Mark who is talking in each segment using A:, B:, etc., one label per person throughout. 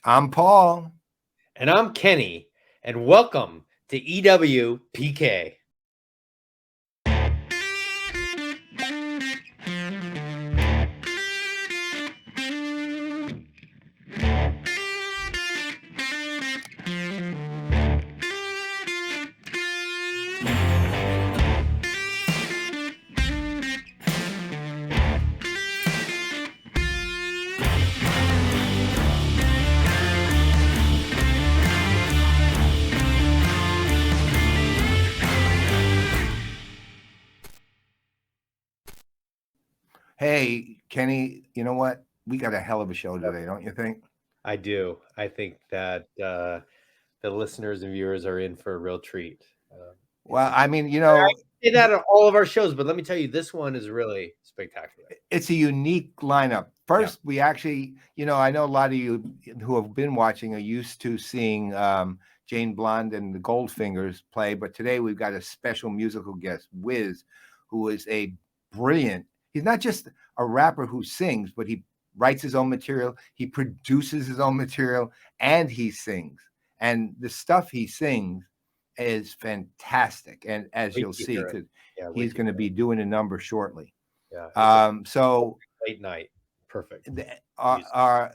A: I'm Paul.
B: And I'm Kenny, and welcome to EWPK.
A: Hey, Kenny, you know what? We got a hell of a show today, don't you think?
B: I do. I think that the listeners and viewers are in for a real treat. It's
A: Well,
B: a,
A: I mean,
B: I say that on all of our shows, but let me tell you, this one is really spectacular.
A: it's a unique lineup.
B: Yeah.
A: First, we actually, I know a lot of you who have been watching are used to seeing Jane Blonde and the Goldfingers play, but today we've got a special musical guest, Wiz, who is a brilliant. He's not just a rapper who sings, but he writes his own material, he produces his own material, and he sings. And the stuff he sings is fantastic. And as
B: Wait
A: you'll
B: to
A: see,
B: hear it.
A: because
B: Yeah, wait
A: he's
B: to
A: going to
B: hear
A: be
B: it.
A: doing a number shortly.
B: Yeah, it's a
A: So
B: late night. Perfect. Music.
A: our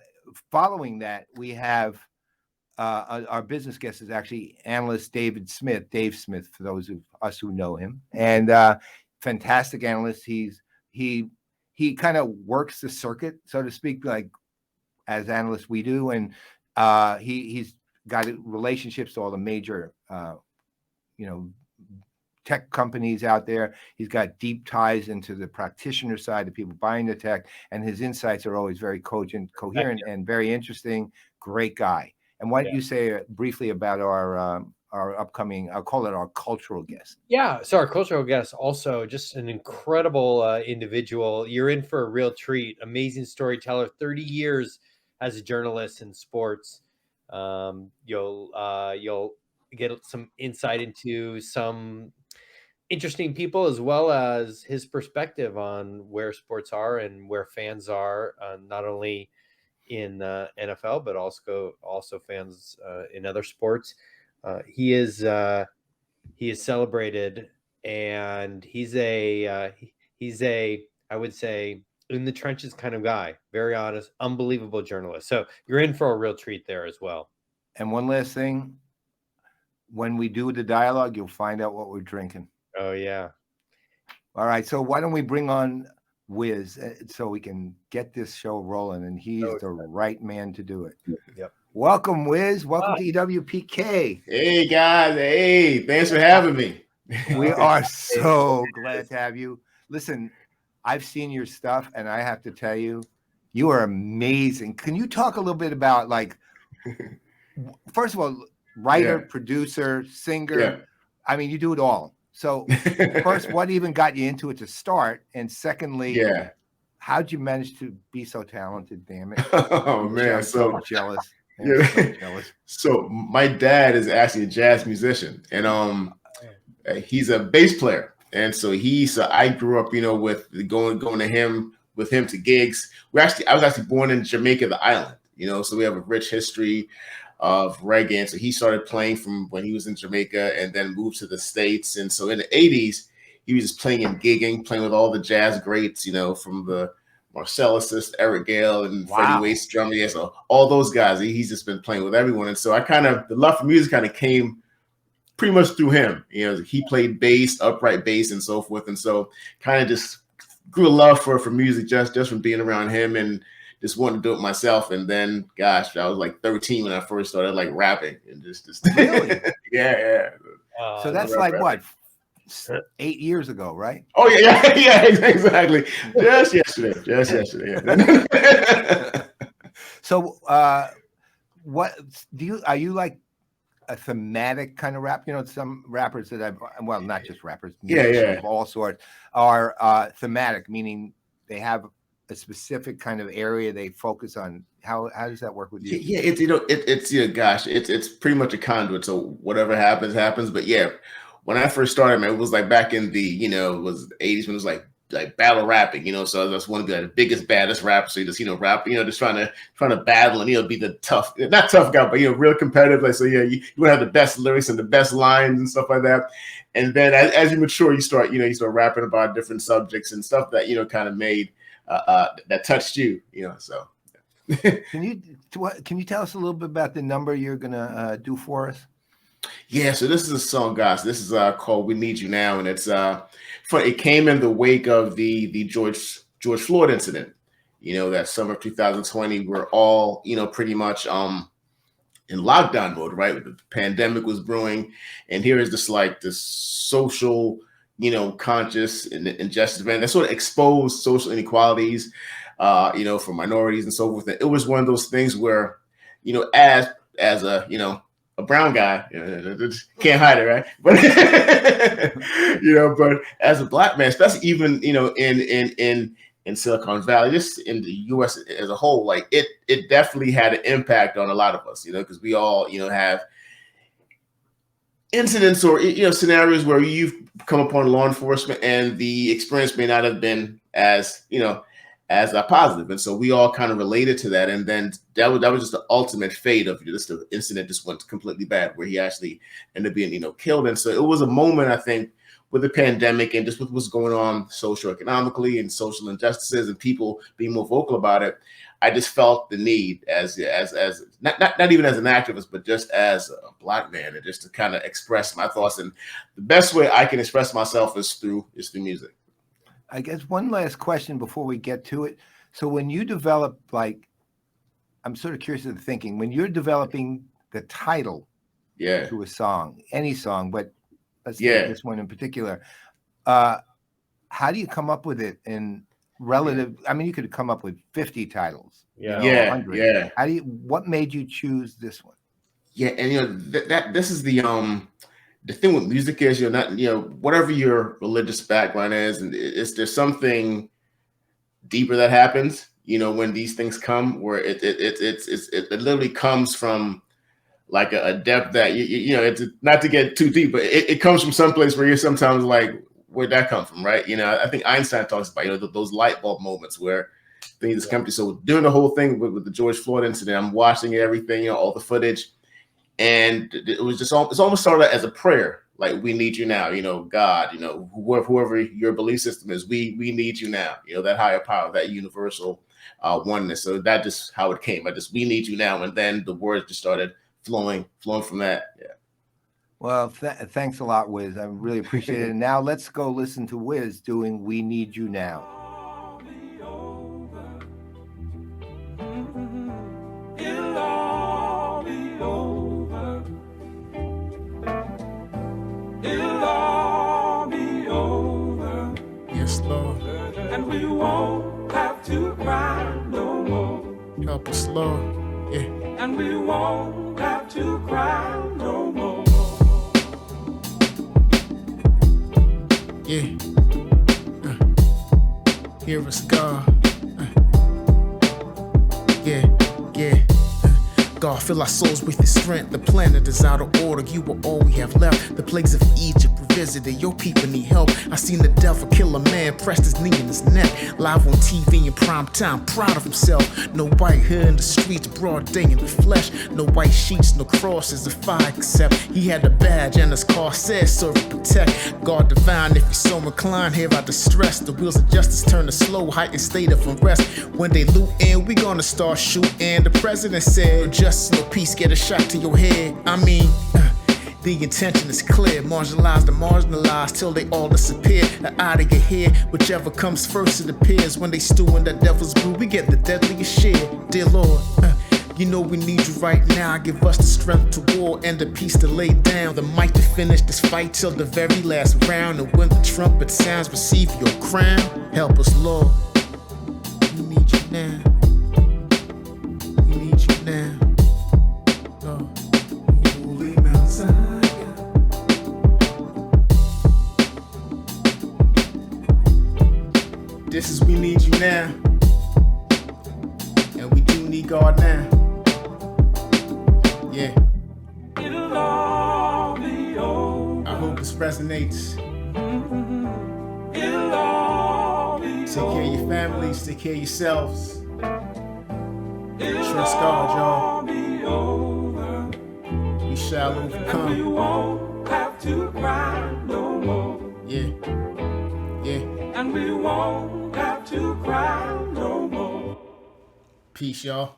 A: following that, we have our business guest is actually analyst Dave Smith, for those of us who know him, and fantastic analyst. He kind of works the circuit, so to speak, like as analysts we do, and he's got relationships to all the major, you know, tech companies out there. He's got deep ties into the practitioner side, the people buying the tech, and his insights are always very cogent, coherent, and very interesting. Great guy. And why don't
B: Yeah.
A: you say briefly about our upcoming? I'll call it our cultural guest.
B: Yeah, so our cultural guest also just an incredible individual. You're in for a real treat. Amazing storyteller. 30 years as a journalist in sports. You'll get some insight into some interesting people as well as his perspective on where sports are and where fans are, not only in NFL but also fans in other sports. He is celebrated, and he's a I would say in the trenches kind of guy. Very honest, unbelievable journalist. So you're in for a real treat there as well.
A: And one last thing, when we do the dialogue, you'll find out what we're drinking.
B: Oh yeah.
A: All right. So why don't we bring on Wiz so we can get this show rolling? And he's the right man to do it.
B: Yep.
A: Welcome, Wiz. Welcome to EWPK.
C: Hey guys, hey, thanks for having me.
A: We are so glad to have you. Listen, I've seen your stuff, and I have to tell you, you are amazing. Can you talk a little bit about, like, first of all, writer, producer, singer?
C: Yeah.
A: I mean, you do it all. So first, what even got you into it to start? And secondly, how'd you manage to be so talented? Damn it!
C: Oh man,
A: I'm so jealous.
C: Yeah. So jealous. So my dad is actually a jazz musician, and he's a bass player. And so I grew up, with going to him with him to gigs. I was actually born in Jamaica, the island, so we have a rich history of reggae. And so he started playing from when he was in Jamaica and then moved to the States. And so in the 80s, he was just playing and gigging, playing with all the jazz greats, from the Marcelluses, Eric Gale, and Freddie Waits drumming. Yeah, so all those guys, he's just been playing with everyone. And so the love for music kind of came pretty much through him. He played bass, upright bass, and so forth. And so kind of just grew a love for music just from being around him and just wanted to do it myself. And then, gosh, I was like 13 when I first started like rapping and just
A: really,
C: yeah.
A: So that's like what, 8 years ago, right?
C: Oh yeah, exactly. Just yesterday. Yeah.
A: So, what are you like? A thematic kind of rap, some rappers that not just rappers, musicians of all sorts are thematic, meaning they have a specific kind of area they focus on. How does that work with you?
C: Yeah, it's pretty much a conduit. So whatever happens. But yeah, when I first started, man, it was like back in the it was the 80s when it was like like battle rapping, so I just want to be like the biggest, baddest rapper. So you just, rap, just trying to battle and, be the not tough guy, but, real competitive. Like, so yeah, you want to have the best lyrics and the best lines and stuff like that. And then as you mature, you start rapping about different subjects and stuff that, kind of made, that touched you, so.
A: Can you tell us a little bit about the number you're going to do for us?
C: Yeah, so this is a song, guys. This is called "We Need You Now," and it came in the wake of the George Floyd incident. That summer of 2020, we're all pretty much in lockdown mode, right? The pandemic was brewing, and here is this social conscious and injustice event that sort of exposed social inequalities, for minorities and so forth. And it was one of those things where, as a brown guy, can't hide it, right? But but as a black man, especially even in Silicon Valley, just in the U.S. as a whole, like it definitely had an impact on a lot of us, because we all have incidents or scenarios where you've come upon law enforcement and the experience may not have been as as a positive. And so we all kind of related to that. And then that was just the ultimate fate of just the incident just went completely bad, where he actually ended up being, killed. And so it was a moment, I think, with the pandemic and just with what's going on socioeconomically and social injustices and people being more vocal about it. I just felt the need as not even as an activist, but just as a black man, and just to kind of express my thoughts. And the best way I can express myself is through music.
A: I guess one last question before we get to it. So when you develop, I'm sort of curious of the thinking, when you're developing the title to a song, any song, but let's take this one in particular, how do you come up with it in relative? I mean, you could come up with 50 titles. 100. What made you choose this one?
C: Yeah, and this is the thing with music is whatever your religious background is, and there's something deeper that happens when these things come, where it literally comes from like a depth that it's not to get too deep, but it comes from someplace where you're sometimes like, where'd that come from, right? I think Einstein talks about those light bulb moments where things just come to. So during the whole thing with the George Floyd incident, I'm watching everything, all the footage. And it was just, it's almost started as a prayer. Like, we need you now, God, whoever your belief system is, we need you now, that higher power, that universal oneness. So that just how it came. We need you now. And then the words just started flowing from that. Yeah.
A: Well, thanks a lot, Wiz. I really appreciate it. And now let's go listen to Wiz doing "We Need You Now."
D: And we won't have to cry no more.
E: Help us, Lord. Yeah.
D: And we won't have to cry no more.
E: Yeah. Hear us, God. Yeah. God, fill our souls with your strength. The planet is out of order. You were all we have left. The plagues of Egypt revisited. Your people need help. I seen the devil kill a man, pressed his knee in his neck. Live on TV in prime time, proud of himself. No white hood in the streets, broad day in the flesh. No white sheets, no crosses, a fire except he had a badge and his car said serve and protect. God divine, if you're so inclined, hear our distress. The wheels of justice turn to slow, heightened state of unrest. When they loot in, we gonna start shooting. The president said, just no peace, get a shot to your head. I mean, the intention is clear. Marginalize the marginalized till they all disappear. Out of your head, whichever comes first it appears. When they stew in that devil's brew, we get the deadliest share. Dear Lord, we need you right now. Give us the strength to war and the peace to lay down. The might to finish this fight till the very last round. And when the trumpet sounds, receive your crown. Help us, Lord. We need you now. We need you now.
D: Holy Mount Zion.
E: This is we need you now. And we do need God now. Yeah.
D: It'll all be over.
E: I hope this resonates.
D: It'll all
E: Take care of your families. Take care of yourselves. Trust God, y'all.
D: Be over.
E: We shall
D: And we
E: overcome.
D: won't have to cry no more.
E: Yeah. Yeah.
D: And we won't have to cry no more.
E: Peace, y'all.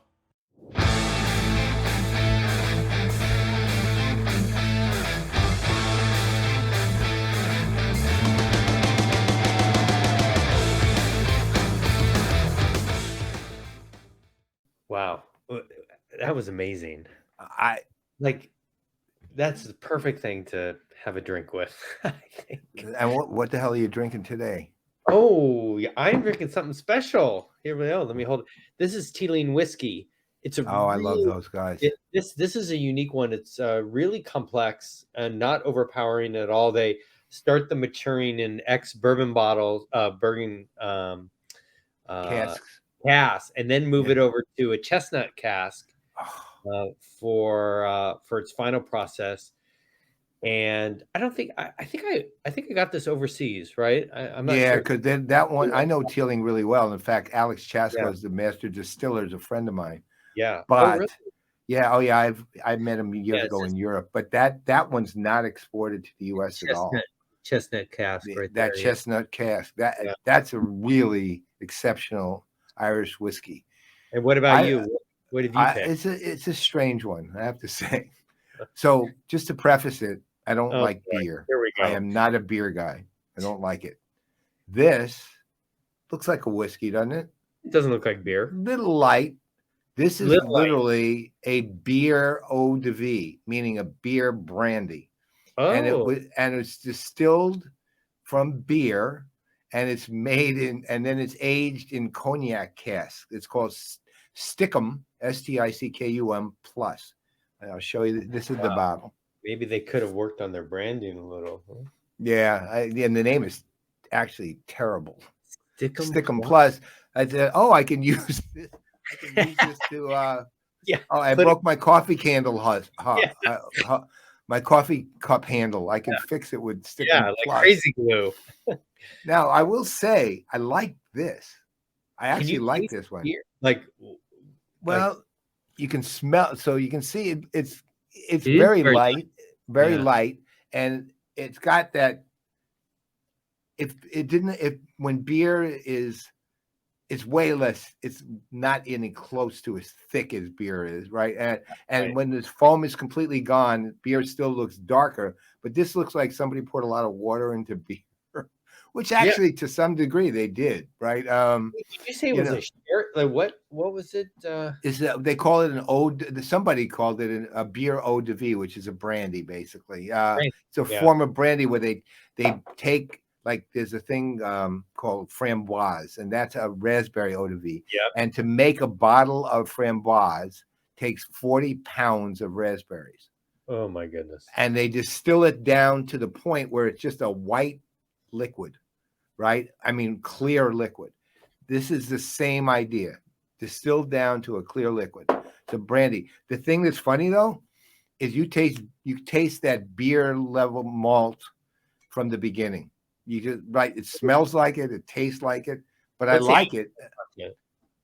B: Wow. That was amazing.
A: I
B: Like, that's the perfect thing to have a drink with, I think.
A: and what the hell are you drinking today?
B: Oh, yeah, I'm drinking something special. Here we go. Let me hold it. This is Teeling whiskey. It's a
A: Oh, I love
B: really-
A: those guys.
B: This is a unique one. It's really complex and not overpowering at all. They start the maturing in ex bourbon bottles, bourbon
A: Casks.
B: cask, and then move
A: Yeah.
B: it over to a chestnut cask for its final process. And I don't think I think I got this overseas, right? I'm not
A: Yeah,
B: sure.
A: because then that one I know Teeling really well. In fact, Alex Chasko
B: Yeah.
A: is the master distiller, is a friend of mine.
B: Yeah.
A: But
B: really?
A: yeah, I met him years
B: Yeah,
A: ago
B: it's
A: in Europe. But that one's not exported to the U.S. at all.
B: Chestnut cask, right
A: That
B: there.
A: chestnut cask.
B: Yeah.
A: That's a really exceptional Irish whiskey.
B: And what about
A: I-
B: you? What have you picked?
A: It's a strange one, I have to say. So just to preface it, I don't
B: Oh,
A: like
B: boy.
A: beer.
B: Here we go.
A: I am not a beer guy. I don't like it. This looks like a whiskey, doesn't it?
B: It doesn't look like beer.
A: Little light. This is
B: Little light.
A: literally a beer eau de vie, meaning a beer brandy.
B: Oh,
A: And it's distilled from beer, and it's made in, and then it's aged in cognac cask. It's called Stickum, Stickum plus. And I'll show you. This is the bottle.
B: maybe they could have worked on their branding a little. Huh?
A: Yeah, and the name is actually terrible.
B: Stickum
A: Plus. I said, oh, I can use this. I can use this to.
B: Yeah,
A: Oh, I
B: put it-
A: broke my coffee candle.
B: Yeah.
A: My coffee cup handle. I can fix it with Stickum
B: Yeah, like
A: Plus.
B: crazy glue.
A: Now, I will say, I like this. I
B: Can
A: actually
B: you
A: like
B: taste
A: this one.
B: beer? Like,
A: Well, you can smell, so you can see it's
B: It is
A: very
B: very
A: light, very
B: Yeah.
A: light, and it's got that. If when beer is, it's way less. It's not any close to as thick as beer is, right? And
B: Right.
A: when this foam is completely gone, beer still looks darker. But this looks like somebody poured a lot of water into beer, which actually, to some degree, they did, right?
B: did you say it
A: You
B: was
A: know.
B: a shirt? Like what? What was it?
A: Is that they call it an somebody called it a beer eau de vie, which is a brandy, basically.
B: Brandy,
A: It's a
B: yeah.
A: form of brandy where they take, like, there's a thing called framboise, and that's a raspberry eau de vie.
B: Yep.
A: And to make a bottle of framboise takes 40 pounds of raspberries,
B: Oh my goodness.
A: and they distill it down to the point where it's just a white liquid, right? I mean, clear liquid. This is the same idea, distilled down to a clear liquid. So brandy. The thing that's funny though is you taste that beer level malt from the beginning. You just right. It smells like it. It tastes like it. But I
B: What's the
A: like it.
B: content?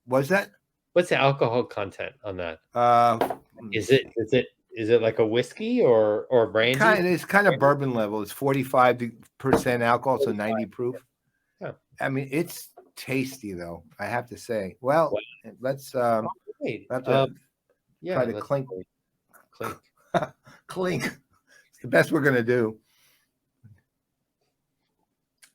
A: Was that?
B: What's the alcohol content on that?
A: Is
B: Is it like a whiskey or brandy?
A: it's kind of bourbon level. It's 45% alcohol, so 90 proof.
B: Yeah.
A: I mean, it's tasty though, I have to say. Well, let's
B: Wait,
A: have to
B: yeah,
A: try to
B: let's
A: clink.
B: clink.
A: clink. It's the best we're gonna do.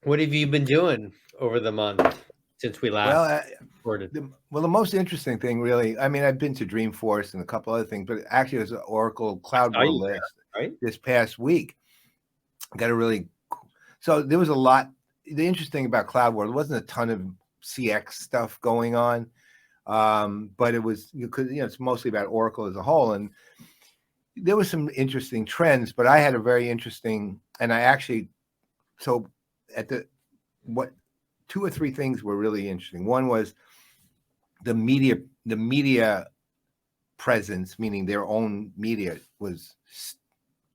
B: What have you been doing over the month since we last
A: Well,
B: recorded?
A: the most interesting thing, really, I mean, I've been to Dreamforce and a couple other things, but actually, it was an Oracle Cloud
B: saw you
A: World
B: there,
A: list
B: right?
A: this past week. Got a really so there was a lot. The interesting about Cloud World, there wasn't a ton of CX stuff going on, but it was it's mostly about Oracle as a whole, and there was some interesting trends. But I had a very interesting, and I actually at two or three things were really interesting. One was the media presence, meaning their own media, was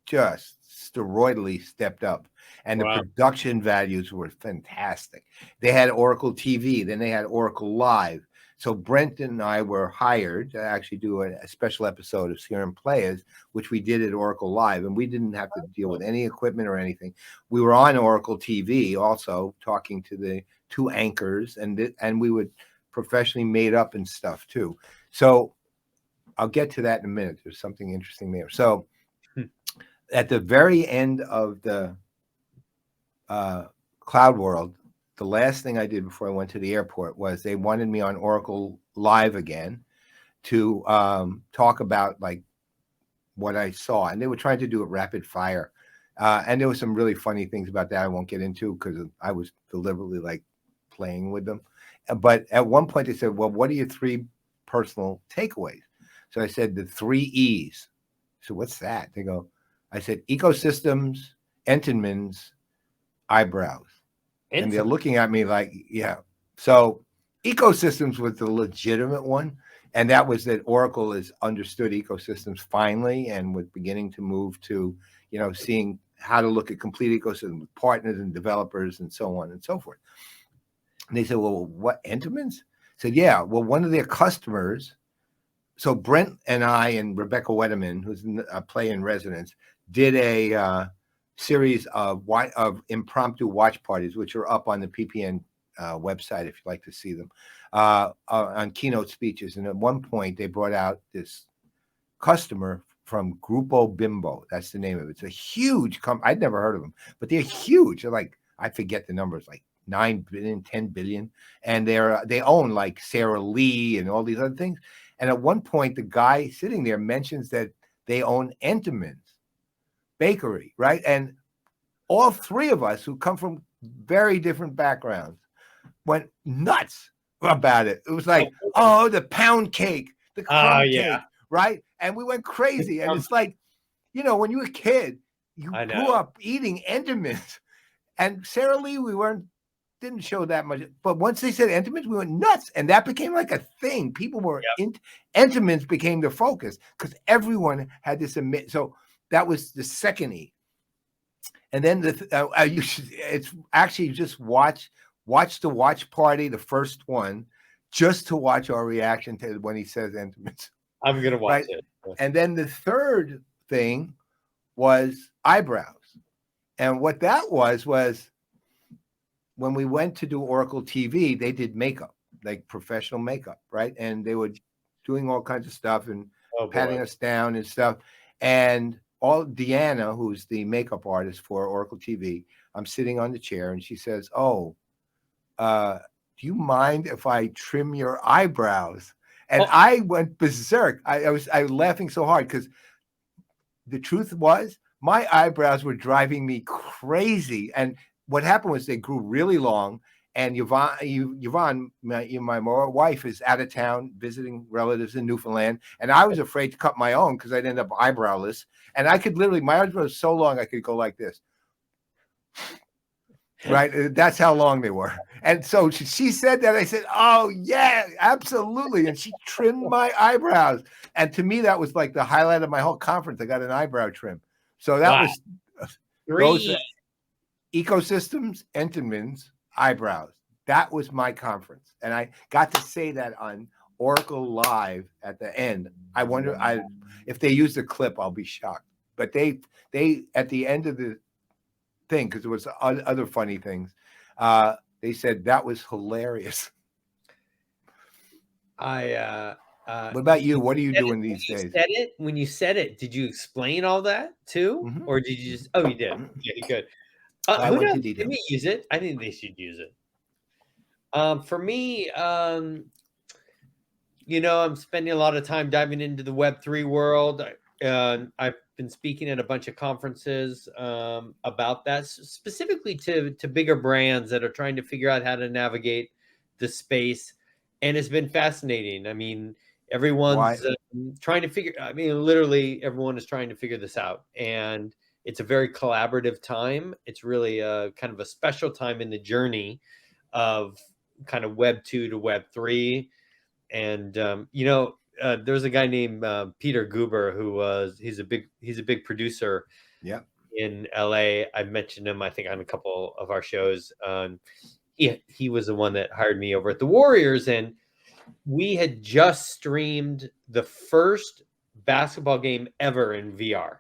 A: just steroidally stepped up, and the
B: Wow.
A: production values were fantastic. They had Oracle TV, then they had Oracle Live. So Brent and I were hired to actually do a special episode of Serum Players, which we did at Oracle Live, and we didn't have to deal with any equipment or anything. We were on Oracle TV also talking to the two anchors, and we would professionally made up and stuff too. So I'll get to that in a minute. There's something interesting there. So at the very end of the Cloud World, the last thing I did before I went to the airport was they wanted me on Oracle Live again to talk about like what I saw, and they were trying to do it rapid fire, and there were some really funny things about that I won't get into because I was deliberately like playing with them. But at one point they said, well, what are your 3 personal takeaways? So I said the 3 E's. So what's that? They go, I said ecosystems, Entenmann's, eyebrows. And they're looking at me like, yeah. So ecosystems was the legitimate one. And that was that Oracle has understood ecosystems finally and was beginning to move to, seeing how to look at complete ecosystems with partners and developers and so on and so forth. And they said, well, what, Entenmann's? I said, yeah. Well, one of their customers, so Brent and I and Rebecca Wetterman, who's a play in residence, did a series of impromptu watch parties, which are up on the PPN website if you'd like to see them, on keynote speeches. And at one point, they brought out this customer from Grupo Bimbo. That's the name of it. It's a huge company. I'd never heard of them, but they're huge. They're like, I forget the numbers, like 9 billion, 10 billion. And they own like Sara Lee and all these other things. And at one point, the guy sitting there mentions that they own Entenmann's Bakery, right? And all 3 of us who come from very different backgrounds went nuts about it. It was like, oh, the pound cake, the crumb cake, right? And we went crazy. And it's like, when you were a kid, you grew up eating Entenmann's. And Sara Lee, didn't show that much. But once they said Entenmann's, we went nuts. And that became like a thing. People were Entenmann's became the focus because everyone had this so that was the second E. And then it's actually just watch the watch party, the first one, just to watch our reaction to when he says Entenmann's.
B: I'm going to watch it.
A: And then the third thing was eyebrows. And what that was when we went to do Oracle TV, they did makeup, like professional makeup, right? And they were doing all kinds of stuff and patting us down and stuff. And Deanna, who's the makeup artist for Oracle TV, I'm sitting on the chair and she says, do you mind if I trim your eyebrows? And I went berserk. I was laughing so hard because the truth was my eyebrows were driving me crazy. And what happened was they grew really long. And Yvonne, my wife, is out of town visiting relatives in Newfoundland. And I was afraid to cut my own because I'd end up eyebrowless. And I could literally, my eyebrows were so long, I could go like this. Right? That's how long they were. And so she said that. I said, oh, yeah, absolutely. And she trimmed my eyebrows. And to me, that was like the highlight of my whole conference. I got an eyebrow trim. So that was those ecosystems, Entenmann's, eyebrows. That was my conference. And I got to say that on Oracle Live at the end. I wonder if they use the clip, I'll be shocked. But they at the end of the thing, because there was other funny things, they said that was hilarious.
B: What
A: about you? What are you doing these days?
B: When you said it, did you explain all that too? Mm-hmm. Or did you just, you did. Yeah, good. Did we use it? I think they should use it. For me, I'm spending a lot of time diving into the Web3 world. I've been speaking at a bunch of conferences about that, specifically to bigger brands that are trying to figure out how to navigate the space. And it's been fascinating. I mean, everyone's trying to literally everyone is trying to figure this out. And it's a very collaborative time. It's really kind of a special time in the journey of kind of Web 2 to Web 3. And, there's a guy named Peter Guber he's a big producer
A: Yep.
B: in LA. I've mentioned him, I think, on a couple of our shows. He was the one that hired me over at the Warriors, and we had just streamed the first basketball game ever in VR,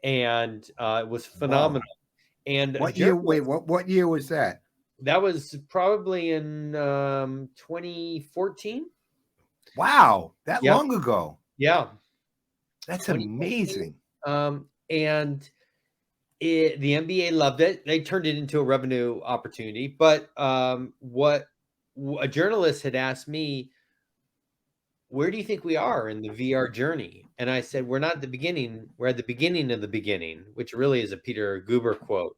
B: and it was phenomenal. And
A: What year? Wait, what year was that?
B: that was probably in 2014.
A: Wow, that
B: Yep.
A: long ago.
B: Yeah,
A: That's
B: 2014.
A: amazing.
B: And the NBA loved it. They turned it into a revenue opportunity. But what a journalist had asked me, where do you think we are in the VR journey? And I said, we're not at the beginning. We're at the beginning of the beginning, which really is a Peter Guber quote.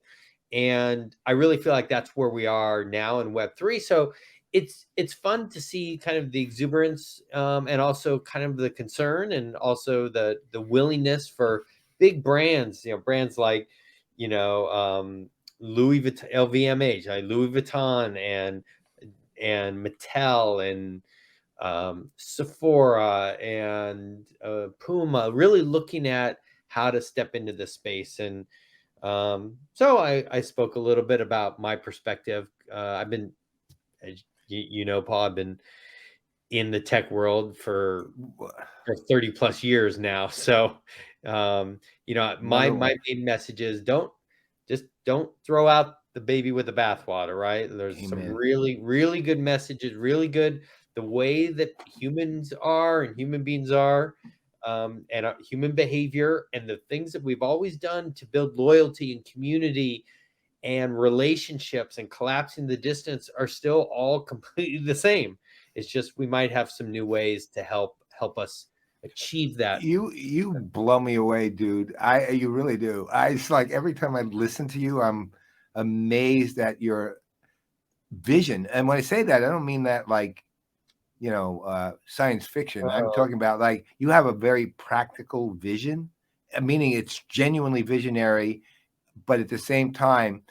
B: And I really feel like that's where we are now in Web3. So it's fun to see kind of the exuberance and also kind of the concern and also the willingness for big brands, brands like, Louis Vuitton, LVMH, like Louis Vuitton and Mattel and Sephora and Puma, really looking at how to step into this space. And so I spoke a little bit about my perspective. I've been, as Paul, I've been in the tech world for 30 plus years now. So, my main message is don't throw out the baby with the bathwater, right? There's
A: Amen.
B: some really, really good messages, really good, the way that humans are and human beings are, and human behavior and the things that we've always done to build loyalty and community and relationships and collapsing the distance are still all completely the same. It's just we might have some new ways to help us achieve that.
A: You blow me away, dude. You really do. It's like every time I listen to you, I'm amazed at your vision. And when I say that, I don't mean that like, science fiction. I'm talking about like you have a very practical vision, meaning it's genuinely visionary, but at the same time,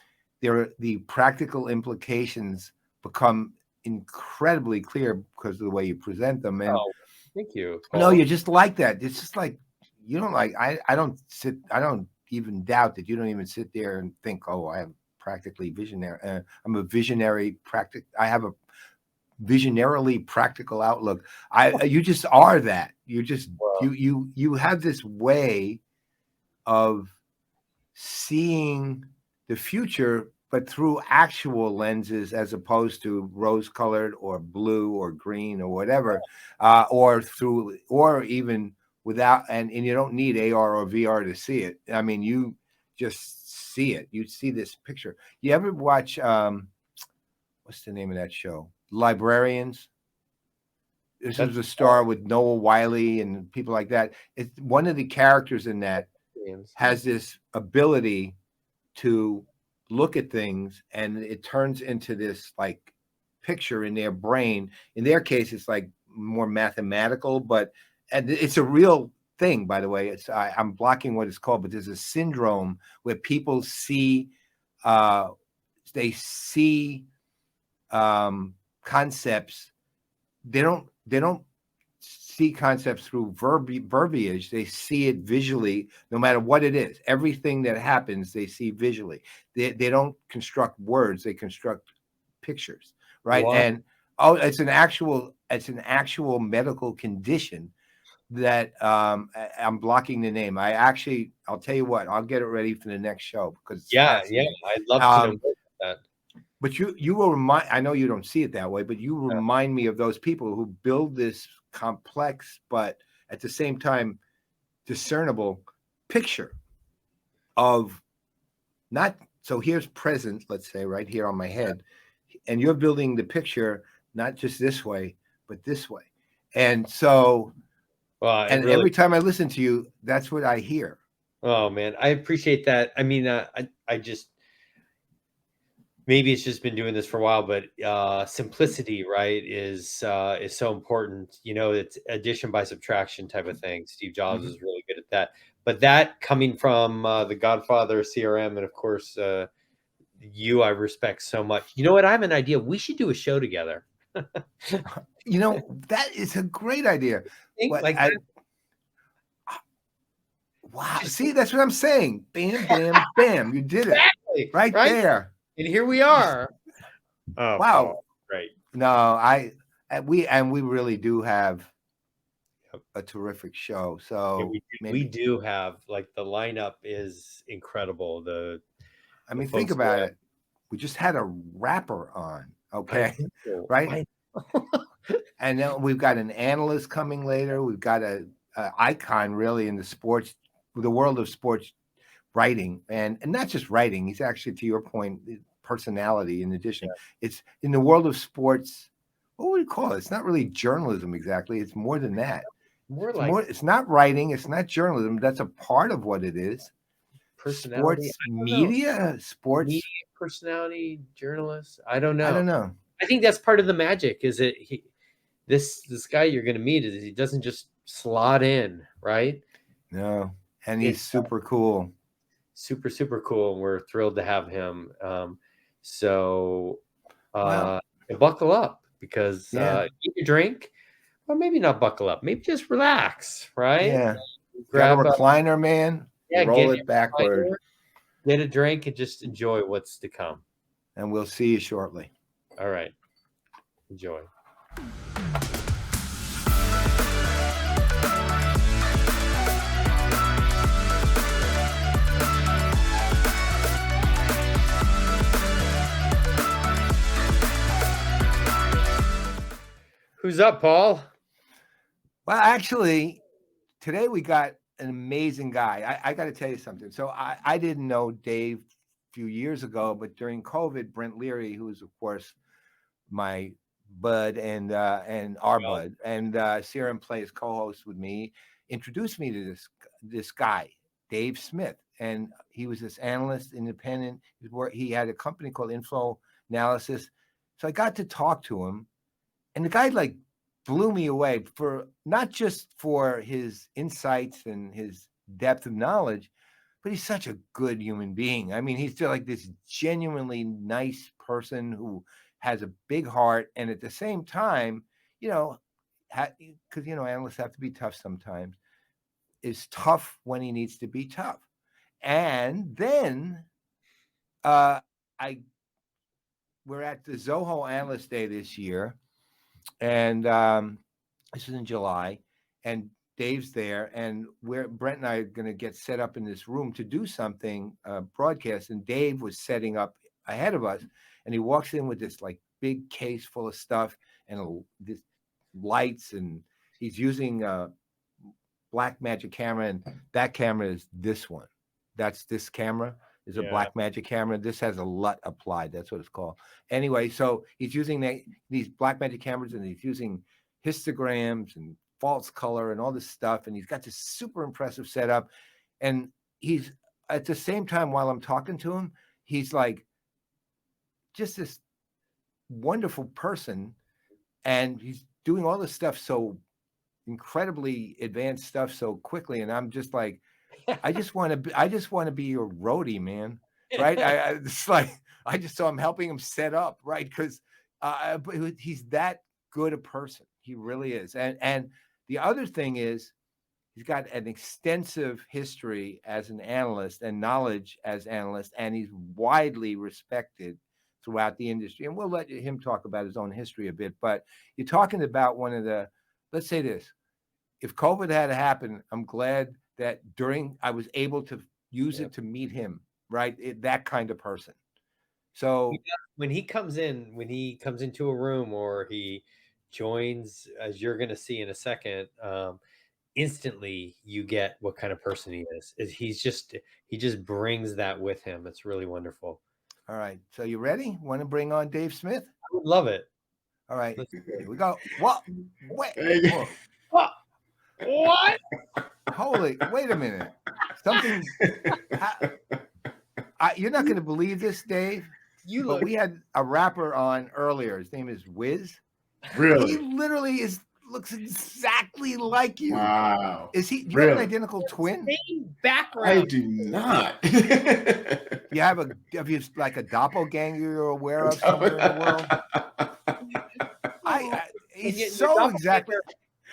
A: the practical implications become incredibly clear because of the way you present them. And
B: thank you.
A: No, you're just like that. It's just like you don't like. I don't even doubt that you don't even sit there and think, oh, I am practically visionary. I'm a visionary I have a visionarily practical outlook. You just are that. You just you have this way of seeing the future, but through actual lenses as opposed to rose-colored or blue or green or whatever, or even without. And you don't need AR or VR to see it. I mean, you just see it. You see this picture. You ever watch what's the name of that show? Librarians. This is a star with Noah Wiley and people like that. It's one of the characters in that has this ability to look at things and it turns into this like picture in their brain. In their case, it's like more mathematical, and it's a real thing, by the way. I'm blocking what it's called, but there's a syndrome where people see they see concepts. They don't see concepts through verbiage. They see it visually, no matter what it is. Everything that happens, they see visually. They don't construct words. They construct pictures, right? Wow. And it's an actual medical condition that I'm blocking the name. I'll tell you what. I'll get it ready for the next show because
B: I'd love to know that.
A: But you will remind. I know you don't see it that way, but you remind me of those people who build this complex, but at the same time discernible picture of not. So here's present, let's say, right here on my head, and you're building the picture not just this way, but this way. And so, every time I listen to you, that's what I hear.
B: Oh man, I appreciate that. I mean, I just. Maybe it's just been doing this for a while, but simplicity, right, is so important. It's addition by subtraction type of thing. Steve Jobs is really good at that. But that coming from the Godfather CRM, and of course, I respect so much. You know what? I have an idea. We should do a show together.
A: That is a great idea. Wow. See, that's what I'm saying. Bam, bam, bam. You did it
B: Exactly.
A: right there.
B: And here we are. Oh,
A: Wow.
B: Paul, great.
A: No, we really do have a terrific show. So
B: Yeah, we do have, like, the lineup is incredible.
A: I mean, think about it. We just had a rapper on, okay? Right? And then we've got an analyst coming later. We've got a icon really in the world of sports writing, and not just writing. He's actually, to your point, personality. In addition, it's in the world of sports. What would we call it? It's not really journalism exactly. It's more than that. It's not writing. It's not journalism. That's a part of what it is.
B: Personality,
A: sports
B: media personality, journalist. I don't know.
A: I don't know.
B: I think that's part of the magic. Is it this guy you're going to meet? Is he doesn't just slot in, right?
A: No, and he's super cool.
B: Super, super cool, and we're thrilled to have him. So buckle up, because eat a drink, or maybe not buckle up. Maybe just relax, right?
A: Yeah. Grab a recliner, man.
B: Yeah,
A: roll it backward.
B: Get a drink and just enjoy what's to come.
A: And we'll see you shortly.
B: All right. Enjoy. Who's up, Paul?
A: Well, actually, today we got an amazing guy. I got to tell you something. So I didn't know Dave a few years ago, but during COVID, Brent Leary, who is, of course, my bud and our bud, and Serum Plays co-host with me, introduced me to this guy, Dave Smith. And he was this analyst, independent. He had a company called Info Analysis. So I got to talk to him. And the guy like blew me away, for not just for his insights and his depth of knowledge, but he's such a good human being. I mean, he's still like this genuinely nice person who has a big heart. And at the same time, because, analysts have to be tough sometimes, is tough when he needs to be tough. And then we're at the Zoho Analyst Day this year. And this is in July, and Dave's there, and Brent and I are going to get set up in this room to do something, broadcast. And Dave was setting up ahead of us, and he walks in with this like big case full of stuff and this lights, and he's using a Black Magic camera, and that camera is this one. That's this camera. Is a Black Magic camera. This has a LUT applied. That's what it's called. Anyway, so he's using these Black Magic cameras, and he's using histograms and false color and all this stuff. And he's got this super impressive setup. And he's, at the same time, while I'm talking to him, he's like just this wonderful person. And he's doing all this stuff so incredibly advanced stuff so quickly. And I'm just like, I just want to be your roadie, man. Right. It's like, so I'm helping him set up. Right. Because he's that good a person. He really is. And the other thing is, he's got an extensive history as an analyst and knowledge as analyst, and he's widely respected throughout the industry. And we'll let him talk about his own history a bit. But you're talking about let's say this, if COVID had happened, I'm glad that I was able to use it to meet him, right? That kind of person. So
B: when he comes into a room, or he joins, as you're going to see in a second, instantly you get what kind of person he is. He just brings that with him. It's really wonderful.
A: All right. So you ready? Want to bring on Dave Smith?
B: I would love it.
A: All right. Here we go. What? Wait.
B: What?
A: Holy, wait a minute. Something. You're not going to believe this, Dave. We had a rapper on earlier. His name is Wiz.
C: Really?
A: He literally looks exactly like you.
C: Wow.
A: Do you have an identical twin?
B: Same background.
C: I do not.
A: You have like a doppelganger you're aware of somewhere in the world? He's so exactly.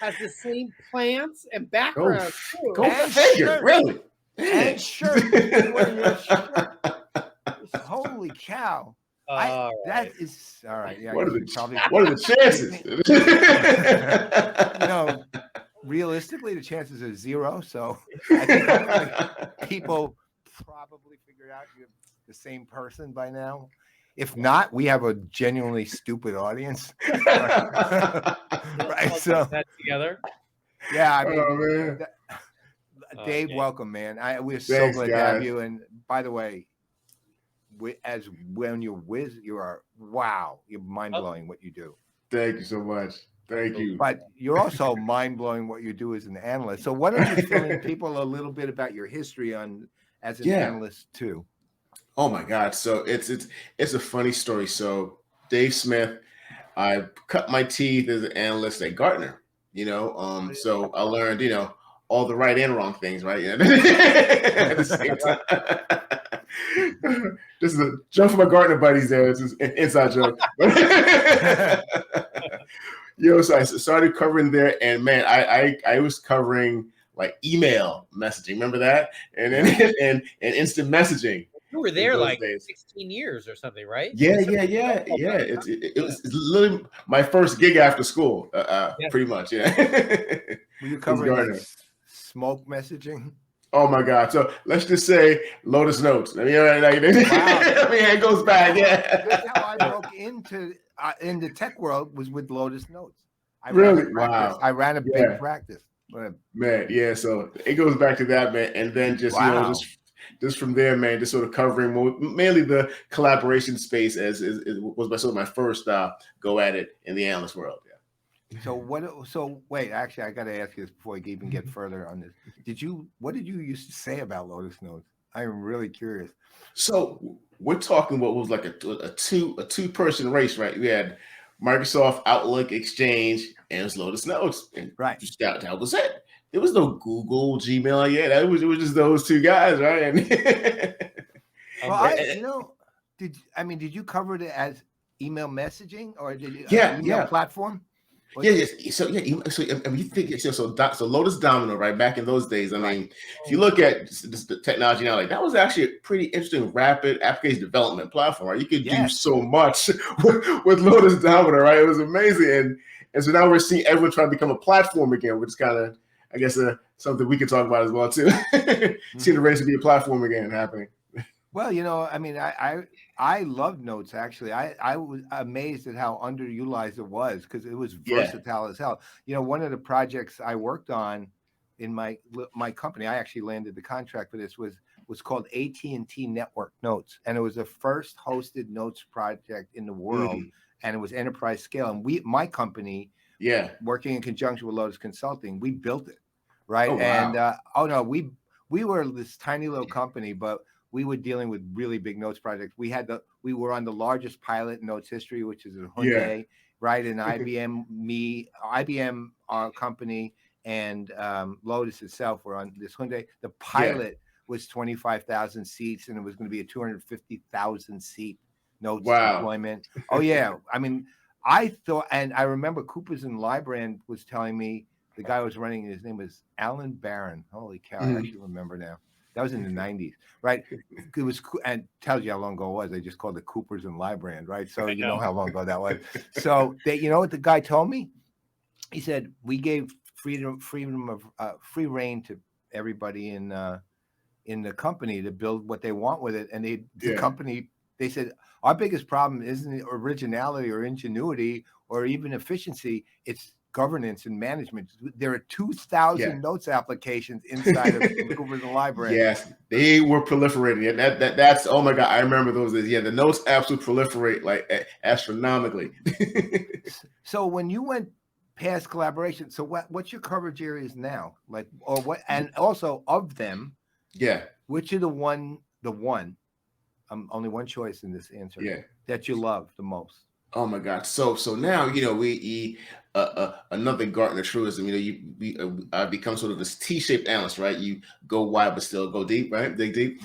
B: Has the same plants and background.
C: Go figure, really.
A: and shirt. You're wearing your shirt. Holy cow! That is all right. Yeah,
C: What are
A: probably.
C: What are the chances?
A: Realistically, the chances are 0. So I think people probably figured out you're the same person by now. If not, we have a genuinely stupid audience. Right. So
B: that together.
A: Yeah, I mean,
C: Oh, man.
A: Dave,
B: Okay.
A: welcome, man. We're so
C: Thanks,
A: glad to have
C: guys.
A: you. And by the way, when you're whiz, you're mind blowing what you do.
C: Thank you so much. Thank you.
A: But you're also mind blowing what you do as an analyst. So why don't you fill in people a little bit about your history as an analyst too?
C: Oh my God! So it's a funny story. So Dave Smith, I cut my teeth as an analyst at Gartner. So I learned all the right and wrong things, right? At the same time. This is a joke for my Gartner buddies. There, this is an inside joke. So I started covering there, and man, I was covering like email messaging. Remember that? And then and instant messaging.
B: You were there like
C: days.
B: 16 years or something, right?
C: Yeah. It was literally my first gig after school, pretty much. Yeah.
A: Were you covering like smoke messaging?
C: Oh my God! So let's just say Lotus Notes. I mean, it goes back. Yeah.
A: That's how I broke into in the tech world was with Lotus Notes. I ran a big practice.
C: Man, yeah. So it goes back to that, man, and then just just from there, man, just sort of covering mainly the collaboration space was my first go at it in the analyst world. Yeah.
A: So wait, actually, I got to ask you this before we even get further on this. What did you used to say about Lotus Notes? I am really curious.
C: So we're talking what was like a two-person race, right? We had Microsoft Outlook Exchange and it was Lotus Notes, and
A: right,
C: that was it. There was no Google, Gmail yet. It was just those two guys, right?
A: Did you cover it as email messaging or did you
C: email
A: platform?
C: So you think so Lotus Domino, right? Back in those days, I mean, if you look at the technology now, like that was actually a pretty interesting, rapid application development platform, right? You could do so much with Lotus Domino, right? It was amazing, and so now we're seeing everyone trying to become a platform again, which is kind of, I guess, something we could talk about as well too. See the race to be a platform again happening.
A: Well, I mean, I love Notes actually. I was amazed at how underutilized it was because it was versatile as hell. One of the projects I worked on in my company, I actually landed the contract for this was called AT&T Network Notes, and it was the first hosted notes project in the world, and it was enterprise scale. And my company, working in conjunction with Lotus Consulting, we built it, right?
C: Oh, wow.
A: And we were this tiny little company, but we were dealing with really big notes projects. We were on the largest pilot in notes history, which is a Hyundai, right? And IBM, our company, and Lotus itself were on this Hyundai. The pilot was 25,000 seats, and it was going to be a 250,000 seat notes deployment. Oh yeah, I mean, I thought, and I remember Coopers and Lybrand was telling me the guy who was running, his name was Alan Barron. Holy cow, I actually remember now. That was in the 90s, right? It was, and tells you how long ago it was. They just called it Coopers and Lybrand, right? So you know how long ago that was. So you know what the guy told me? He said we gave free reign to everybody in the company to build what they want with it, and the company. They said our biggest problem isn't originality or ingenuity or even efficiency. It's governance and management. There are 2,000 notes applications inside of Coopers and Lybrand.
C: Yes, they were proliferating. That's oh my God, I remember those days. Yeah, the notes absolutely proliferate like astronomically.
A: So when you went past collaboration, so what's your coverage areas now? Like, or what? And also of them, which are the one? Only one choice in this answer. That you love the most.
C: Oh my God! So now we another Gartner truism. I become sort of this T-shaped analyst, right? You go wide but still go deep, right? Dig deep.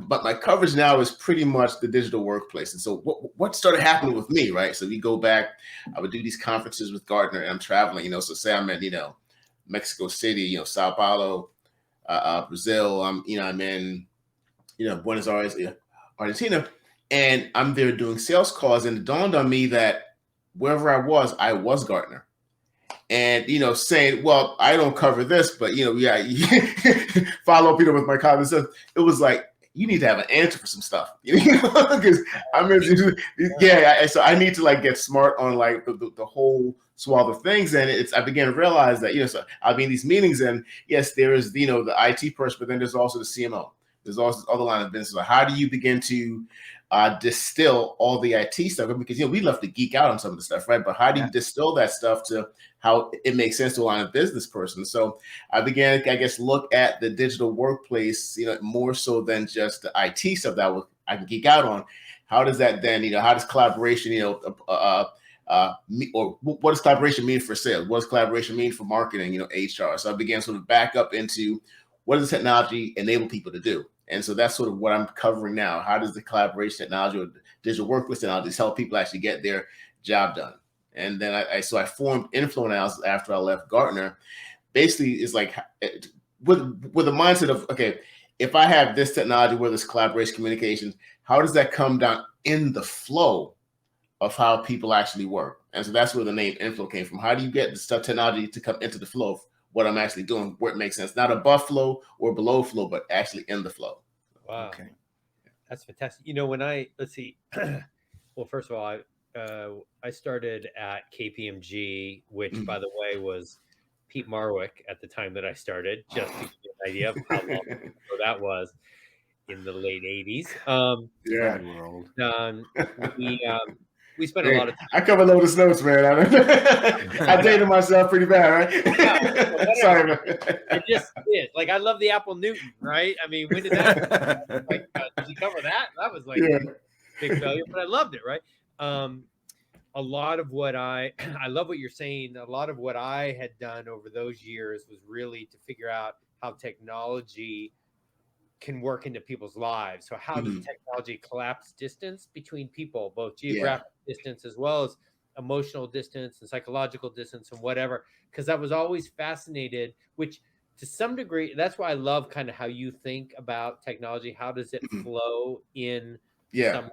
C: But my coverage now is pretty much the digital workplace. And so what started happening with me, right? So we go back. I would do these conferences with Gartner, and I'm traveling. So say I'm in Mexico City, Sao Paulo, Brazil. I'm in, Buenos Aires, Argentina, and I'm there doing sales calls, and it dawned on me that wherever I was Gartner. And, saying, well, I don't cover this, but, follow up, with my comments. It was like, you need to have an answer for some stuff, because so I need to like get smart on like the whole swath of things. And I began to realize that, so I'll be in these meetings, and yes, there is, the IT person, but then there's also the CMO. There's also other line of business. So how do you begin to distill all the IT stuff? Because, we love to geek out on some of the stuff, right? But how do you distill that stuff to how it makes sense to a line of business person? So I began, I guess, look at the digital workplace, more so than just the IT stuff that I can geek out on. How does that then, how does collaboration, or what does collaboration mean for sales? What does collaboration mean for marketing, HR? So I began sort of back up into what does technology enable people to do? And so that's sort of what I'm covering now. How does the collaboration technology or digital workplace technologies help people actually get their job done? And then I formed Inflow Analysis after I left Gartner. Basically, it's like with the mindset of, okay, if I have this technology, whether it's collaboration, communications, how does that come down in the flow of how people actually work? And so that's where the name Inflow came from. How do you get the stuff technology to come into the flow of what I'm actually doing, where it makes sense, not above flow or below flow, but actually in the flow.
B: Wow.
A: Okay.
B: That's fantastic. Let's see. Well, first of all, I started at KPMG, which, by the way, was Pete Marwick at the time that I started, just to give you an idea of how long ago that was, in the late 80s.
C: Yeah.
B: We spent a lot of time.
C: I covered Lotus Notes, man. I dated myself pretty bad, right? Sorry, man.
B: I just did. Like, I love the Apple Newton, right? I mean, when did that? Did you cover that? That was like a big failure, but I loved it, right? A lot of what I love what you're saying. A lot of what I had done over those years was really to figure out how technology can work into people's lives. So how does technology collapse distance between people, both geographic distance as well as emotional distance and psychological distance and whatever? Because I was always fascinated, which to some degree, that's why I love kind of how you think about technology. How does it flow in someone's,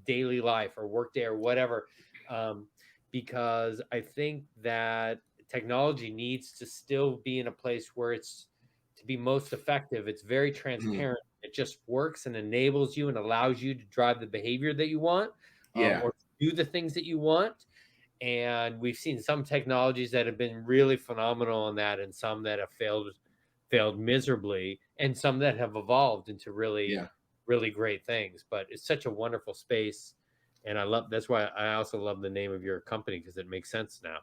B: daily life or workday or whatever? Because I think that technology needs to still be in a place where it's to be most effective. It's very transparent. It just works and enables you and allows you to drive the behavior that you want, or do the things that you want. And we've seen some technologies that have been really phenomenal in that, and some that have failed miserably, and some that have evolved into really great things. But it's such a wonderful space, and that's why I also love the name of your company, because it makes sense now.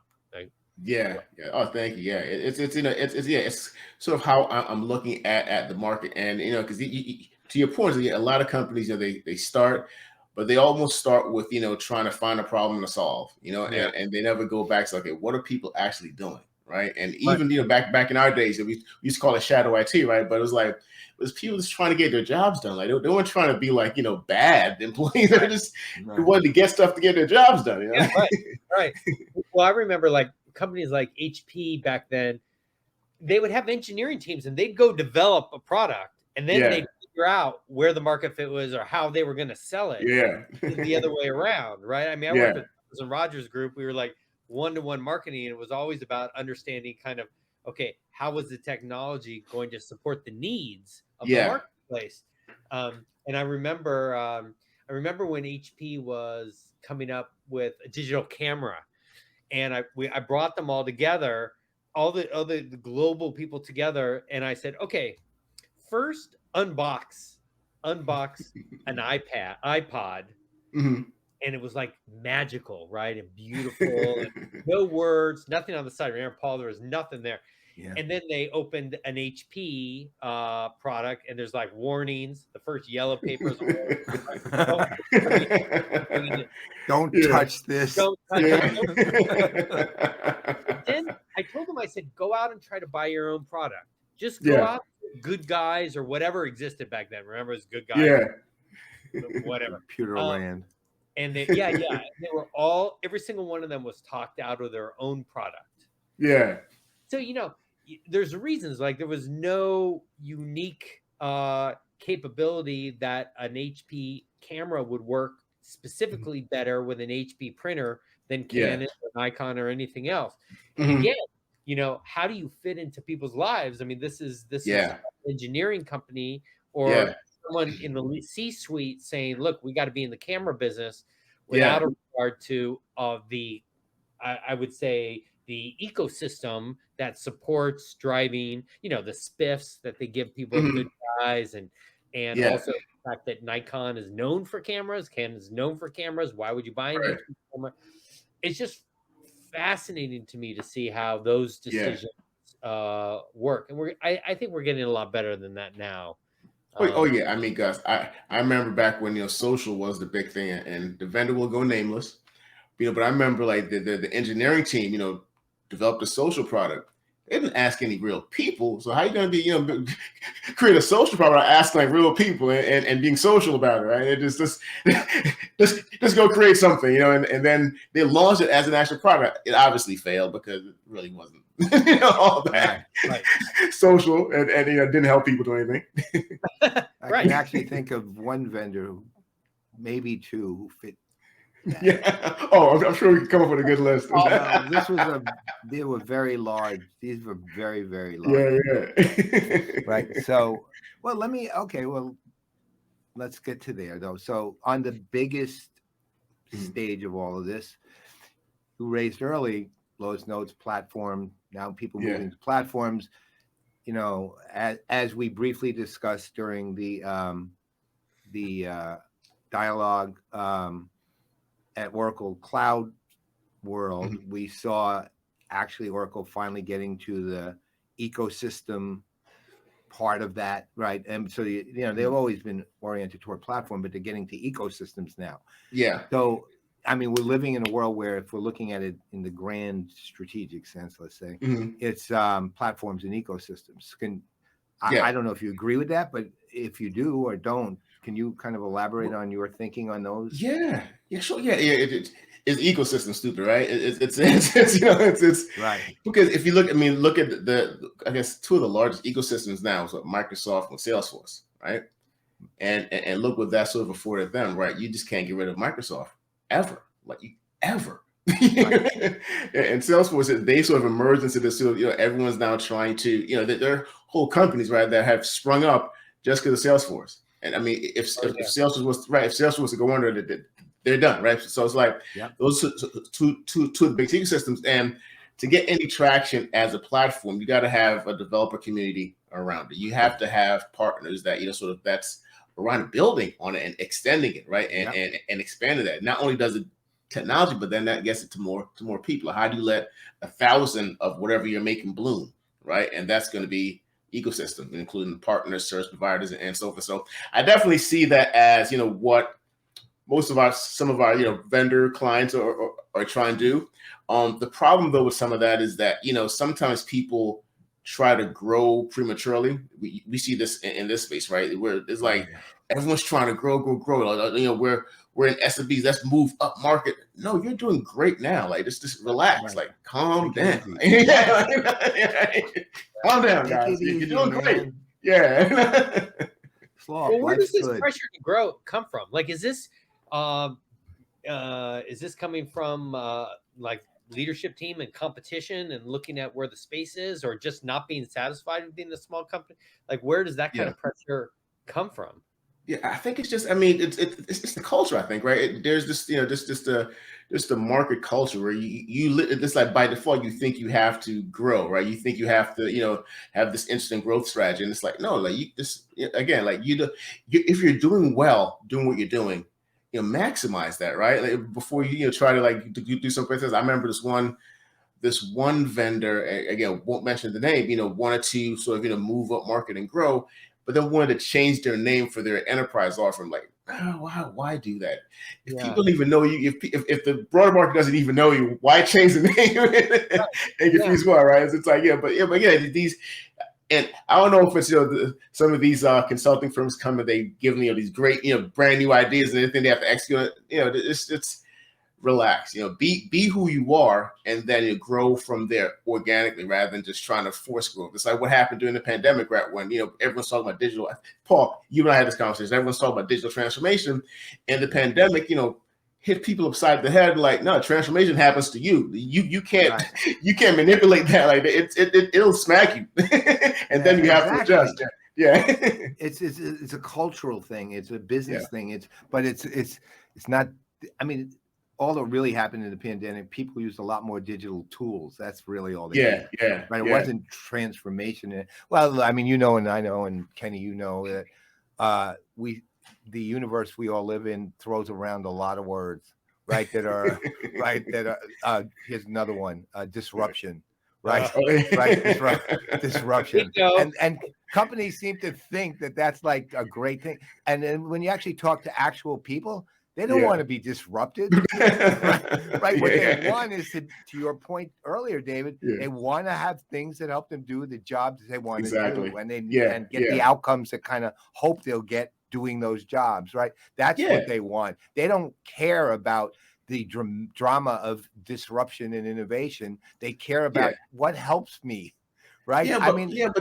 C: Oh, thank you. It's sort of how I'm looking at the market, and because to your point, a lot of companies, they start, but they almost start with trying to find a problem to solve, and they never go back to, okay, what are people actually doing, right? And even back in our days, we used to call it shadow IT, right? But it was people just trying to get their jobs done. Like they weren't trying to be like bad employees. They just wanted to get stuff to get their jobs done.
B: Right. Well, I remember like companies like HP back then, they would have engineering teams and they'd go develop a product, and then they'd figure out where the market fit was or how they were going to sell it. The other way around, right? I mean, I worked with the Rogers Group. We were like one-to-one marketing, and it was always about understanding kind of, okay, how was the technology going to support the needs of the marketplace? And I remember when HP was coming up with a digital camera, and I brought them all together, all the global people together, and I said, okay, first unbox an iPod, and it was like magical, right, and beautiful, and no words, nothing on the side. Remember, Paul, there was nothing there. And then they opened an HP product, and there's like warnings. The first yellow paper is
A: don't touch this.
B: Don't touch it. Then I told them, I said, go out and try to buy your own product. Just go out to Good Guys or whatever existed back then. Remember, it was Good Guys. Whatever.
A: Computer Land.
B: And they were every single one of them was talked out of their own product.
C: So,
B: there's reasons, like there was no unique capability that an HP camera would work specifically better with an HP printer than Canon or Nikon or anything else. And again, you know, how do you fit into people's lives? I mean, this is an engineering company or someone in the C-suite saying, look, we got to be in the camera business without a regard to I would say the ecosystem that supports driving, you know, the spiffs that they give people good guys, and also the fact that Nikon is known for cameras, Canon is known for cameras. Why would you buy an HP camera? It's just fascinating to me to see how those decisions work, and I think we're getting a lot better than that now.
C: Oh yeah, I mean, Gus, I remember back when, you know, social was the big thing, and the vendor will go nameless, you know, but I remember like the engineering team, you know, developed a social product. They didn't ask any real people, so how you gonna be, you know, create a social product asking like real people and being social about it, right? It just go create something, you know, and then they launched it as an actual product. It obviously failed because it really wasn't, you know, all that social, and you know, didn't help people do anything.
A: I can actually think of one vendor, maybe two, who fit.
C: Oh, I'm sure we can come up with a good list.
A: They were very large. These were very, very large. Right. So, well, let's get to there though. So on the biggest stage of all of this, who raised early, lowest nodes platform. Now people moving to platforms, you know, as we briefly discussed during the dialogue, at Oracle Cloud World, we saw actually Oracle finally getting to the ecosystem part of that, right? And so, you know, they've always been oriented toward platform, but they're getting to ecosystems now. Yeah. So, I mean, we're living in a world where, if we're looking at it in the grand strategic sense, let's say, it's platforms and ecosystems. I don't know if you agree with that, but if you do or don't, can you kind of elaborate on your thinking on those?
C: Yeah, sure. It's ecosystem stupid, right? It's you know, it's
A: right.
C: Because if you look, I mean, look at I guess two of the largest ecosystems now is Microsoft and Salesforce, right? And look what that sort of afforded them, right? You just can't get rid of Microsoft ever. And Salesforce, they sort of emerged into this, you know, everyone's now trying to, you know, there are whole companies, right, that have sprung up just because of Salesforce. And I mean, if Salesforce was right, if Salesforce was to go under, they're done, right? So it's like those two of the big ecosystems, and to get any traction as a platform, you got to have a developer community around it. You have to have partners that, you know, sort of that's around building on it and extending it, right, and expanding that. Not only does it technology, but then that gets it to more people. How do you let 1,000 of whatever you're making bloom, right? And that's going to be ecosystem, including partners, service providers, and so forth. So I definitely see that as, you know, what some of our you know, vendor clients are trying to do. The problem though with some of that is that, you know, sometimes people try to grow prematurely. We see this in this space, right? Where it's like everyone's trying to grow. You know, we're in SMBs. Let's move up market. No, you're doing great now. Like just relax. Like calm down. Calm down, guys. You're doing great. Yeah.
B: Well, where does this pressure to grow come from? Like, is this coming from like leadership team and competition and looking at where the space is, or just not being satisfied with being a small company? Like, where does that kind of pressure come from?
C: Yeah, I think it's just, I mean, it's the culture, I think, right? There's this, you know, just the market culture where it's like by default, you think you have to grow, right? You think you have to, you know, have this instant growth strategy. And it's like, no, like you just, again, like if you're doing well, doing what you're doing, you know, maximize that, right? Like before you know, try to like do some business. I remember this one vendor, again, won't mention the name, you know, wanted to sort of, you know, move up market and grow, but then wanted to change their name for their enterprise offering. Like, oh, why do that? If people don't even know you, if the broader market doesn't even know you, why change the name and confuse well, right? It's like, these, and I don't know if it's, you know, some of these consulting firms come and they give me, you know, these great, you know, brand new ideas and anything they have to execute. You know, it's relax, be who you are, and then you grow from there organically rather than just trying to force growth. It's like what happened during the pandemic, right? When, everyone's talking about digital. Paul, you and I had this conversation. Everyone's talking about digital transformation, and the pandemic, hit people upside the head. Like, no, transformation happens to you. You can't,
A: Right.
C: you can't manipulate that. Like, it'll smack you, and then you have to adjust. Yeah.
A: It's a cultural thing. It's a business thing. It's not. I mean, all that really happened in the pandemic, people used a lot more digital tools. That's really all they did.
C: Yeah.
A: Right. It wasn't transformation. Well, I mean, and I know, and Kenny, that the universe we all live in throws around a lot of words, right? That are right. That are here's another one: disruption. Right. Disruption. And companies seem to think that that's like a great thing. And then when you actually talk to actual people, they don't want to be disrupted. Right. What they want is to your point earlier, David, they want to have things that help them do the jobs they want to do, and and get the outcomes that kind of hope they'll get doing those jobs. Right. That's what they want. They don't care about the drama of disruption and innovation. They care about what helps me. Right.
C: But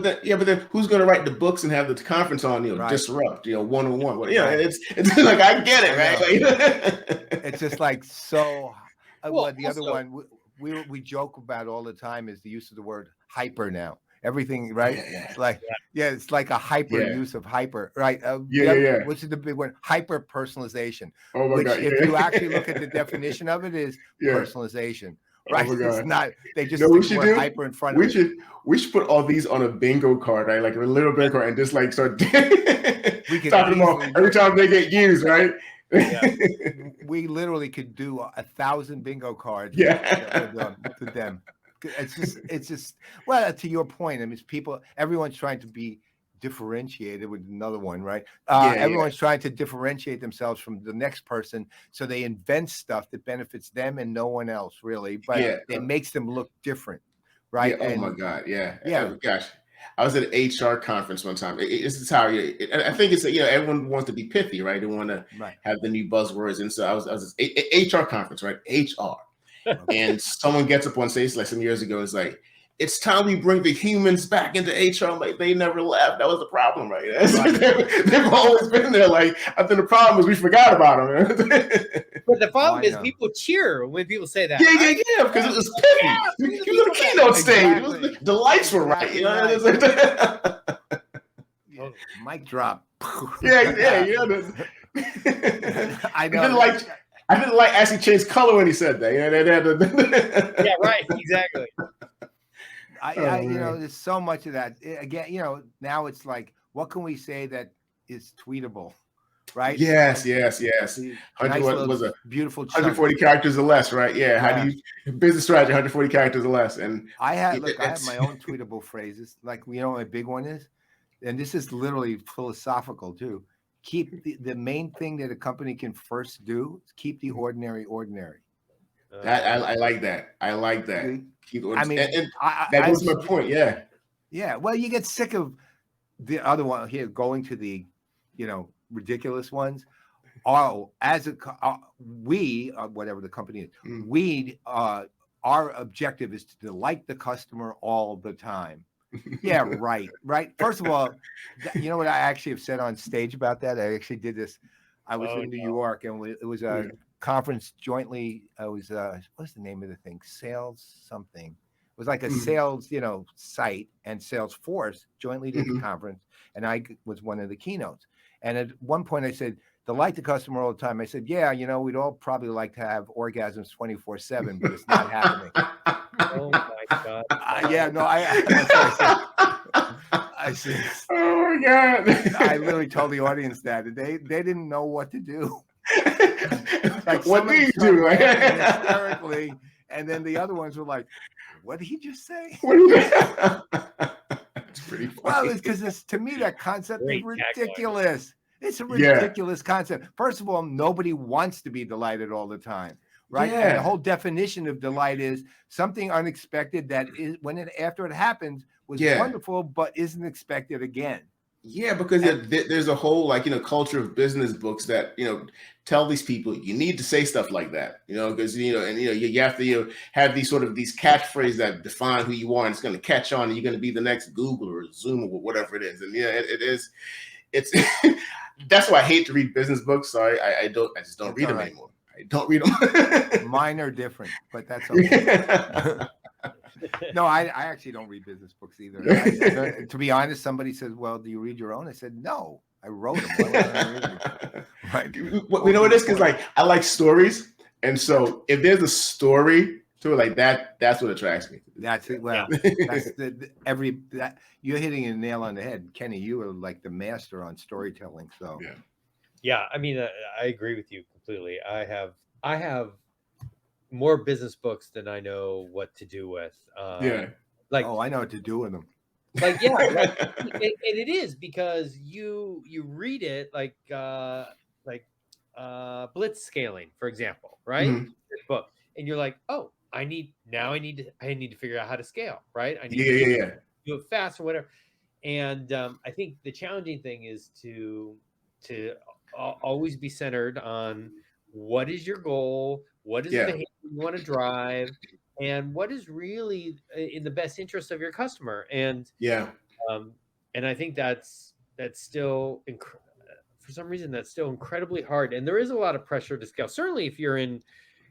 C: then who's going to write the books and have the conference on, disrupt, 101. Well, it's like, I get it, right?
A: It's just like, so the other one we joke about all the time is the use of the word hyper now. Everything, right? It's like a hyper use of hyper, right? Which is the big one? Hyper personalization.
C: Oh my God!
A: If you actually look at the definition of it, is personalization. Right, it's not. They just put hyper in front of it.
C: We should put all these on a bingo card, right? Like a little bingo card, and just like start talking about every time they get used, right?
A: We literally could do 1,000 bingo cards. To them. It's just. Well, to your point, I mean, everyone's trying to be differentiated with another one, right? Everyone's trying to differentiate themselves from the next person, so they invent stuff that benefits them and no one else, really, but it makes them look different, right?
C: Oh my God, gosh, I was at an HR conference one time. This is how I think it's everyone wants to be pithy, right? They want to have the new buzzwords, and so I was at HR conference, right? HR, and someone gets up on stage like some years ago, it's like, it's time we bring the humans back into HR. I'm like, they never left. That was the problem, right? They've always been there. Like, I think the problem is we forgot about them.
B: But the problem is people cheer when people say that.
C: Yeah, because it was pithy. You know, the keynote stage. The lights were right.
A: Mic drop.
C: I know. I didn't like Ashley Chain's color when he said that.
B: Yeah, right. Exactly.
A: There's so much of that. Again, now it's like, what can we say that is tweetable, right?
C: Yes.
A: 100 was a beautiful
C: 140 characters or less, right? Yeah. How do you business strategy 140 characters or less? And
A: I have my own tweetable phrases. Like, my big one is, and this is literally philosophical too. Keep the main thing that a company can first do is keep the ordinary ordinary.
C: I like that. That goes to my point.
A: Yeah. Well, you get sick of the other one here going to the, ridiculous ones. Whatever the company is, our objective is to delight the customer all the time. Yeah, right. First of all, you know what I actually have said on stage about that? I actually did this. I was in New York, and it was a conference jointly. It was what's the name of the thing? Sales something. It was like a sales, site and Salesforce jointly did the conference, and I was one of the keynotes. And at one point, I said, "Delight the customer all the time." I said, "Yeah, we'd all probably like to have orgasms 24/7, but it's not happening."
B: Oh my God!
A: I said,
C: "Oh my God!"
A: I literally told the audience that they didn't know what to do. Like,
C: what do you do?
A: Hysterically, and then the other ones were like, "What did he just say?"
C: It's pretty funny.
A: Well, it's because to me that concept is ridiculous. It's a ridiculous concept. First of all, nobody wants to be delighted all the time, right?
C: Yeah.
A: And the whole definition of delight is something unexpected that is after it happens was wonderful, but isn't expected again.
C: Yeah, because there's a whole culture of business books that tell these people you need to say stuff like that, because you have to have these these catchphrases that define who you are, and it's going to catch on, and you're going to be the next Google or Zoom or whatever it is, and it's that's why I hate to read business books. So I just don't read them anymore. I don't read them.
A: Mine are different, but that's okay. No, I actually don't read business books either. To be honest, somebody says, "Well, do you read your own?" I said, "No, I wrote them." Why would I read them? Right?
C: You know what it is? Because I like stories, and so if there's a story to it like that, that's what attracts me.
A: That's it. Well, that's you're hitting a nail on the head, Kenny. You are like the master on storytelling. So
B: yeah. I mean, I agree with you completely. I have more business books than I know what to do with.
A: I know what to do with them.
B: And it is because you read it like blitz scaling, for example, right?
C: Mm-hmm.
B: Book, and you're like, oh, I need to figure out how to scale, right? I need
C: to
B: do it fast or whatever. And I think the challenging thing is to always be centered on what is your goal, what is the behavior you want to drive, and what is really in the best interest of your customer. And and I think that's still for some reason that's still incredibly hard. And there is a lot of pressure to scale. Certainly, if you're in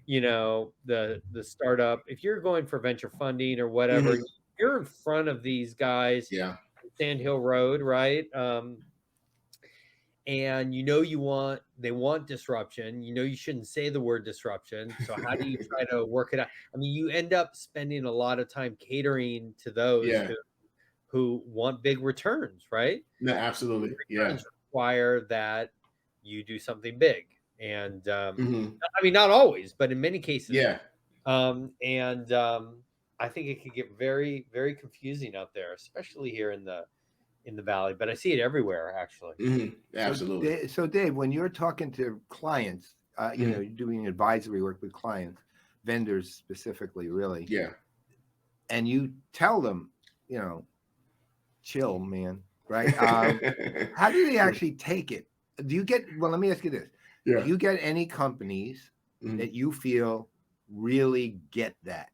B: the startup, if you're going for venture funding or whatever, you're in front of these guys. Sand Hill Road, right? And they want disruption. You shouldn't say the word disruption. So how do you try to work it out? I mean, you end up spending a lot of time catering to those who want big returns, right?
C: No, absolutely.
B: Returns require that you do something big. And I mean, not always, but in many cases. I think it could get very, very confusing out there, especially here in the Valley, but I see it everywhere, actually.
C: Absolutely.
A: So Dave, when you're talking to clients, you're doing advisory work with clients, vendors specifically, really. And you tell them, chill, man, right? How do they actually take it? Let me ask you this. Do you get any companies that you feel really get that?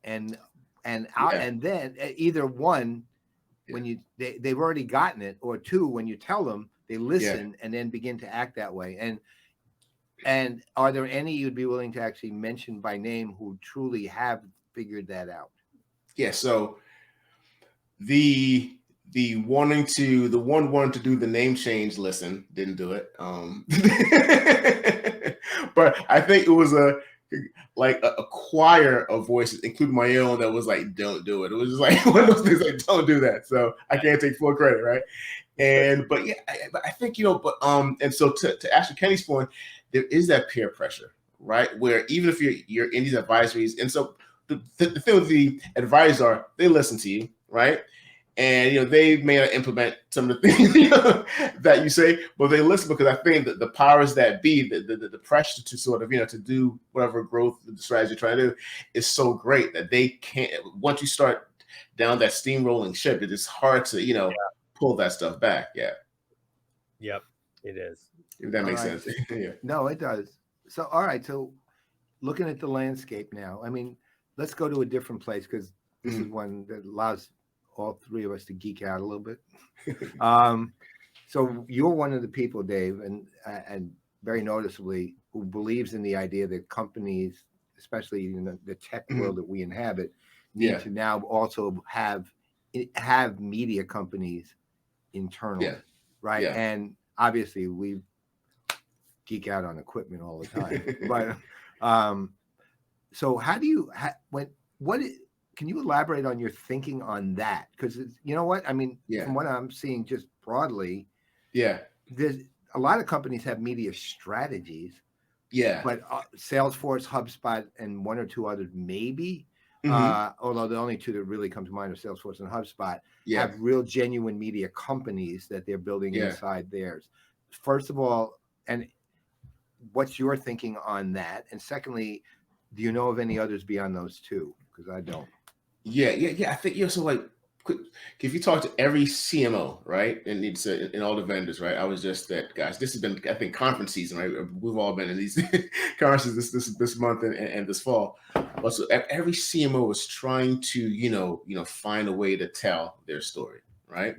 A: And then either one, when they've already gotten it, or two, when you tell them, they listen and then begin to act that way. And are there any you'd be willing to actually mention by name who truly have figured that out?
C: So the one wanting to do the name change, didn't do it. But I think it was a choir of voices, including my own, that was like, don't do it. It was just like one of those things, like, don't do that. So I can't take full credit, right? But I think, and so to Ashley Kenny's point, there is that peer pressure, right? Where even if you're in these advisories, and so the thing with the advisors are, they listen to you, right? And they may not implement some of the things that you say, but they listen, because I think that the powers that be, the pressure to sort of to do whatever growth the strategy you're trying to do is so great that they can't. Once you start down that steamrolling ship, it is hard to pull that stuff back.
B: Yep, it is.
C: If that makes sense.
A: No, it does. So all right, so looking at the landscape now, I mean, let's go to a different place, because this is one that allows all three of us to geek out a little bit. So you're one of the people, Dave, and very noticeably, who believes in the idea that companies, especially in the tech world that we inhabit, need to now also have media companies internally, right? And obviously, we geek out on equipment all the time. But so how do you can you elaborate on your thinking on that? Because you know what I mean. From what I'm seeing, just broadly, there's a lot of companies have media strategies. But Salesforce, HubSpot, and one or two others maybe. Although the only two that really come to mind are Salesforce and HubSpot, have real genuine media companies that they're building inside theirs. First of all, and what's your thinking on that? And secondly, do you know of any others beyond those two? Because I don't.
C: I think so. Like, if you talk to every CMO, right, and it's in all the vendors, right? I was just that, guys. This has been, I think, conference season, right? We've all been in these conferences this month and this fall. But so every CMO is trying to find a way to tell their story, right?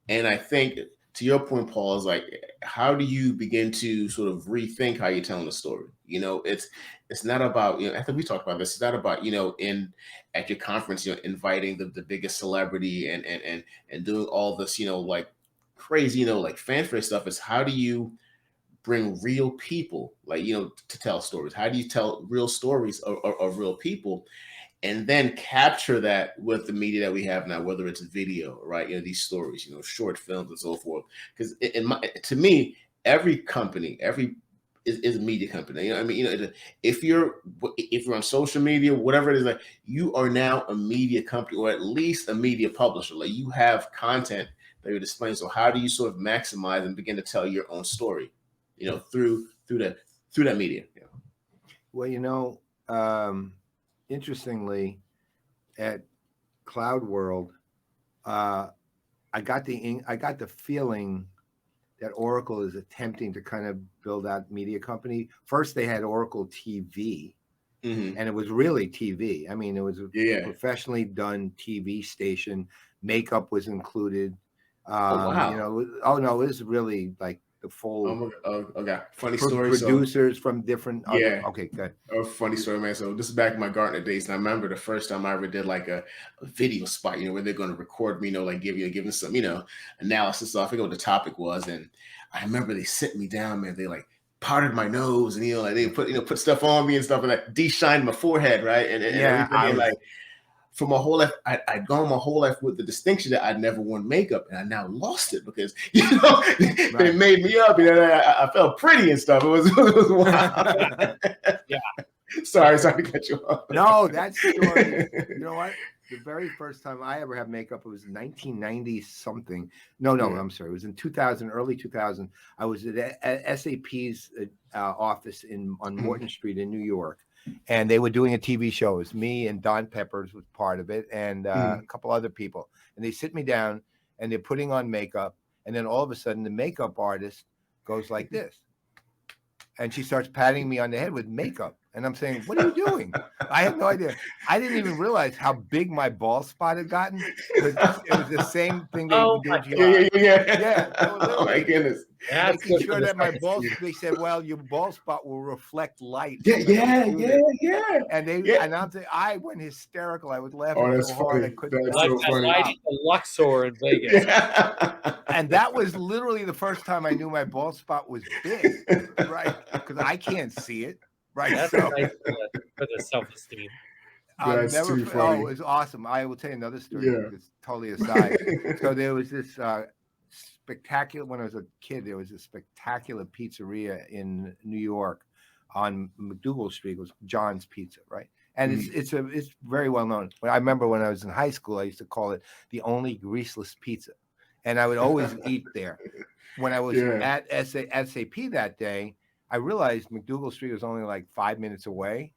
C: And I think, to your point, Paul, is like, how do you begin to sort of rethink how you're telling the story? It's not about, I think we talked about this. It's not about, at your conference, inviting the biggest celebrity and doing all this, like crazy, like fanfare stuff. It's how do you bring real people, like, to tell stories? How do you tell real stories of real people? And then capture that with the media that we have now, whether it's video, right? These stories, short films and so forth. Because to me, every company, is a media company. If you're on social media, whatever it is, like, you are now a media company, or at least a media publisher. Like, you have content that you're displaying. So how do you sort of maximize and begin to tell your own story, through that media?
A: Well, interestingly, at Cloud World, I got the feeling that Oracle is attempting to kind of build out media company. First, they had Oracle TV, and it was really TV. I mean, it was a professionally done TV station. Makeup was included.
C: Wow.
A: It was really like the full.
C: Okay. Funny story.
A: Producers from different. Okay, good.
C: Funny story, man. So this is back in my Gartner days, and I remember the first time I ever did like a video spot, where they're going to record me, like giving some, analysis. So I forget what the topic was, and I remember they sit me down, man. They like powdered my nose, and like they put stuff on me and stuff, and like de-shined my forehead, right, and everything, like. For my whole life, I'd gone my whole life with the distinction that I'd never worn makeup, and I now lost it because they made me up. I felt pretty and stuff. It was wild.
B: Yeah.
C: Sorry to cut you off.
A: No, that story. You know what? The very first time I ever had makeup, it was 1990 something. No, I'm sorry. It was in 2000, early 2000. I was at SAP's office on Morton Street in New York. And they were doing a TV show. It was me and Don Peppers was part of it, and a couple other people. And they sit me down, and they're putting on makeup. And then all of a sudden, the makeup artist goes like this. And she starts patting me on the head with makeup. And I'm saying, what are you doing? I have no idea. I didn't even realize how big my bald spot had gotten. It was the same thing they would do to you. Yeah.
C: Oh, my goodness.
A: Making sure that my bald, they said, well, your bald spot will reflect light.
C: Yeah.
A: And I went hysterical. I was laughing so hard. I couldn't.
C: That's
B: Like
C: so funny.
B: the Luxor in Vegas.
A: And that was literally the first time I knew my bald spot was big, right? Because I can't see it, right?
B: That's nice for the self-esteem.
C: That's too funny.
A: It was awesome. I will tell you another story. It's totally aside. So there was this spectacular. When I was a kid, there was a spectacular pizzeria in New York on McDougal Street. It was John's Pizza, right? And it's very well known. But I remember when I was in high school, I used to call it the only greaseless pizza, and I would always eat there. When I was at SAP that day, I realized McDougal Street was only like 5 minutes away.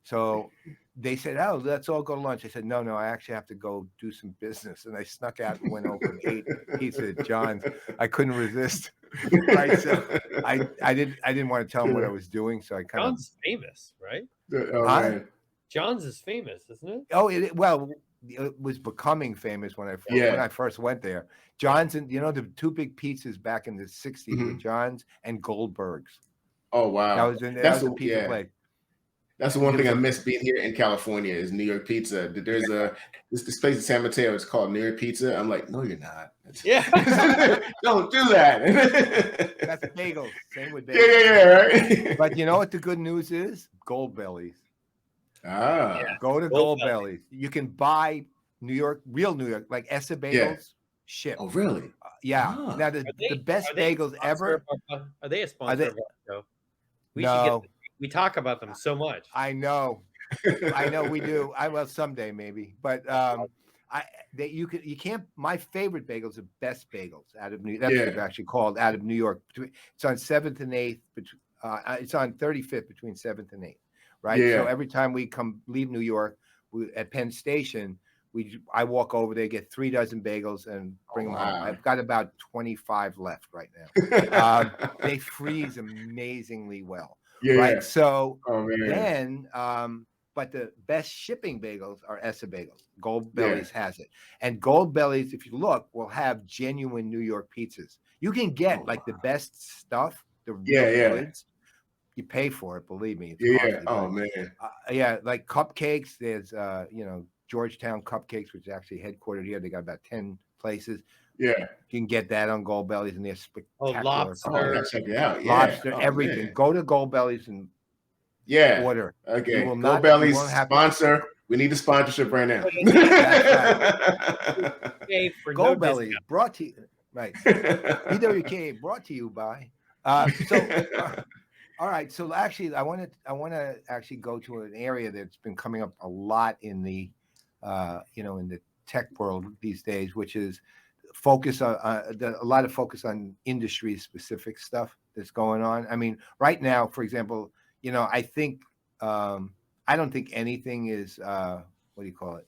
A: So they said, "Oh, let's all go to lunch." I said, "No, I actually have to go do some business." And I snuck out and went over and ate pizza at John's. I couldn't resist. Right, so I didn't want to tell him what I was doing, so I kind of.
B: John's famous, right?
C: Right.
B: John's is famous, isn't it?
A: Oh, it was becoming famous when I first went there. John's, and the two big pizzas back in the 60s were John's and Goldberg's.
C: Oh wow,
A: that was a pizza place.
C: That's the one thing I miss being here in California is New York pizza. There's this place in San Mateo. It's called New York Pizza. I'm like, no, you're not.
B: Yeah,
C: don't do that.
A: That's bagels. Same with bagels.
C: Yeah, right.
A: But you know what the good news is? Goldbellies. Go to Goldbellies. You can buy real New York, like Essa bagels. Ship.
C: Oh, really?
A: Yeah. Now the best bagels ever.
B: Are they a sponsor of our show? We talk about them so much.
A: I know we do. Well, someday maybe, but you can't. My favorite bagels are Best Bagels out of New York. That's what it's actually called, out of New York. It's on 7th and 8th. It's on 35th between 7th and 8th. Right. So every time we leave New York at Penn Station, I walk over there, get 3 dozen bagels, and bring them home.
C: Wow.
A: I've got about 25 left right now. They freeze amazingly well, right? So then, but the best shipping bagels are Essa Bagels. Gold Bellies has it, and Gold Bellies, if you look, will have genuine New York pizzas. You can get like the best stuff, the real goods. You pay for it, believe me. It's costly,
C: Oh
A: but,
C: man.
A: like cupcakes. There's Georgetown Cupcakes, which is actually headquartered here. They got about 10 places.
C: Yeah.
A: You can get that on Gold Bellies, and they're spectacular.
B: Lobster.
C: Oh, I gotta check it out. Yeah.
A: Lobster,
C: Oh,
A: everything.
C: man.
A: Go to Gold Bellies and order.
C: Okay.
A: You will
C: Gold
A: not,
C: Bellies
A: you won't have
C: sponsor. We need a sponsorship right now.
B: Pay for
A: Gold
B: no
A: Bellies
B: discount.
A: brought to you, right? EWPK brought to you by. All right. So actually, I want to actually go to an area that's been coming up a lot in the, in the tech world these days, which is focus on a lot of focus on industry specific stuff that's going on. I mean, right now, for example, I think I don't think anything is what do you call it?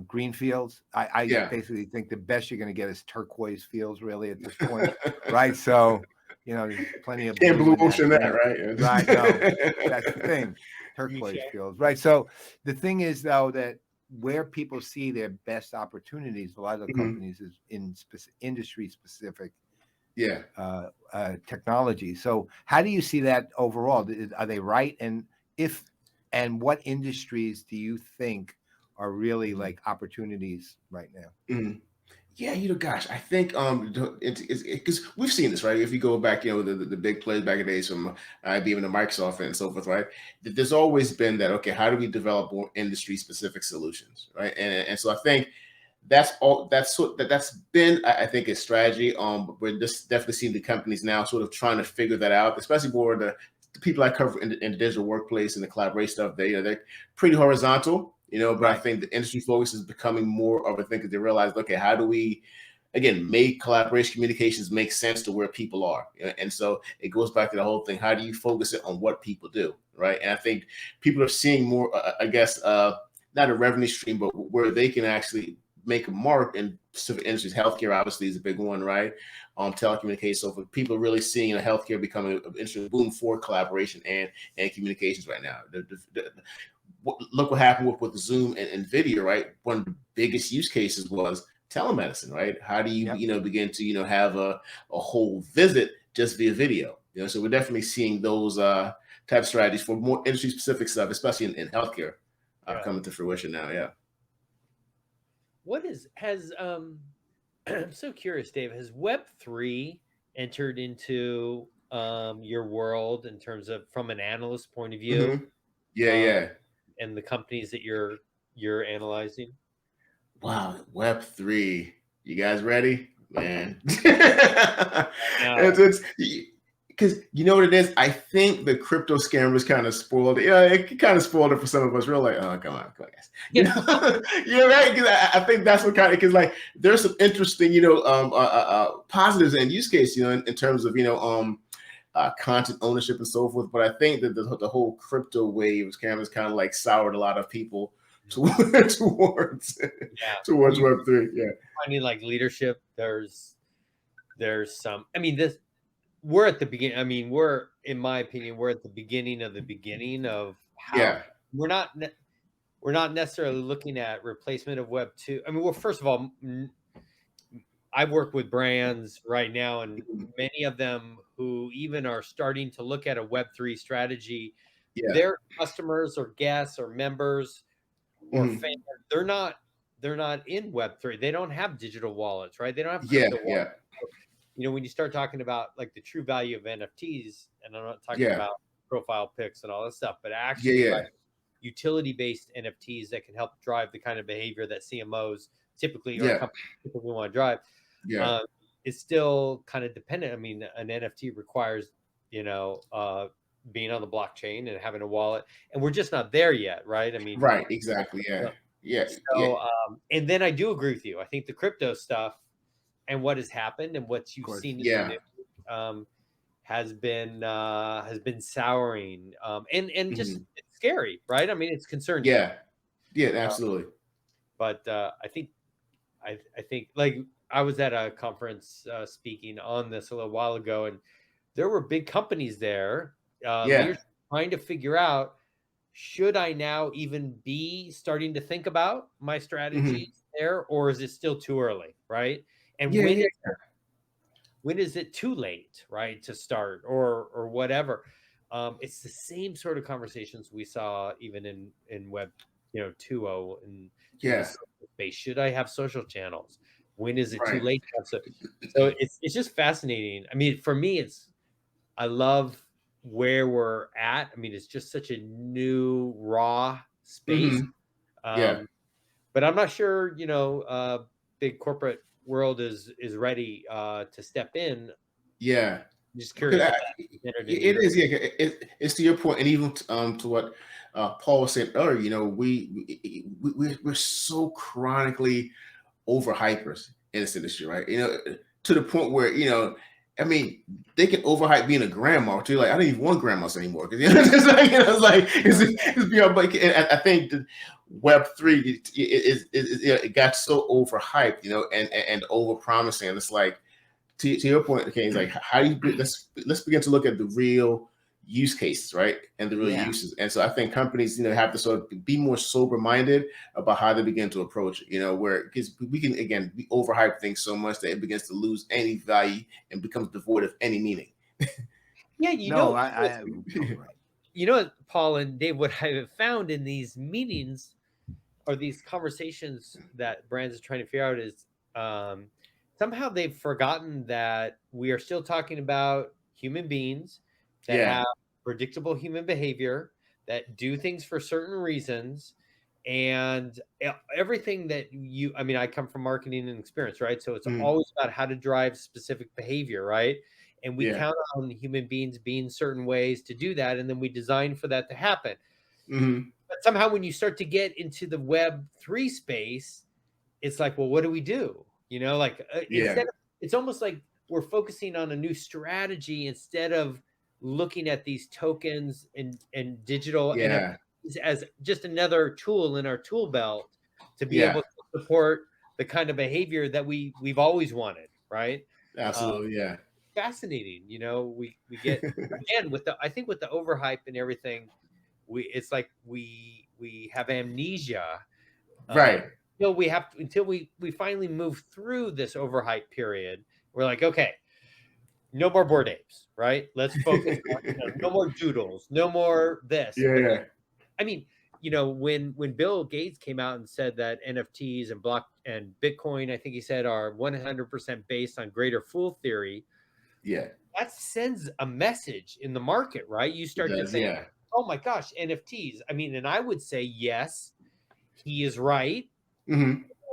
A: Green fields. I basically think the best you're going to get is turquoise fields, really, at this point, right? So. There's plenty of
C: blue ocean that, right?
A: Right. No, that's the thing. Turquoise fields, right? So the thing is, though, that where people see their best opportunities, a lot of the companies is in industry specific technology. So how do you see that overall? Are they right? And what industries do you think are really like opportunities right now?
C: Yeah, gosh, I think it's because we've seen this, right? If you go back, the big players back in the days from IBM and Microsoft and so forth, right? There's always been that, okay, how do we develop more industry specific solutions, right? And so I think that's been, I think, a strategy. But we're just definitely seeing the companies now sort of trying to figure that out, especially more the people I cover in the digital workplace and the collaboration stuff. They're pretty horizontal. But I think the industry focus is becoming more of a thing because they realize, okay, how do we, again, make collaboration communications make sense to where people are? And so it goes back to the whole thing. How do you focus it on what people do, right? And I think people are seeing more, I guess, not a revenue stream, but where they can actually make a mark in specific industries. Healthcare obviously is a big one, right? Telecommunications. So for people really seeing healthcare becoming an interesting boom for collaboration and communications right now. Look what happened with Zoom and video, right? One of the biggest use cases was telemedicine, right? How do you, begin to, have a whole visit just via video? So we're definitely seeing those type of strategies for more industry specific stuff, especially in healthcare, coming to fruition now. Yeah.
B: I'm so curious, Dave, has Web3 entered into your world in terms of from an analyst point of view?
C: Yeah.
B: And the companies that you're analyzing?
C: Wow, Web3. You guys ready? Man. It's because you know what it is? I think the crypto scammers kind of spoiled it. Yeah, it kind of spoiled it for some of us. We're like, oh, come on, guys. Right? Because I think that's what kind of, because like there's some interesting, positives and use case, in terms of, content ownership and so forth. But I think that the whole crypto wave of scammers kind of like soured a lot of people towards Web3. Yeah.
B: I mean, like leadership, there's some, we're at the beginning. In my opinion, we're at the beginning of how we're not necessarily looking at replacement of Web 2. Well, first of all, I work with brands right now, and many of them who even are starting to look at a Web3 strategy, their customers or guests or members or fans, they're not in Web3. They don't have digital wallets, right? They don't have crypto wallets. When you start talking about like the true value of NFTs, and I'm not talking about profile pics and all that stuff, but actually like utility-based NFTs that can help drive the kind of behavior that CMOs typically or companies typically want to drive. It's still kind of dependent. An NFT requires, being on the blockchain and having a wallet, and we're just not there yet, right?
C: Right, exactly. Yeah.
B: So, and then I do agree with you. I think the crypto stuff and what has happened and what you've seen in the news, has been souring, and just it's scary, right? It's concerning.
C: Yeah, absolutely.
B: But I think like I was at a conference speaking on this a little while ago, and there were big companies there, leaders trying to figure out, should I now even be starting to think about my strategies there, or is it still too early, right? And when is it too late, right, to start or whatever? It's the same sort of conversations we saw even in Web 2.0 and in the social space. Should I have social channels? When is it too late to have so it's just fascinating. I mean, for me, I love where we're at. I mean, it's just such a new raw space. But I'm not sure, big corporate world is ready to step in.
C: Yeah.
B: Just curious.
C: It is. Yeah. It's to your point, and even to what Paul was saying earlier. You know, we're so chronically overhypers in this industry, right? You know, to the point where, I mean, they can overhype being a grandma too. Like, I don't even want grandmas anymore because it's beyond. But I think the Web3 it got so overhyped, and over promising. And it's like, to your point, okay, it's like, how do you let's begin to look at the real use cases, right, and the real uses. And so I think companies, have to sort of be more sober minded about how they begin to approach it. Where because we can again we overhype things so much that it begins to lose any value and becomes devoid of any meaning.
B: Yeah, Paul and Dave, what I have found in these meetings or these conversations that brands are trying to figure out is somehow they've forgotten that we are still talking about human beings that have predictable human behavior, that do things for certain reasons, and everything that I come from marketing and experience, right? So it's always about how to drive specific behavior, right? And we count on human beings being certain ways to do that, and then we design for that to happen. But somehow when you start to get into the Web3 space, it's like, well, what do we do? Instead of, it's almost like we're focusing on a new strategy instead of looking at these tokens and digital NFTs as just another tool in our tool belt to be able to support the kind of behavior that we've always wanted, right?
C: Absolutely.
B: Fascinating. We get again with the overhype and everything, it's like we have amnesia,
C: right?
B: Until we finally move through this overhype period. We're like, okay, no more Bored Apes, right? Let's focus on no more doodles, no more this. I mean, when Bill Gates came out and said that NFTs and Bitcoin, I think he said, are 100% based on greater fool theory. That sends a message in the market, right? You start to think, oh my gosh, NFTs. I mean, and I would say, yes, he is right.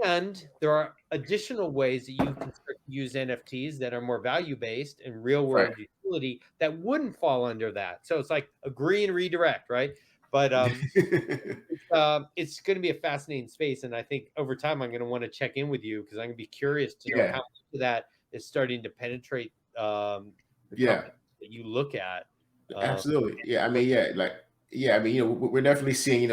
B: And there are additional ways that you can start to use NFTs that are more value-based and real-world utility that wouldn't fall under that. So it's like agree and redirect, right? But it's going to be a fascinating space. And I think over time, I'm going to want to check in with you because I'm going to be curious to know how much of that is starting to penetrate the that you look at.
C: Absolutely. I mean, we're definitely seeing,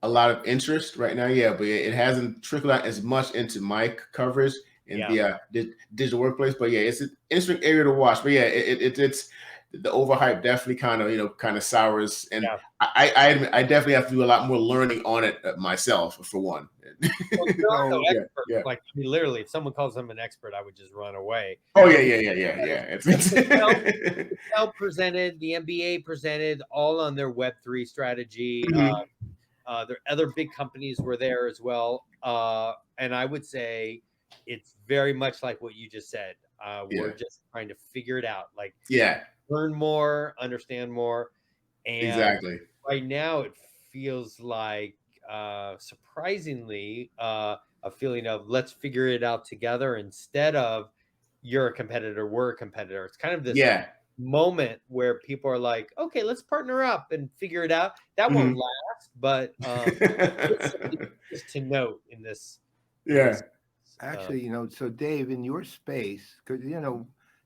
C: a lot of interest right now. But it hasn't trickled out as much into my coverage in the digital workplace. But it's an interesting area to watch. But it's the overhype definitely kind of sours. And I definitely have to do a lot more learning on it myself, for one.
B: Like, I mean, literally, if someone calls them an expert, I would just run away.
C: Oh yeah.
B: Intel presented, the NBA presented, all on their Web3 strategy. There other big companies were there as well, and I would say it's very much like what you just said. We're just trying to figure it out, like learn more, understand more, and right now it feels like surprisingly a feeling of let's figure it out together instead of you're a competitor, we're a competitor. It's kind of this moment where people are like, okay, let's partner up and figure it out. That won't last, but just to note in this.
A: Actually, so Dave, in your space, because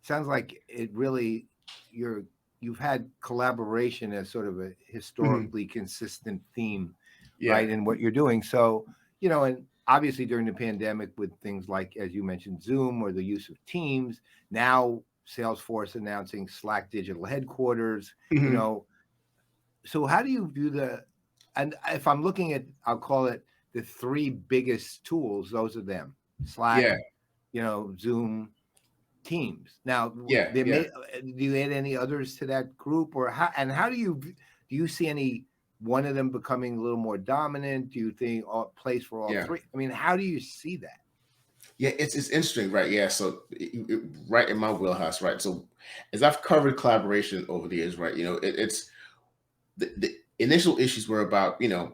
A: sounds like it really you've had collaboration as sort of a historically consistent theme, right, in what you're doing. So and obviously during the pandemic with things like, as you mentioned, Zoom or the use of Teams, now Salesforce announcing Slack digital headquarters, so how do you view and if I'm looking at, I'll call it the three biggest tools, those are them, Slack, Zoom, Teams. Now, do you add any others to that group, or how do you see any one of them becoming a little more dominant? Do you think place for all three? I mean, how do you see that?
C: Yeah, it's interesting, right? Yeah, so right in my wheelhouse, right? So as I've covered collaboration over the years, right? It's the initial issues were about, the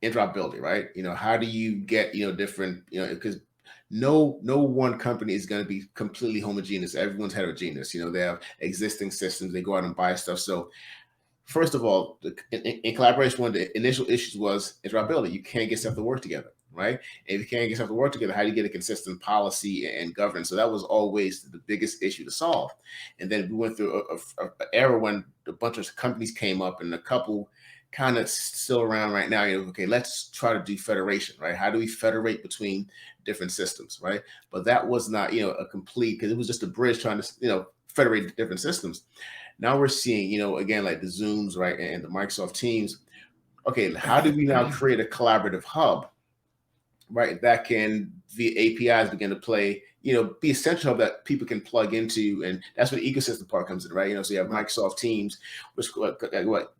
C: interoperability, right? How do you get, different, because no one company is going to be completely homogeneous. Everyone's heterogeneous. They have existing systems. They go out and buy stuff. So first of all, in collaboration, one of the initial issues was interoperability. You can't get stuff to work together, right? And if you can't get stuff to work together, how do you get a consistent policy and governance? So that was always the biggest issue to solve. And then we went through an era when a bunch of companies came up, and a couple kind of still around right now. Okay, let's try to do federation, right? How do we federate between different systems, right? But that was not, a complete, because it was just a bridge trying to, federate different systems. Now we're seeing, again, like the Zooms, right, and the Microsoft Teams. Okay, how do we now create a collaborative hub, right, that can, via APIs, begin to play, be a central hub that people can plug into, and that's where the ecosystem part comes in, right? So you have Microsoft Teams, which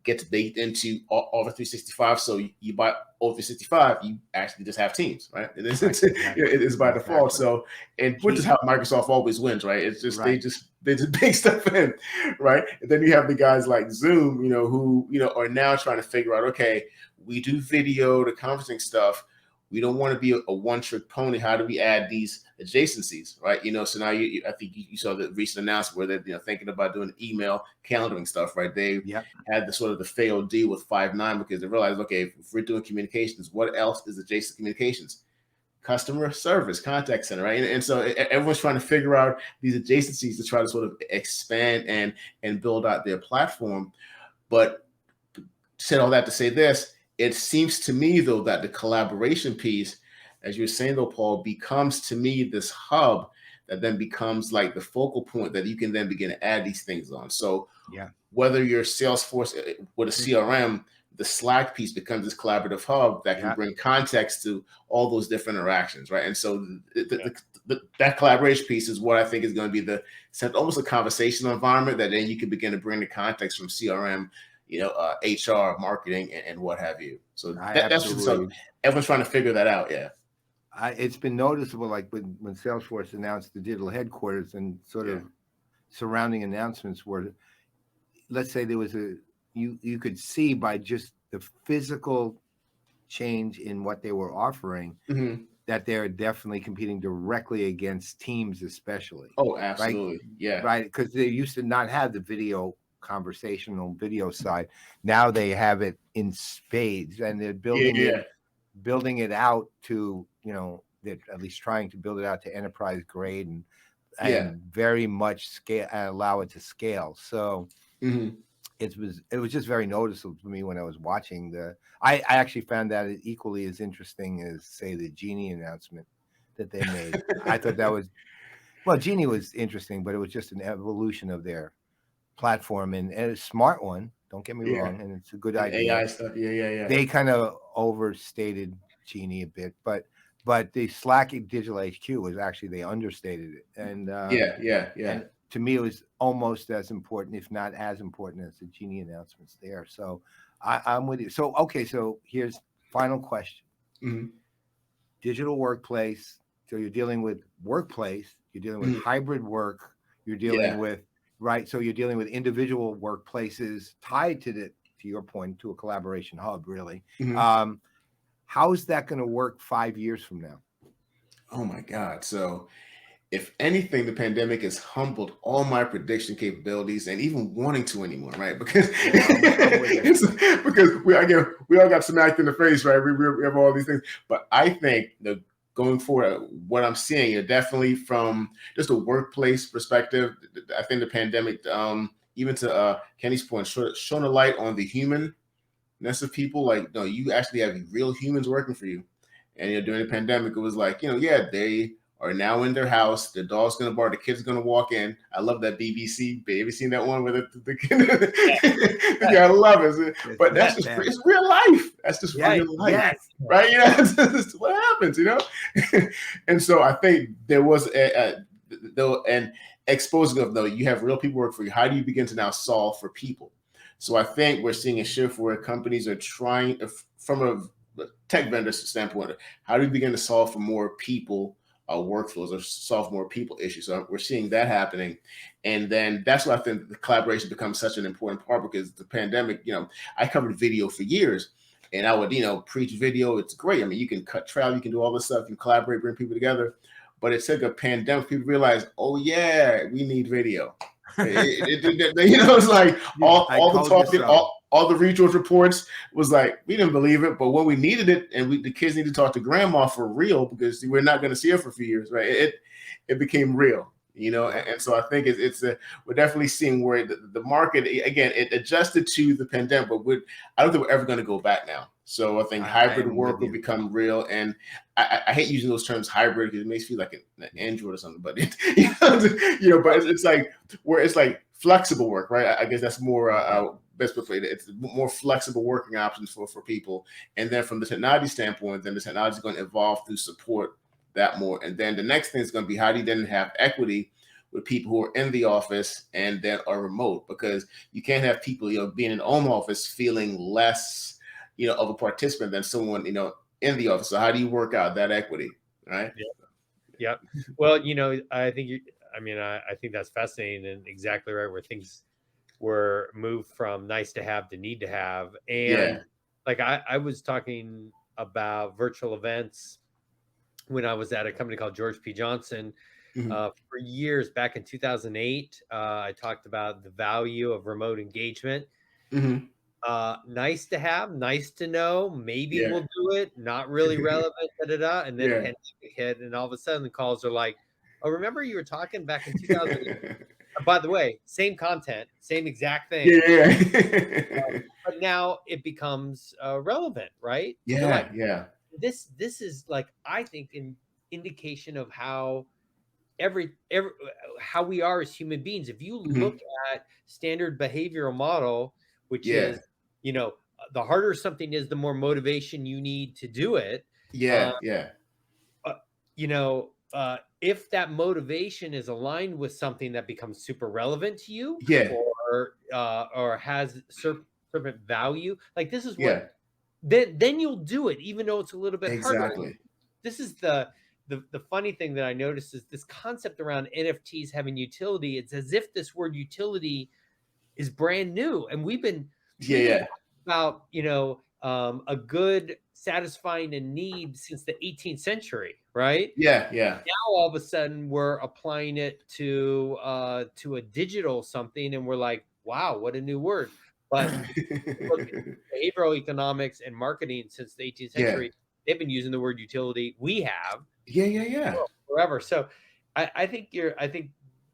C: gets baked into Office 365. So you buy Office 365, you actually just have Teams, right? It's by default. So, and which is how Microsoft always wins, right? It's just they just bake stuff in, right? And then you have the guys like Zoom, who are now trying to figure out, okay, we do video, the conferencing stuff. We don't want to be a one-trick pony. How do we add these adjacencies, right? So now I think you saw the recent announcement where they're thinking about doing email calendaring stuff, right? They had the sort of the failed deal with Five9 because they realized, okay, if we're doing communications, what else is adjacent communications? Customer service, contact center, right? And so everyone's trying to figure out these adjacencies to try to sort of expand and build out their platform. But said all that to say this. It seems to me, though, that the collaboration piece, as you were saying, though, Paul, becomes to me this hub that then becomes like the focal point that you can then begin to add these things on. So whether you're Salesforce with a CRM, the Slack piece becomes this collaborative hub that can bring context to all those different interactions, right? And so that collaboration piece is what I think is going to be almost a conversational environment that then you can begin to bring the context from CRM, HR, marketing, and what have you. So that's so everyone's trying to figure that out. Yeah.
A: It's been noticeable, like when Salesforce announced the digital headquarters and sort of surrounding announcements were, let's say there was you could see by just the physical change in what they were offering that they're definitely competing directly against Teams, especially.
C: Oh, absolutely.
A: Right?
C: Yeah.
A: Right. Because they used to not have the conversational video side. Now they have it in spades, and they're building it out to, they're at least trying to build it out to enterprise grade and very much scale, allow it to scale. So it was just very noticeable to me when I was watching I actually found that equally as interesting as, say, the Genie announcement that they made. I thought that was, Genie was interesting, but it was just an evolution of their platform and a smart one. Don't get me wrong, and it's a good idea.
C: AI stuff, yeah.
A: They kind of overstated Genie a bit, but the Slack Digital HQ was actually, they understated it, and And to me, it was almost as important, if not as important, as the Genie announcements there. So I'm with you. So okay, so here's final question: digital workplace. So you're dealing with workplace. You're dealing with hybrid work. You're dealing with So you're dealing with individual workplaces tied to your point, to a collaboration hub, really. How is that going to work 5 years from now?
C: Oh my God. So if anything, the pandemic has humbled all my prediction capabilities and even wanting to anymore, right? Because we all got smacked in the face, right? We have all these things. But I think going forward, what I'm seeing, definitely from just a workplace perspective, I think the pandemic, even to Kenny's point, shone a light on the humanness of people. Like, no, you actually have real humans working for you. And during the pandemic, it was like, yeah, they are now in their house. The dog's gonna bark. The kid's gonna walk in. I love that BBC. Have you seen that one with the kid? I love it. But that's just it's real life. That's just real life, right? That's what happens, And so I think there was an exposing of you have real people work for you. How do you begin to now solve for people? So I think we're seeing a shift where companies are trying, from a tech vendor standpoint, how do we begin to solve for more people workflows or solve more people issues? So we're seeing that happening. And then that's why I think the collaboration becomes such an important part, because the pandemic, I covered video for years, and I would, preach video. It's great. I mean, you can cut travel, you can do all this stuff, you collaborate, bring people together. But it took a pandemic, people realized, oh yeah, we need video. It's like all the talking, all the research reports was like, we didn't believe it, but when we needed it, and the kids need to talk to grandma for real, because we're not going to see her for a few years, right? It became real, and so I think we're definitely seeing where the market, again, it adjusted to the pandemic, but I don't think we're ever going to go back now. So I think hybrid work will become real, and I hate using those terms hybrid because it makes me feel like an Android or something. But but it's like where it's like flexible work, right? I guess that's more best way. It's more flexible working options for people. And then from the technology standpoint, then the technology is going to evolve to support that more. And then the next thing is going to be, how do you then have equity with people who are in the office and then are remote? Because you can't have people being in the home office feeling less of a participant than someone, in the office. So how do you work out that equity, right?
B: Yeah. Well, I think I think that's fascinating and exactly right, where things were moved from nice to have to need to have. And like I was talking about virtual events when I was at a company called George P. Johnson for years. Back in 2008, I talked about the value of remote engagement. Nice to have, nice to know, maybe we'll do it, not really relevant, and then pandemic hit, and all of a sudden the calls are like, oh, remember you were talking back in 2000. By the way, same content, same exact thing. But now it becomes relevant, right? This is like, I think, an indication of how how we are as human beings. If you look at standard behavioral model, which is, the harder something is, the more motivation you need to do it. If that motivation is aligned with something that becomes super relevant to you, or has certain value, like this is what, then you'll do it, even though it's a little bit harder. This is the funny thing that I noticed, is this concept around NFTs having utility. It's as if this word utility is brand new, and we've been about a good, satisfying a need since the 18th century, right? Now all of a sudden we're applying it to a digital something, and we're like, wow, what a new word. But behavioral economics and marketing since the 18th century, they've been using the word utility. We have forever. So I think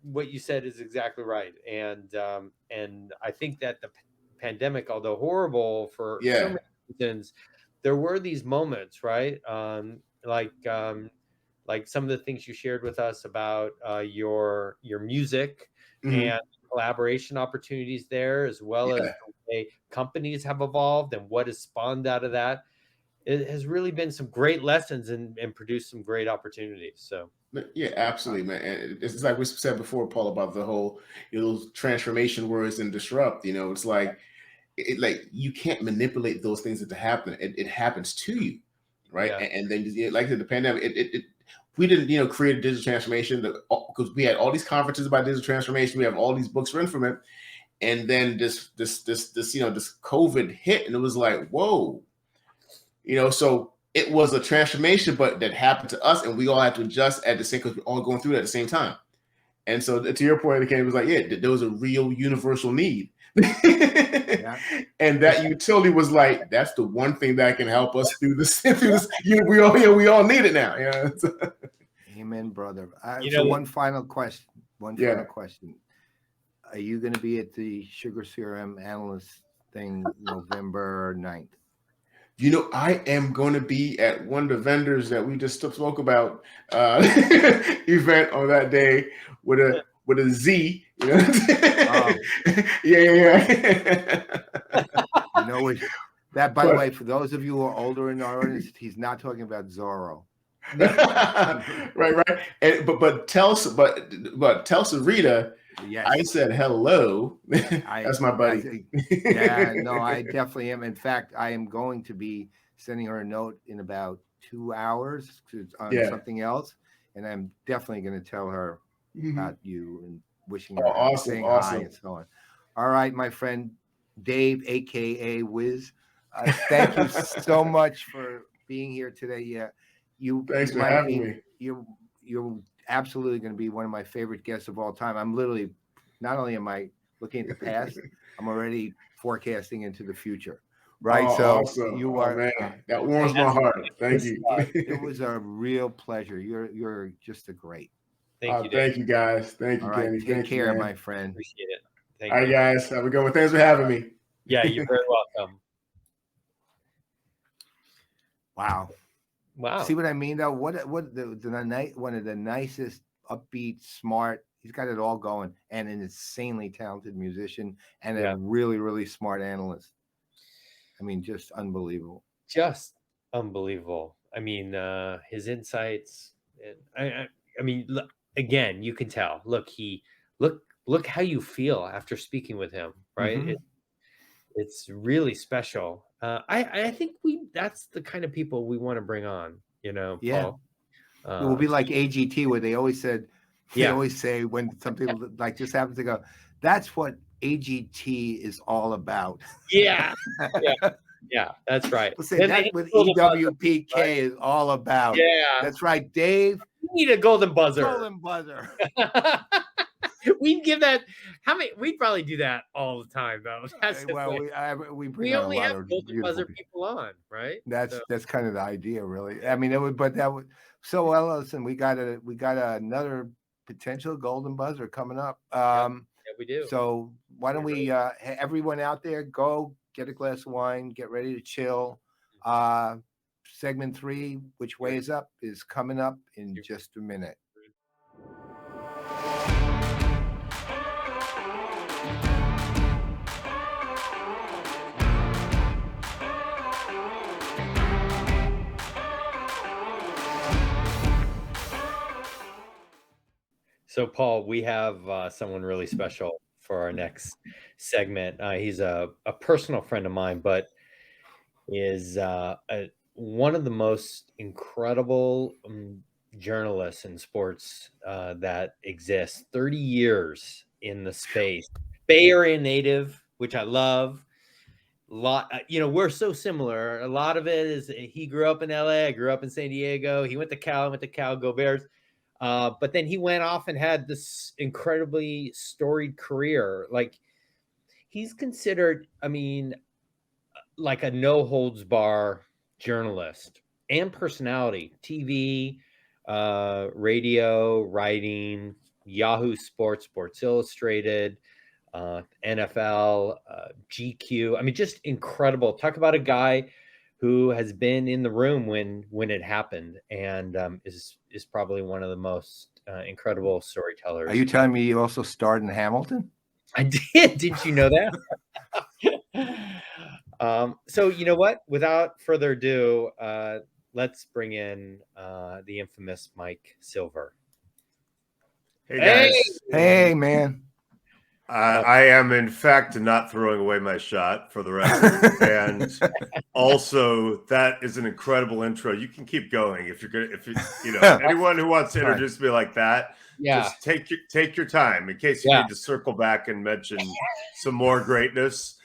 B: what you said is exactly right, and I think that the pandemic, although horrible for so many reasons, there were these moments, right? Like some of the things you shared with us about your music and collaboration opportunities there, as well as the way companies have evolved and what has spawned out of that. It has really been some great lessons and produced some great opportunities. So
C: absolutely, man. And it's like we said before, Paul, about the whole those transformation words and disrupt. It's like you can't manipulate those things that happen. It happens to you, right? And then like the pandemic, we didn't create a digital transformation because we had all these conferences about digital transformation. We have all these books written from it, and then this COVID hit, and it was like, whoa. So it was a transformation, but that happened to us, and we all had to adjust at the same, because we're all going through it at the same time. And so, to your point, it was like, there was a real universal need, and that utility was like, that's the one thing that can help us through this. We all need it now.
A: Amen, brother. So one final question. Final question. Are you going to be at the Sugar Serum Analyst thing November 9th?
C: You know, I am going to be at one of the vendors that we just spoke about event on that day with a Z. You know? Yeah.
A: You know what? That, by the way, for those of you who are older in our audience, he's not talking about Zorro.
C: right. And, but tell Sarita,
A: Yes.
C: I said hello. That's my buddy.
A: I definitely am. In fact, I am going to be sending her a note in about 2 hours on something else, and I'm definitely going to tell her about you and wishing her saying hi and so on. All right, my friend Dave, aka Wiz, thank you so much for being here today.
C: Thanks for having me.
A: You're absolutely going to be one of my favorite guests of all time. I'm literally, not only am I looking at the past, I'm already forecasting into the future. Right.
C: Awesome. You are, man. That warms my heart. Thank you.
A: It was a real pleasure. You're just a great.
C: Thank you. Thank you, guys. Thank you, Kenny.
A: Take care, my friend.
B: Appreciate it.
C: All right, guys. Have a good one. Thanks for having me.
B: Yeah, you're very welcome.
A: Wow.
B: Wow.
A: See what I mean, though? One of the nicest, upbeat, smart. He's got it all going, and an insanely talented musician, and a really, really smart analyst. I mean, just unbelievable.
B: Just unbelievable. I mean, his insights. I mean, again, you can tell. Look how you feel after speaking with him, right?
A: Mm-hmm.
B: It's really special. I think that's the kind of people we want to bring on, Paul.
A: It will be like AGT, where they always said, always say when something like this happens, they go, that's what AGT is all about.
B: Yeah, that's right.
A: We'll say that's what EWPK is all about.
B: Yeah,
A: that's right, Dave.
B: We need a golden buzzer.
A: Golden buzzer.
B: We'd give that. We'd probably do that all the time, though. We only have golden buzzer people on, right?
A: That's kind of the idea, really. I mean, that would. So, well, listen, we got another potential golden buzzer coming up.
B: Yeah, we do.
A: So why don't we, everyone out there, go get a glass of wine, get ready to chill. Segment 3, Which Way Is Up, is coming up in just a minute.
B: So, Paul, we have someone really special for our next segment. He's a personal friend of mine, but is one of the most incredible journalists in sports that exists. 30 years in the space. Bay Area native, which I love. We're so similar. A lot of it is he grew up in LA. I grew up in San Diego. He went to Cal, go Bears. But then he went off and had this incredibly storied career. Like, he's considered, I mean, like a no holds bar journalist and personality, TV, radio, writing, Yahoo Sports, Sports Illustrated, NFL, GQ. I mean, just incredible. Talk about a guy who has been in the room when it happened, and is probably one of the most incredible storytellers.
A: Are you telling me you also starred in Hamilton?
B: I did. Did you know that? So you know what? Without further ado, let's bring in the infamous Mike Silver.
F: Hey guys.
A: Hey man.
F: I am in fact not throwing away my shot, for the record, and also that is an incredible intro. You can keep going if you're good. Anyone who wants to introduce me like that, just take your time in case you need to circle back and mention some more greatness.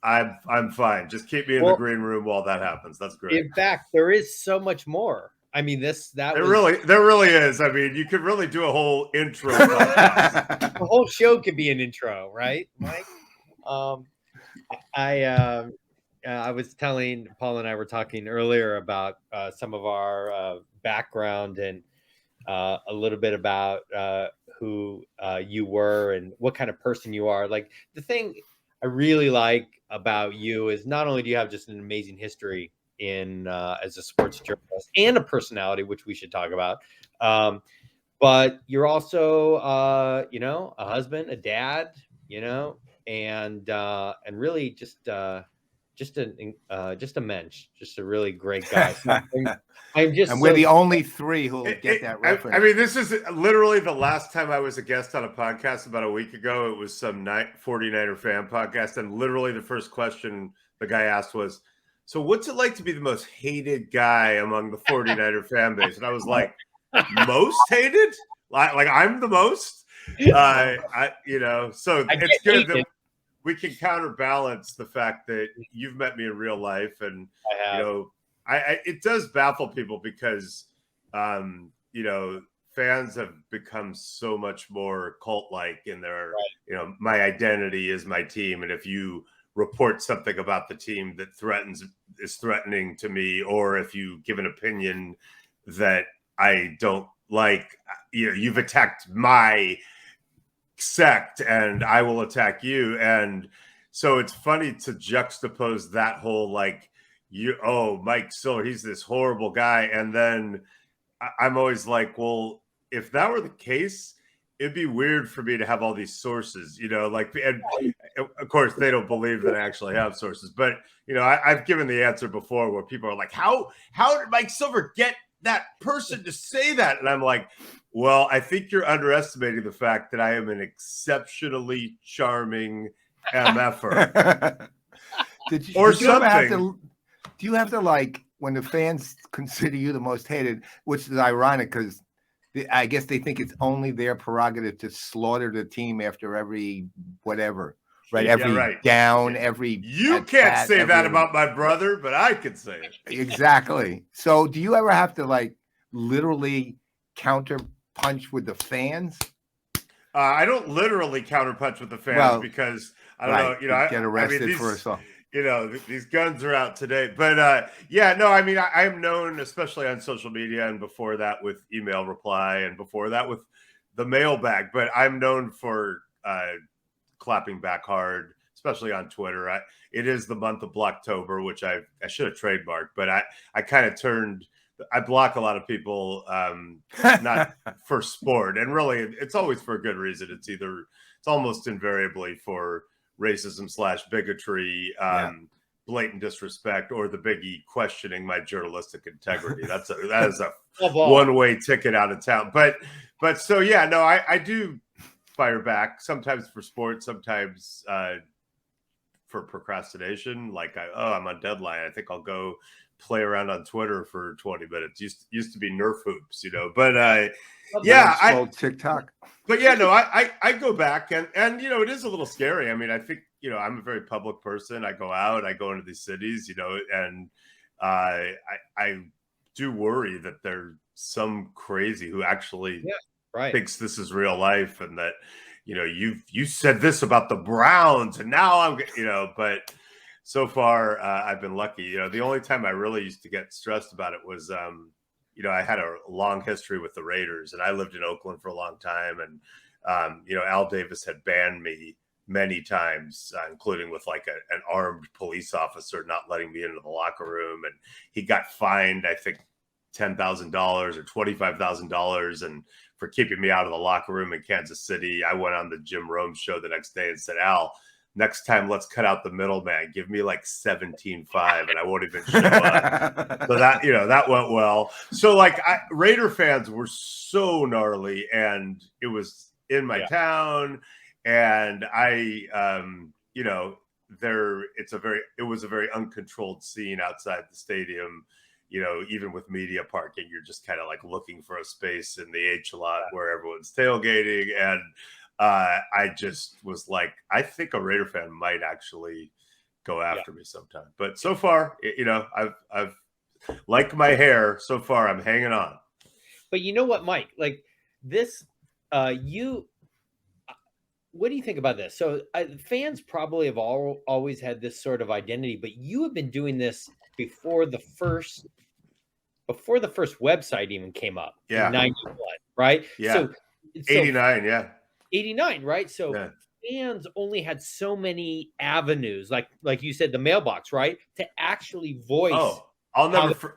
F: I'm fine. Just keep me in the green room while that happens. That's great.
B: In fact, there is so much more. I mean, there
F: really is. I mean, you could really do a whole intro.
B: The whole show could be an intro, right, Mike? I was telling Paul and I were talking earlier about some of our background and a little bit about who you were and what kind of person you are. Like, the thing really like about you is not only do you have just an amazing history in as a sports journalist and a personality, which we should talk about, but you're also you know, a husband, a dad, you know, and really just a mensch, just a really great guy. So I'm just
A: And we're the only three who will get that reference.
F: I mean, this is literally the last time I was a guest on a podcast about a week ago. It was some 49er fan podcast. And literally the first question the guy asked was, so what's it like to be the most hated guy among the 49er fan base? And I was like, most hated? Like I'm the most? You know, so it's good that we can counterbalance the fact that you've met me in real life. And, you know, it does baffle people because, you know, fans have become so much more cult-like in their, you know, my identity is my team. And if you report something about the team that is threatening to me, or if you give an opinion that I don't like, you know, you've attacked my sect and I will attack you. And so it's funny to juxtapose that whole, like, Mike Siller, he's this horrible guy. And then I'm always like, well, if that were the case, it'd be weird for me to have all these sources, you know, like, and of course they don't believe that I actually have sources, but, you know, I've given the answer before where people are like, how did Mike Silver get that person to say that? And I'm like, well, I think you're underestimating the fact that I am an exceptionally charming MFer.
A: Do you have to, like, when the fans consider you the most hated, which is ironic because I guess they think it's only their prerogative to slaughter the team after every whatever, right? Every down, every
F: you can't say that about my brother, but I can say it.
A: Exactly. So do you ever have to, like, literally counter punch with the fans?
F: I don't literally counter punch with the fans because I don't know, you know,
A: get arrested for assault.
F: You know, these guns are out today. But yeah, no, I mean, I'm known, especially on social media and before that with email reply and before that with the mailbag. But I'm known for clapping back hard, especially on Twitter. It is the month of Blocktober, which I should have trademarked, but I kind of I block a lot of people, not for sport. And really, it's always for a good reason. It's almost invariably for racism / bigotry, blatant disrespect, or the biggie questioning my journalistic integrity. That is a one-way ticket out of town. But so yeah, no, I do fire back sometimes for sports, sometimes for procrastination. Like I'm on deadline. I think I'll go play around on Twitter for 20 minutes. Used to be Nerf hoops, you know. But
A: TikTok.
F: But yeah, no, I go back and you know, it is a little scary. I mean, I think, you know, I'm a very public person. I go out, I go into these cities, you know, and I do worry that there's some crazy who actually thinks this is real life and that, you know, you said this about the Browns and now I'm, you know, but so far I've been lucky. You know, the only time I really used to get stressed about it was, you know, I had a long history with the Raiders and I lived in Oakland for a long time. And, you know, Al Davis had banned me many times, including with like an armed police officer not letting me into the locker room. And he got fined, I think, $10,000 or $25,000 and for keeping me out of the locker room in Kansas City. I went on the Jim Rome show the next day and said, Al, next time, let's cut out the middleman. Give me like 17.5 and I won't even show up. So that, you know, that went well. So like Raider fans were so gnarly and it was in my town. And you know, it was a very uncontrolled scene outside the stadium. You know, even with media parking, you're just kind of like looking for a space in the H lot where everyone's tailgating. And I just was like, I think a Raider fan might actually go after me sometime. But so far, you know, I've like my hair. So far, I'm hanging on.
B: But you know what, Mike? Like this, what do you think about this? So fans probably have always had this sort of identity, but you have been doing this before the first website even came up. In 91, right?
F: Yeah.
B: So
F: 89, yeah.
B: 89, right? So fans only had so many avenues, like you said, the mailbox, right, to actually voice.
F: Oh, I'll
B: how
F: never.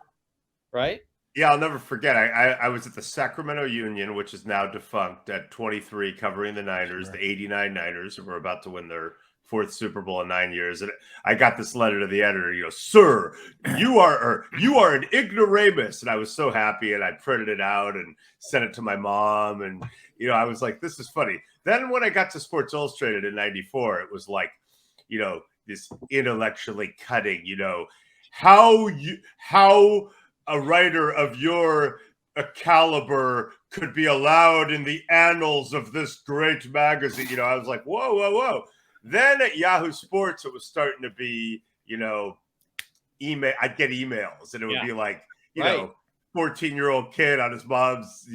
B: right.
F: Yeah, I'll never forget. I was at the Sacramento Union, which is now defunct, at 23, covering the Niners, the '89 Niners, who were about to win their 4th Super Bowl in 9 years. And I got this letter to the editor. He goes, "Sir, you are an ignoramus." And I was so happy, and I printed it out and sent it to my mom. And I was like, "This is funny." Then when I got to Sports Illustrated in '94, it was like, this intellectually cutting, how a writer of your caliber could be allowed in the annals of this great magazine. I was like, whoa, whoa, whoa. Then at Yahoo Sports, it was starting to be, email. I'd get emails, and it would be like, 14-year-old kid on his mom's,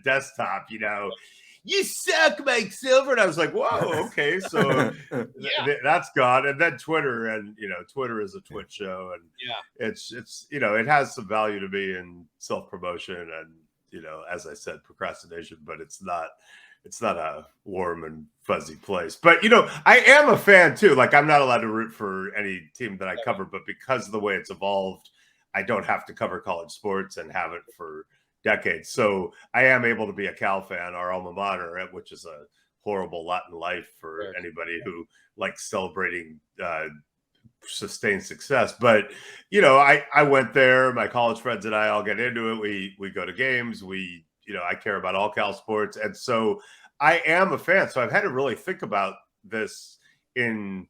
F: desktop, "You suck, Mike Silver." And I was like, whoa, okay. So that's gone. And then Twitter, and, Twitter is a Twitch show. And it's it has some value to me in self-promotion and, as I said, procrastination, but it's not a warm and fuzzy place. But, I am a fan too. Like, I'm not allowed to root for any team that I cover, but because of the way it's evolved, I don't have to cover college sports and haven't for decades. So I am able to be a Cal fan, our alma mater, which is a horrible lot in life for anybody who likes celebrating sustained success. But, I went there. My college friends and I all get into it. We go to games. I care about all Cal sports. And so I am a fan. So I've had to really think about this in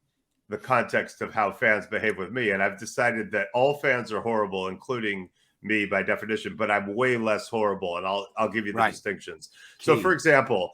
F: the context of how fans behave with me. And I've decided that all fans are horrible, including me by definition, but I'm way less horrible. And I'll give you the distinctions. So for example,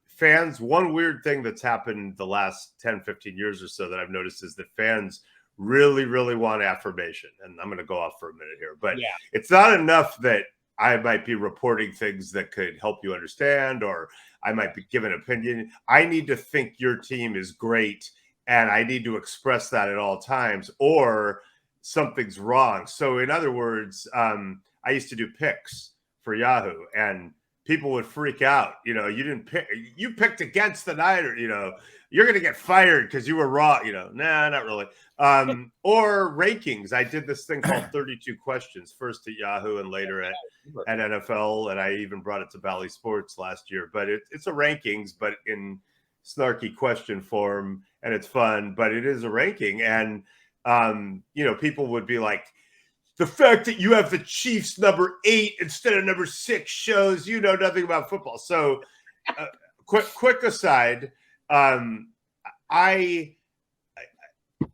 F: fans, one weird thing that's happened the last 10, 15 years or so that I've noticed is that fans really, really want affirmation. And I'm going to go off for a minute here, but it's not enough that I might be reporting things that could help you understand, or I might be giving an opinion. I need to think your team is great, and I need to express that at all times, or something's wrong. So in other words, I used to do picks for Yahoo, and people would freak out. You didn't pick, you picked against the Niners, you're going to get fired because you were wrong. Nah, not really. Or rankings. I did this thing called 32 Questions, first at Yahoo and later at NFL. And I even brought it to Bally Sports last year, but it's a rankings, but in snarky question form, and it's fun, but it is a ranking. And, people would be like, the fact that you have the Chiefs number 8 instead of number 6 shows you know nothing about football. So quick aside, I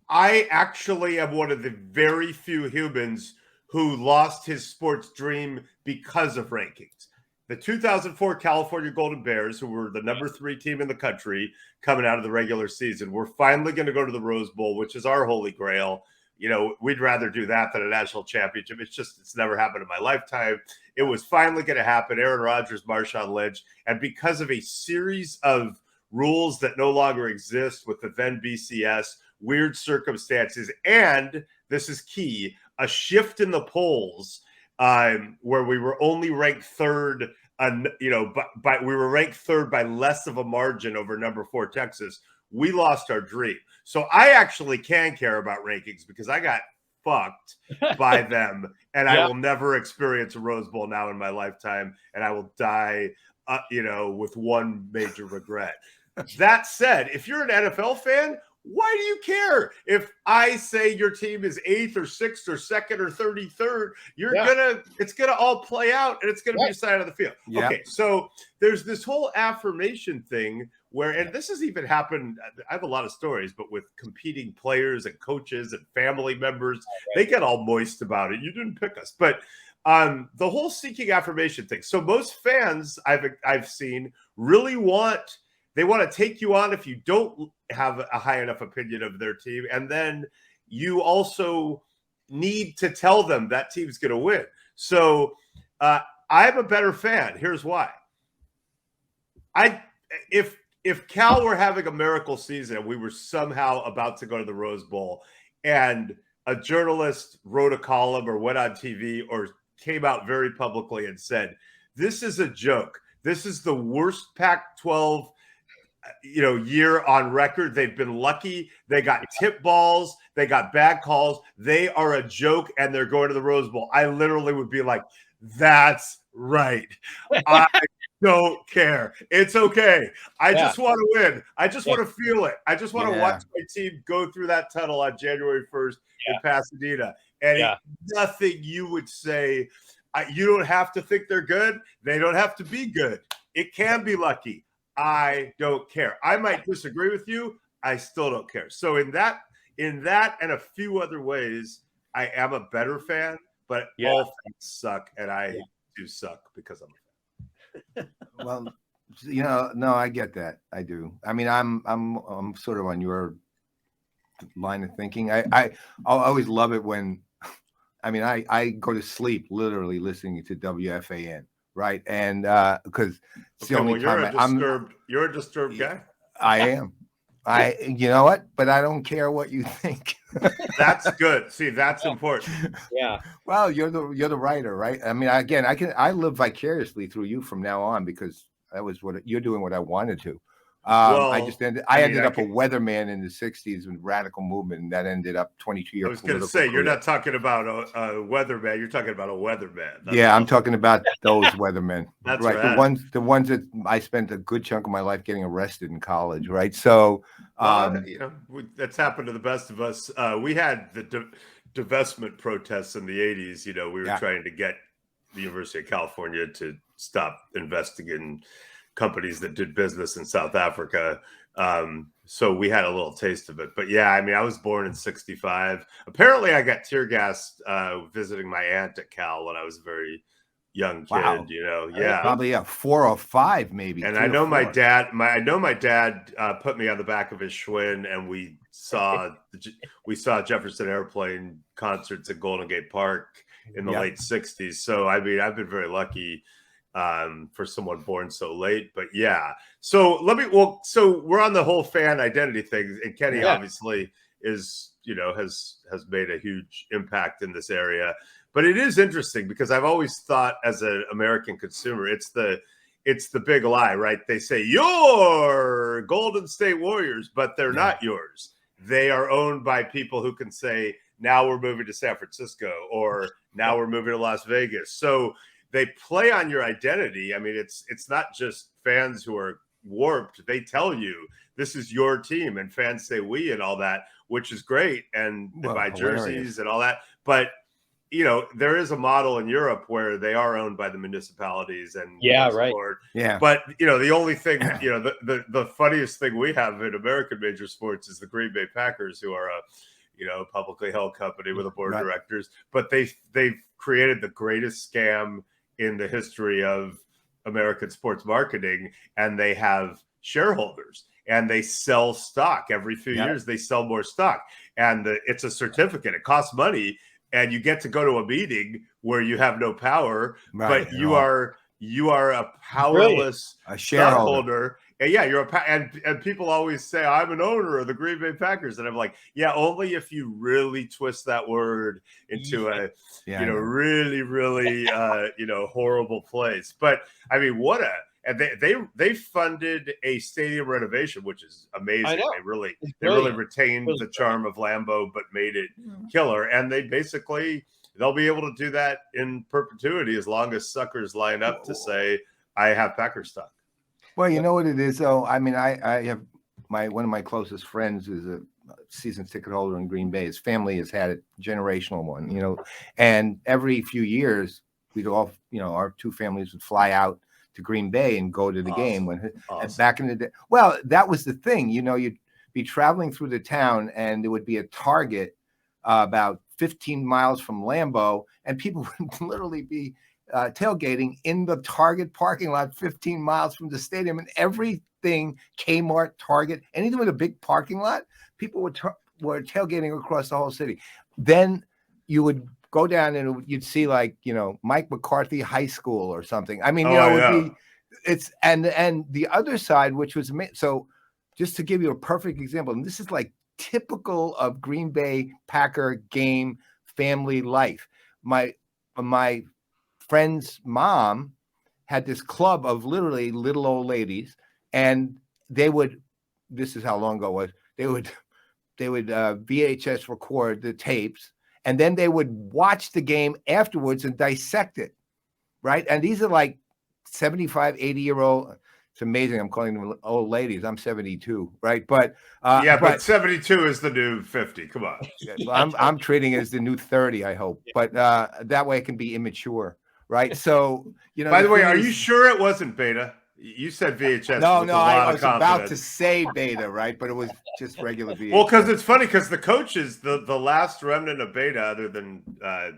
F: actually am one of the very few humans who lost his sports dream because of rankings. The 2004 California Golden Bears, who were the number 3 team in the country coming out of the regular season, we're finally going to go to the Rose Bowl, which is our holy grail. We'd rather do that than a national championship. It's never happened in my lifetime. It was finally going to happen. Aaron Rodgers, Marshawn Lynch. And because of a series of rules that no longer exist with the then BCS, weird circumstances, and this is key, a shift in the polls where we were only ranked third, we were ranked third by less of a margin over number 4 Texas. We lost our dream. So I actually can care about rankings because I got fucked by them, and I will never experience a Rose Bowl now in my lifetime, and I will die, with one major regret. That said, if you're an NFL fan, why do you care if I say your team is 8th or 6th or 2nd or 33rd? It's gonna all play out, and it's gonna be a side of the field. Yeah. Okay, so there's this whole affirmation thing where, and this has even happened, I have a lot of stories, but with competing players and coaches and family members, they get all moist about it. You didn't pick us. But the whole seeking affirmation thing. So most fans I've seen really want to take you on if you don't have a high enough opinion of their team. And then you also need to tell them that team's going to win. So I'm a better fan. Here's why. If Cal were having a miracle season and we were somehow about to go to the Rose Bowl and a journalist wrote a column or went on TV or came out very publicly and said, this is a joke. This is the worst Pac-12 year on record. They've been lucky. They got tip balls. They got bad calls. They are a joke, and they're going to the Rose Bowl. I literally would be like, that's right. I don't care. It's okay. I just want to win. I just want to feel it. I just want to watch my team go through that tunnel on January 1st in Pasadena. And nothing you would say, you don't have to think they're good. They don't have to be good. It can be lucky. I don't care. I might disagree with you. I still don't care. So in that and a few other ways, I am a better fan, but all fans suck, and I do suck because I'm a fan.
A: Well, no, I get that. I do. I mean, I'm sort of on your line of thinking. I always love it when, I mean, I go to sleep literally listening to WFAN, right? And because it's the only time
F: you're a disturbed guy.
A: I am. You know what? But I don't care what you think.
F: That's good. See, that's important.
B: Yeah.
A: Well, you're the writer, right? I mean, again, I live vicariously through you from now on, because that was what you're doing. What I wanted to. I ended up a weatherman in the 60s with radical movement, and that ended up 22 years.
F: I was going to say, you're not talking about a weatherman. You're talking about a weatherman.
A: I'm talking about those weathermen.
F: That's
A: right. The ones that I spent a good chunk of my life getting arrested in college. Right. So,
F: that's happened to the best of us. We had the divestment protests in the 80s. We were trying to get the University of California to stop investing in companies that did business in South Africa. So we had a little taste of it. But yeah, I mean, I was born in 65. Apparently I got tear gassed visiting my aunt at Cal when I was a very young kid.
A: Wow. Probably 4 or 5 maybe.
F: And I know my dad put me on the back of his Schwinn, and we saw Jefferson Airplane concerts at Golden Gate Park in the late 60s. So I mean, I've been very lucky for someone born so late. But so so we're on the whole fan identity thing, and Kenny obviously is has made a huge impact in this area. But it is interesting because I've always thought, as an American consumer, it's the big lie, right? They say you're Golden State Warriors, but they're not yours. They are owned by people who can say, now we're moving to San Francisco, or now we're moving to Las Vegas. So they play on your identity. I mean, it's not just fans who are warped. They tell you this is your team, and fans say we and all that, which is great, and they buy jerseys and all that. But there is a model in Europe where they are owned by the municipalities and
B: right.
F: Yeah. But the only thing, the funniest thing we have in American major sports is the Green Bay Packers, who are a publicly held company with a board of directors, but they've created the greatest scam in the history of American sports marketing, and they have shareholders, and they sell stock every few years. They sell more stock, and it's a certificate. It costs money, and you get to go to a meeting where you have no power, but you are a powerless shareholder. And you're and people always say, I'm an owner of the Green Bay Packers, and I'm like, only if you really twist that word into a really, really horrible place. But I mean, and they funded a stadium renovation, which is amazing. They really retained the charm of Lambeau, but made it killer. And they'll be able to do that in perpetuity as long as suckers line up to say, I have Packer stock.
A: Well, you know what it is, though. I mean, I have one of my closest friends is a season ticket holder in Green Bay. His family has had a generational one, and every few years we'd all, our two families would fly out to Green Bay and go to the game. Back in the day. Well, that was the thing, you'd be traveling through the town, and there would be a Target about 15 miles from Lambeau, and people would literally be tailgating in the Target parking lot 15 miles from the stadium, and everything Kmart, Target, anything with a big parking lot, people were tailgating across the whole city. Then you would go down and you'd see Mike McCarthy High School or something. I mean, and the other side, which was so. Just to give you a perfect example, and this is like typical of Green Bay Packer game family life. My friend's mom had this club of literally little old ladies, and they would. This is how long ago it was. They would VHS record the tapes, and then they would watch the game afterwards and dissect it, right? And these are like 75, 80-year-old. It's amazing. I'm calling them old ladies. I'm 72, right? But
F: but 72 is the new 50. Come on.
A: I'm treating it as the new 30, I hope. But that way it can be immature, right? So,
F: By the way, are you sure it wasn't beta? You said VHS.
A: No,
F: with
A: no,
F: a lot
A: I
F: of
A: was about to
F: confidence.
A: say beta, right? But it was just regular VHS.
F: Well, because it's funny because the coaches, the last remnant of beta, other than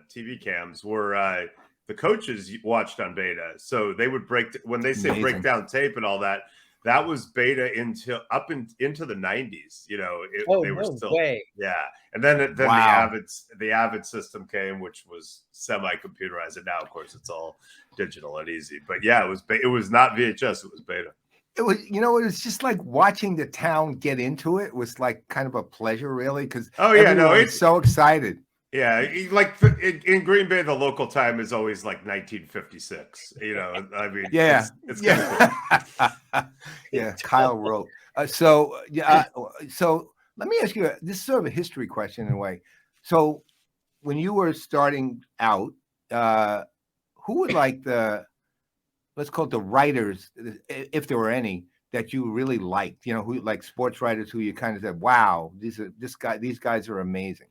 F: TV cams, were the coaches watched on beta. So they would when they say break down tape and all that, that was beta into the 90s. You know, they were still yeah. And then
A: Wow.
F: the Avid system came, which was semi-computerized, and now of course it's all digital and easy. But yeah, it was not VHS, it was beta.
A: It was, it was just like watching the town get into it was like kind of a pleasure, really, because it's so excited.
F: Yeah, like in Green Bay, the local time is always like 1956. I mean,
A: yeah,
F: it's kind of
A: cool. Yeah, Kyle wrote. So let me ask you. This is sort of a history question in a way. So when you were starting out, who would like let's call it the writers, if there were any, that you really liked? Who like sports writers who you kind of said, "Wow, these guys are amazing."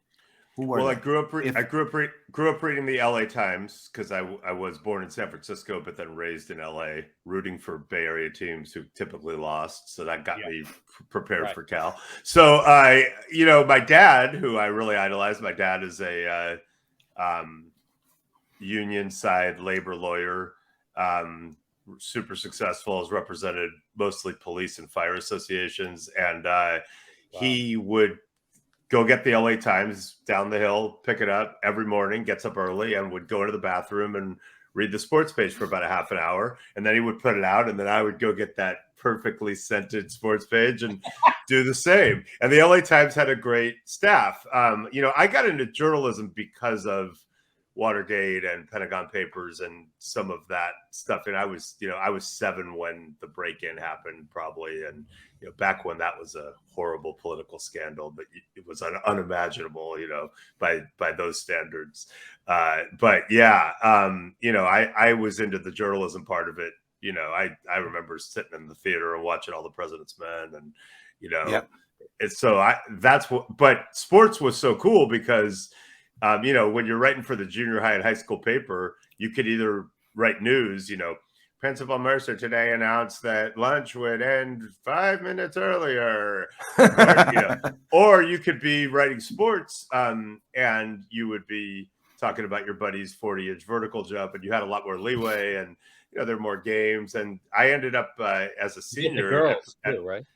A: Who were
F: well,
A: they?
F: I grew up reading the LA Times because I was born in San Francisco, but then raised in LA, rooting for Bay Area teams who typically lost. So that got me prepared for Cal. So my dad, who I really idolized, my dad is a union side labor lawyer, super successful, has represented mostly police and fire associations, and he would go get the LA Times down the hill, pick it up every morning, gets up early, and would go into the bathroom and read the sports page for about a half an hour. And then he would put it out, and then I would go get that perfectly scented sports page and do the same. And the LA Times had a great staff. I got into journalism because of Watergate and Pentagon Papers and some of that stuff. And I was 7 when the break-in happened, probably. And back when that was a horrible political scandal, but it was unimaginable, by those standards. But yeah, I was into the journalism part of it. I remember sitting in the theater and watching all the President's Men, and it's but sports was so cool because when you're writing for the junior high and high school paper, you could either write news, Principal Mercer today announced that lunch would end 5 minutes earlier, or you could be writing sports, and you would be talking about your buddy's 40-inch vertical jump, and you had a lot more leeway, and there are more games. And I ended up as a senior,
B: girls too, right?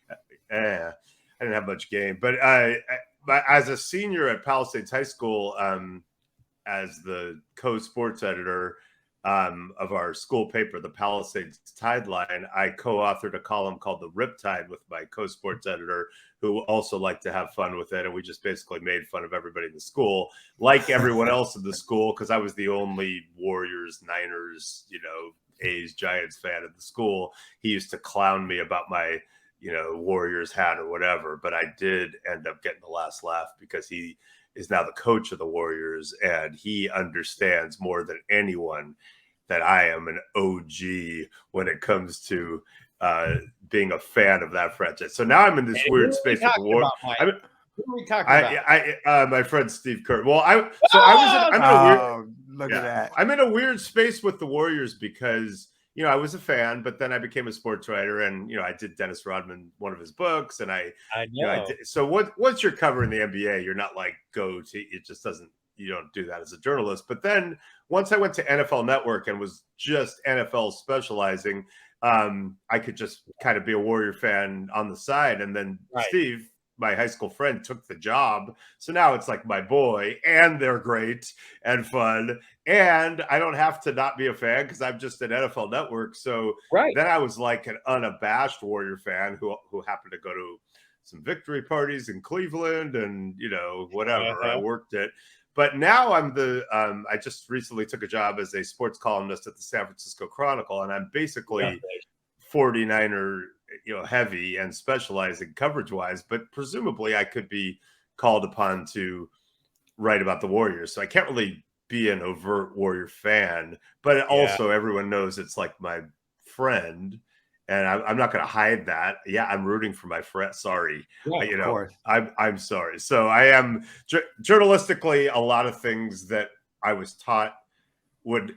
F: I didn't have much game, but as a senior at Palisades High School, as the co-sports editor of our school paper, the Palisades Tideline, I co-authored a column called The Riptide with my co-sports editor, who also liked to have fun with it. And we just basically made fun of everybody in the school, like everyone else in the school, because I was the only Warriors, Niners, A's, Giants fan at the school. He used to clown me about my Warriors hat or whatever, but I did end up getting the last laugh because he is now the coach of the Warriors, and he understands more than anyone that I am an OG when it comes to being a fan of that franchise. So now I'm in this weird space with the Warriors.
B: Who are we talking about?
F: My friend Steve Kerr. Well,
A: look at that.
F: I'm in a weird space with the Warriors because I was a fan, but then I became a sports writer, and I did Dennis Rodman, one of his books, and I know. So once you're covering the NBA, you're not like it just doesn't. You don't do that as a journalist. But then once I went to NFL Network and was just NFL specializing, I could just kind of be a Warrior fan on the side, and then Steve, my high school friend, took the job. So now it's like my boy, and they're great and fun. And I don't have to not be a fan because I'm just at NFL Network. So then I was like an unabashed Warrior fan who happened to go to some victory parties in Cleveland and, whatever. I worked it. But now I'm I just recently took a job as a sports columnist at the San Francisco Chronicle, and I'm basically 49er, heavy and specializing coverage wise, but presumably I could be called upon to write about the Warriors. So I can't really be an overt Warrior fan, but also everyone knows it's like my friend. And I'm not going to hide that. Yeah, I'm rooting for my friend. Sorry,
A: of course.
F: I'm sorry. So I am journalistically, a lot of things that I was taught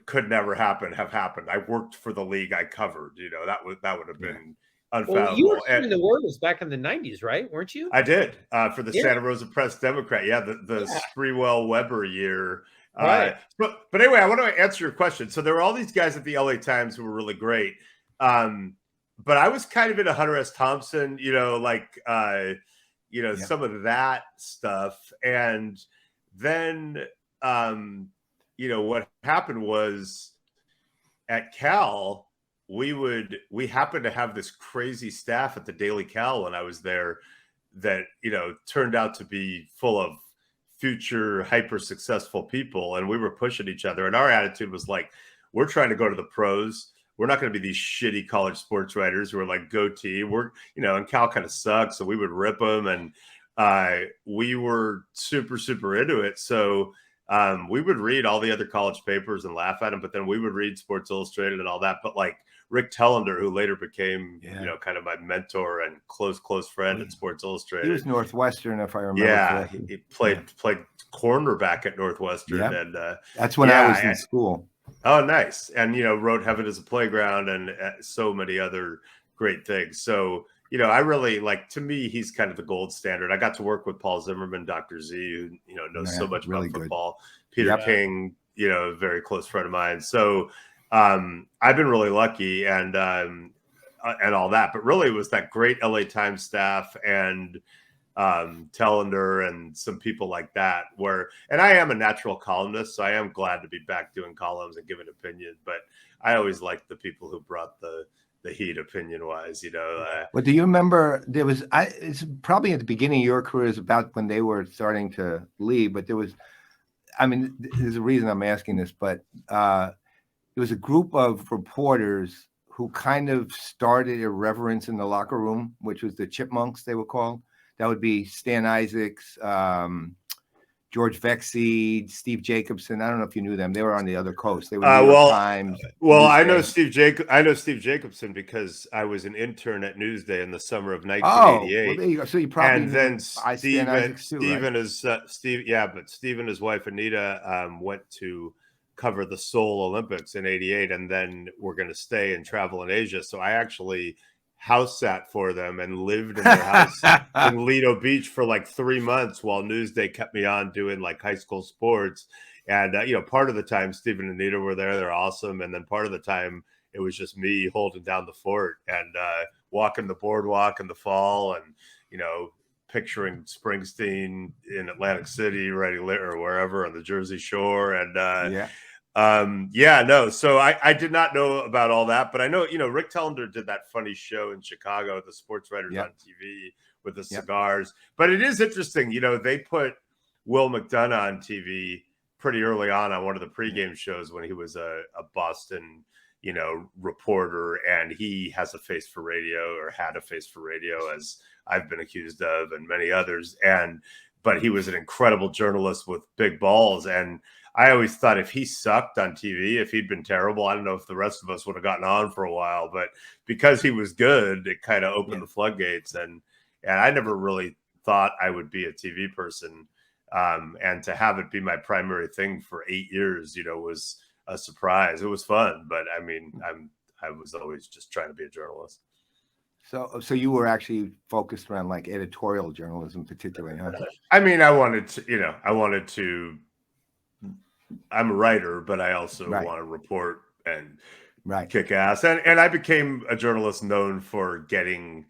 F: could never happen have happened. I worked for the league I covered. That would have been unfathomable.
B: Well, you were covering the Warriors back in the 90s, right? Weren't you?
F: I did for the Santa Rosa Press Democrat. Yeah, the Sprewell Weber year.
B: Right.
F: But anyway, I want to answer your question. So there were all these guys at the LA Times who were really great. But I was kind of into Hunter S. Thompson, some of that stuff. And then, what happened was at Cal, we happened to have this crazy staff at the Daily Cal when I was there that, turned out to be full of future hyper successful people. And we were pushing each other. And our attitude was like, we're trying to go to the pros. We're not going to be these shitty college sports writers who are like goatee. And Cal kind of sucks. So we would rip them. And we were super, super into it. So we would read all the other college papers and laugh at them. But then we would read Sports Illustrated and all that. But like Rick Tellender, who later became, kind of my mentor and close friend at Sports Illustrated.
A: He was Northwestern, if I remember.
F: Yeah, he played cornerback at Northwestern. And
A: that's when I was in school.
F: Oh, nice. And, wrote Heaven is a Playground and so many other great things. So, I really to me, he's kind of the gold standard. I got to work with Paul Zimmerman, Dr. Z, who, knows so much about football. Peter King, a very close friend of mine. So I've been really lucky and all that. But really, it was that great LA Times staff and Tellender and some people like that and I am a natural columnist, so I am glad to be back doing columns and giving opinions, but I always liked the people who brought the heat opinion wise,
A: Well, do you remember it's probably at the beginning of your career is about when they were starting to leave, but there's a reason I'm asking this, but there was a group of reporters who kind of started irreverence in the locker room, which was the Chipmunks, they were called. That would be Stan Isaacs, George Vexey, Steve Jacobson. I don't know if you knew them. They were on the other coast. They were New York Times.
F: Well, I know Steve Jacobson because I was an intern at Newsday in the summer of 1988.
A: Well, there you go. So you probably
F: and then
A: Steve
F: and his wife Anita went to cover the Seoul Olympics in '88, and then we're going to stay and travel in Asia. So I actually house sat for them and lived in their house in Lido Beach for like 3 months while Newsday kept me on doing like high school sports. And, part of the time Steve and Anita were there. They're awesome. And then part of the time it was just me holding down the fort and walking the boardwalk in the fall and, picturing Springsteen in Atlantic City, or wherever on the Jersey Shore. And, So I did not know about all that, but I know, Rick Tellender did that funny show in Chicago, the sports writers on TV with the cigars. But it is interesting, they put Will McDonough on TV pretty early on one of the pregame shows when he was a Boston, reporter, and he has a face for radio or had a face for radio, as I've been accused of and many others. But he was an incredible journalist with big balls. And I always thought if he sucked on TV, if he'd been terrible, I don't know if the rest of us would have gotten on for a while. But because he was good, it kind of opened the floodgates. And I never really thought I would be a TV person. And to have it be my primary thing for 8 years, was a surprise. It was fun. But I was always just trying to be a journalist.
A: So you were actually focused around like editorial journalism, particularly, huh?
F: I'm a writer, but I also want to report and kick ass. And I became a journalist known for getting,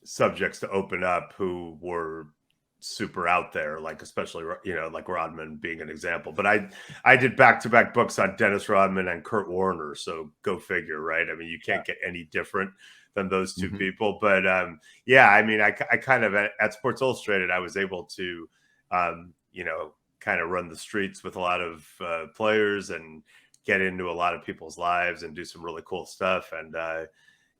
F: subjects to open up who were super out there, like especially, like Rodman being an example. But I did back-to-back books on Dennis Rodman and Kurt Warner. So go figure, right? You can't get any different than those two people. But I kind of at Sports Illustrated, I was able to, kind of run the streets with a lot of players and get into a lot of people's lives and do some really cool stuff. And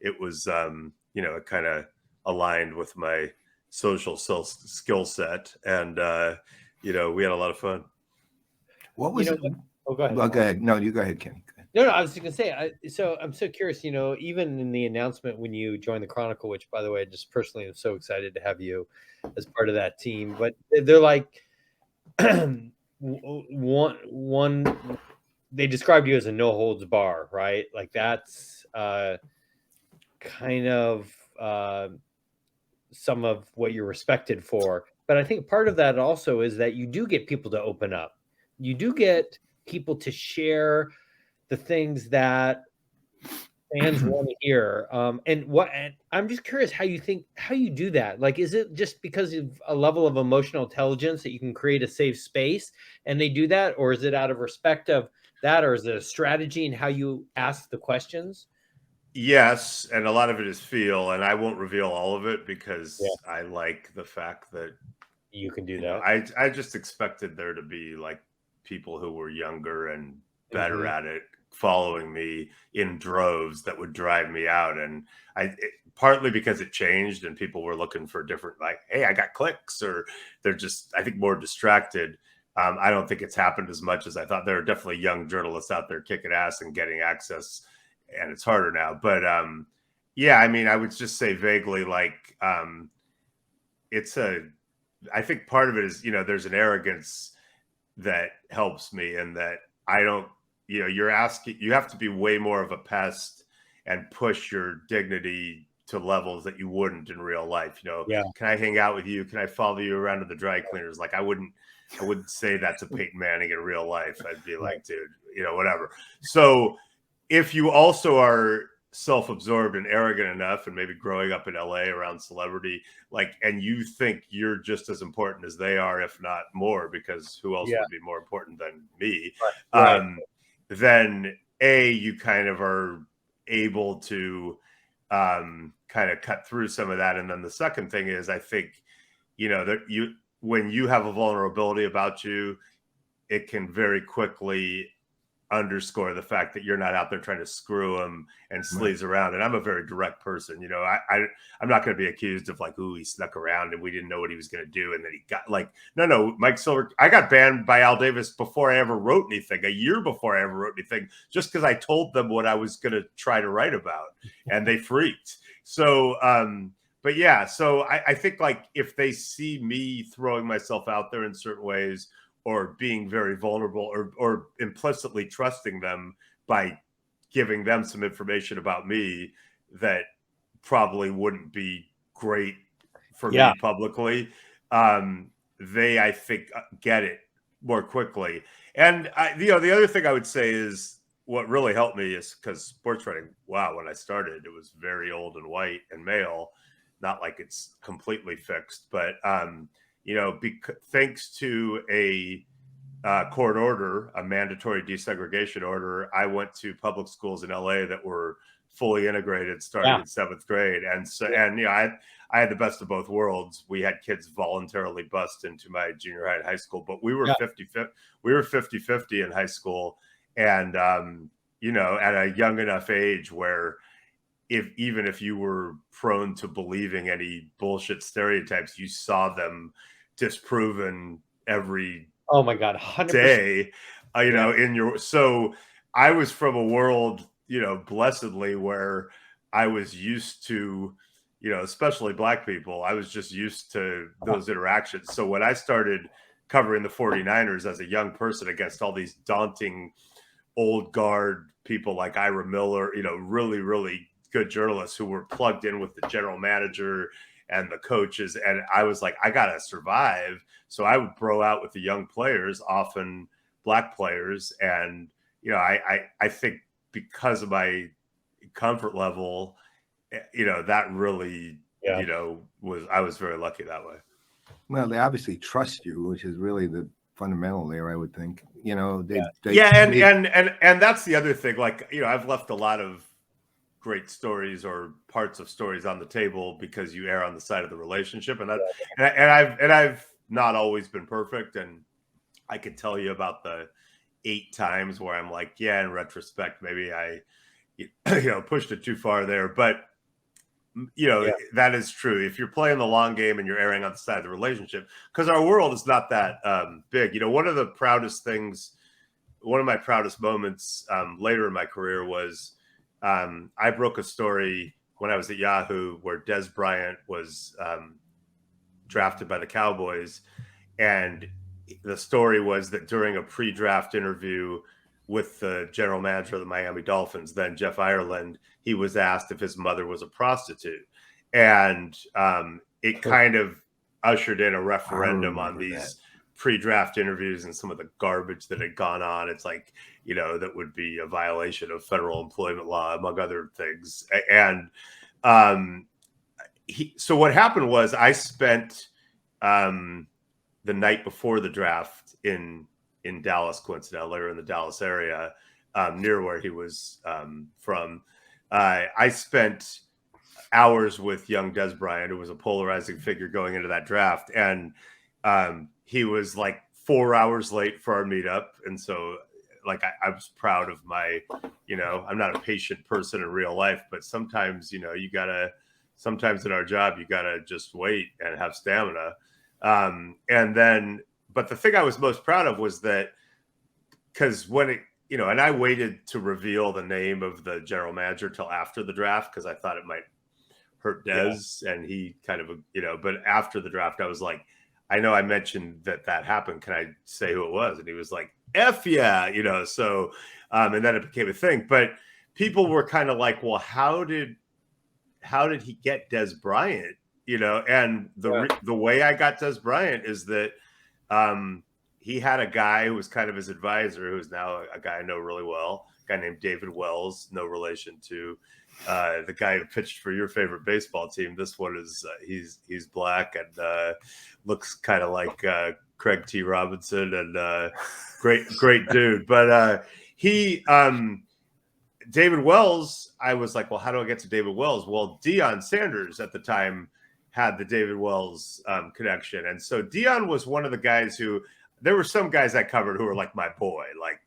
F: it was, it kind of aligned with my social skill set. And, we had a lot of fun.
A: What was it?
B: Oh, go ahead.
A: Well, go ahead. No, you go ahead, Kenny. Go ahead.
B: No, I was just gonna say. So I'm so curious. Even in the announcement when you joined the Chronicle, which, by the way, just personally, I'm so excited to have you as part of that team. But they're like one. They described you as a no holds bar, right? Like that's kind of some of what you're respected for. But I think part of that also is that you do get people to open up. You do get people to share the things that fans want to hear. And I'm just curious how you do that. Like, is it just because of a level of emotional intelligence that you can create a safe space and they do that? Or is it out of respect of that? Or is it a strategy in how you ask the questions?
F: Yes. And a lot of it is feel, and I won't reveal all of it because I like the fact that
B: you can do that.
F: I just expected there to be like people who were younger and better at it following me in droves that would drive me out. And partly because it changed and people were looking for different, like, hey, I got clicks, or they're just, I think, more distracted. I don't think it's happened as much as I thought. There are definitely young journalists out there kicking ass and getting access, and it's harder now. But I would just say vaguely, like, I think part of it is, there's an arrogance that helps me, and that I don't, you have to be way more of a pest and push your dignity to levels that you wouldn't in real life. Can I hang out with you? Can I follow you around to the dry cleaners? Like, I wouldn't say that to Peyton Manning in real life. I'd be like, dude, whatever. So if you also are self-absorbed and arrogant enough, and maybe growing up in LA around celebrity, like, and you think you're just as important as they are, if not more, because who else would be more important than me? Then you kind of are able to kind of cut through some of that. And then the second thing is, I think, that when you have a vulnerability about you, it can very quickly underscore the fact that you're not out there trying to screw them and sleaze around. And I'm a very direct person. I'm not going to be accused of like, ooh, he snuck around and we didn't know what he was going to do. And then he got like, no, Mike Silver, I got banned by Al Davis before I ever wrote anything, a year before I ever wrote anything, just because I told them what I was going to try to write about, and they freaked. So, so I think, like, if they see me throwing myself out there in certain ways, or being very vulnerable, or implicitly trusting them by giving them some information about me that probably wouldn't be great for me publicly, they, I think, get it more quickly. And the other thing I would say is, what really helped me is, because sports writing, when I started, it was very old and white and male, not like it's completely fixed, but thanks to a court order, a mandatory desegregation order, I went to public schools in LA that were fully integrated starting in 7th grade. And so, I had the best of both worlds. We had kids voluntarily bust into my junior high and high school, but we were 50-50 in high school. And, at a young enough age where even if you were prone to believing any bullshit stereotypes, you saw them disproven every
B: 100%.
F: day, so I was from a world, blessedly, where I was used to, especially Black people, I was just used to those interactions. So when I started covering the 49ers as a young person against all these daunting old guard people like Ira Miller, really, really good journalists who were plugged in with the general manager and the coaches, and I was like, I gotta survive. So I would bro out with the young players, often Black players, and I think because of my comfort level, that really, I was very lucky that way.
A: Well, they obviously trust you, which is really the fundamental there, I would think. And that's the other thing. Like, I've left a lot of great stories or parts of stories on the table because you err on the side of the relationship, and I've not always been perfect, and I could tell you about the 8 times where I'm like, in retrospect, maybe I pushed it too far there, but
F: that is true. If you're playing the long game and you're erring on the side of the relationship, because our world is not that big. One of my proudest moments later in my career was I broke a story when I was at Yahoo where Des Bryant was drafted by the Cowboys. And the story was that during a pre-draft interview with the general manager of the Miami Dolphins, then Jeff Ireland, he was asked if his mother was a prostitute. And it kind of ushered in a referendum on these pre-draft interviews and some of the garbage that had gone on. It's like, that would be a violation of federal employment law, among other things. And so what happened was I spent the night before the draft in Dallas, coincidentally, or in the Dallas area, near where he was from. I spent hours with young Des Bryant, who was a polarizing figure going into that draft. And he was like 4 hours late for our meetup. And so like, I was proud of my, I'm not a patient person in real life, but sometimes, sometimes in our job, you gotta just wait and have stamina. But the thing I was most proud of was that, because when it, and I waited to reveal the name of the general manager till after the draft, because I thought it might hurt Des, and he kind of, but after the draft, I was like, I know I mentioned that happened. Can I say who it was? And he was like, F yeah, so, and then it became a thing. But people were kind of like, well, how did he get Des Bryant? And the way I got Des Bryant is that he had a guy who was kind of his advisor, who's now a guy I know really well, a guy named David Wells, no relation to the guy who pitched for your favorite baseball team. This one is he's black and looks kind of like Craig T. Robinson, and great dude. But David Wells, I was like, well, how do I get to David Wells? Well, Deion Sanders at the time had the David Wells connection. And so Deion was one of the guys who, there were some guys I covered who were like my boy, like,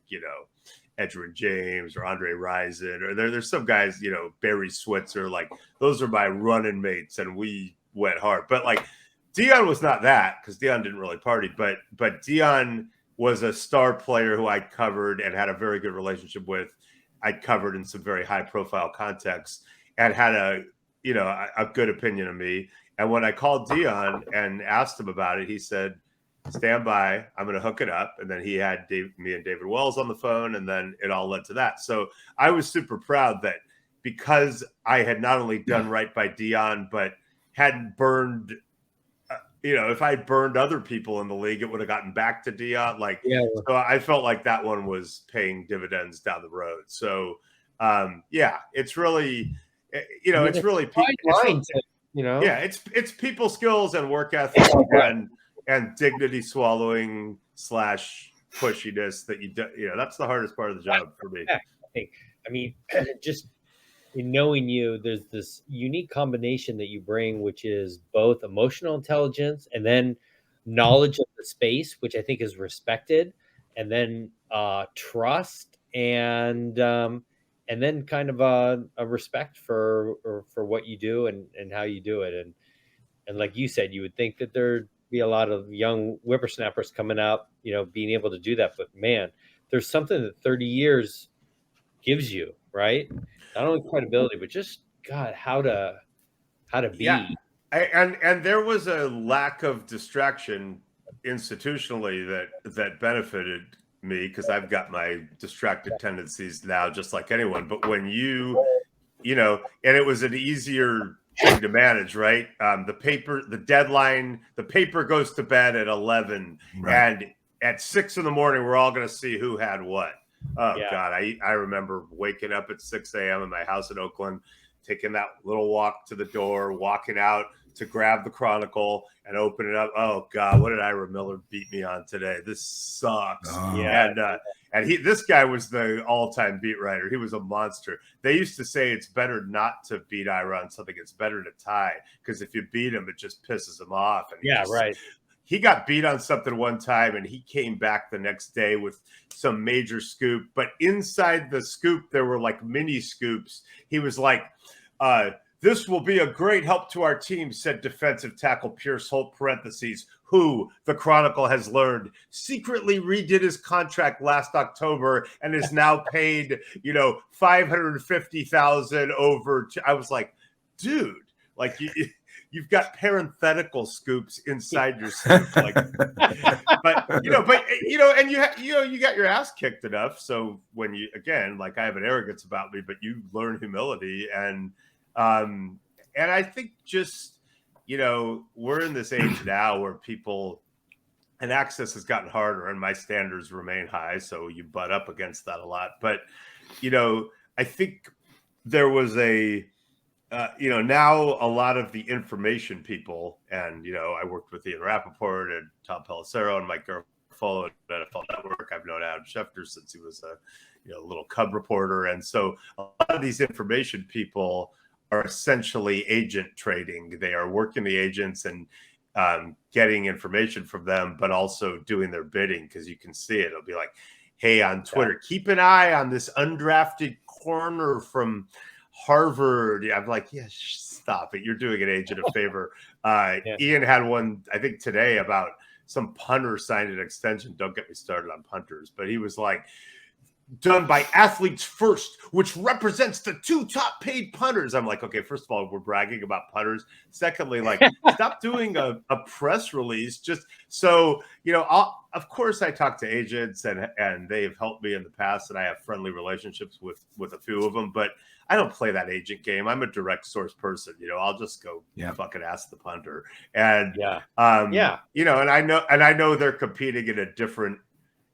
F: Edgerrin James or Andre Rison, or there's some guys, Barry Switzer, like those are my running mates, and we went hard. But like Deion was not that, because Deion didn't really party, but Deion was a star player who I covered and had a very good relationship with. I covered in some very high profile contexts and had a good opinion of me. And when I called Deion and asked him about it, he said, stand by, I'm going to hook it up. And then he had me and David Wells on the phone, and then it all led to that. So I was super proud that because I had not only done right by Deion, but hadn't burned, if I burned other people in the league, it would have gotten back to Deion. So I felt like that one was paying dividends down the road. So it's really, it's really it's people skills and work ethic and dignity swallowing / pushiness that that's the hardest part of the job for me.
B: I mean, just in knowing you, there's this unique combination that you bring, which is both emotional intelligence and then knowledge of the space, which I think is respected, and then trust and then kind of a respect for what you do and how you do it. And like you said, you would think that there'd be a lot of young whippersnappers coming up, being able to do that. But man, there's something that 30 years gives you, right? Not only credibility, but just God, how to be.
F: Yeah. And there was a lack of distraction institutionally that benefited me, because I've got my distracted tendencies now, just like anyone. But when and it was an easier thing to manage, right? The deadline, the paper goes to bed at 11, right. And at 6 a.m, we're all going to see who had what. Oh yeah. God, I remember waking up at 6 a.m. in my house in Oakland, taking that little walk to the door, walking out to grab the Chronicle and open it up. Oh God, what did Ira Miller beat me on today? This sucks. Oh. Yeah. And this guy was the all-time beat writer. He was a monster. They used to say it's better not to beat Ira on something. It's better to tie, because if you beat him, it just pisses him off. And
B: right.
F: He got beat on something one time, and he came back the next day with some major scoop. But inside the scoop, there were like mini scoops. He was like, This will be a great help to our team, said defensive tackle Pierce Holt, parentheses, who, the Chronicle has learned, secretly redid his contract last October and is now paid, $550,000 over. I was like, dude, like you've got parenthetical scoops inside your scoop, like, and you got your ass kicked enough. So when you, again, like I have an arrogance about me, but you learn humility and I think just, we're in this age now where people and access has gotten harder and my standards remain high. So you butt up against that a lot. But, I think there was now a lot of the information people and, I worked with Ian Rappaport and Tom Pelissero and Mike Garofalo at NFL Network. I've known Adam Schefter since he was a little Cub reporter. And so a lot of these information people are essentially agent trading. They are working the agents and getting information from them, but also doing their bidding because you can see it. It'll be like, hey, on Twitter, keep an eye on this undrafted corner from Harvard. I'm like, yeah, stop it. You're doing an agent a favor. Ian had one, I think today, about some punter signed an extension. Don't get me started on punters, but he was like, done by Athletes First, which represents the 2 top paid punters. I'm like, okay, first of all, we're bragging about punters. Secondly, like, stop doing a press release. Just so, of course I talk to agents and they've helped me in the past and I have friendly relationships with a few of them, but I don't play that agent game. I'm a direct source person. I'll just go fucking ask the punter. And and I know they're competing in a different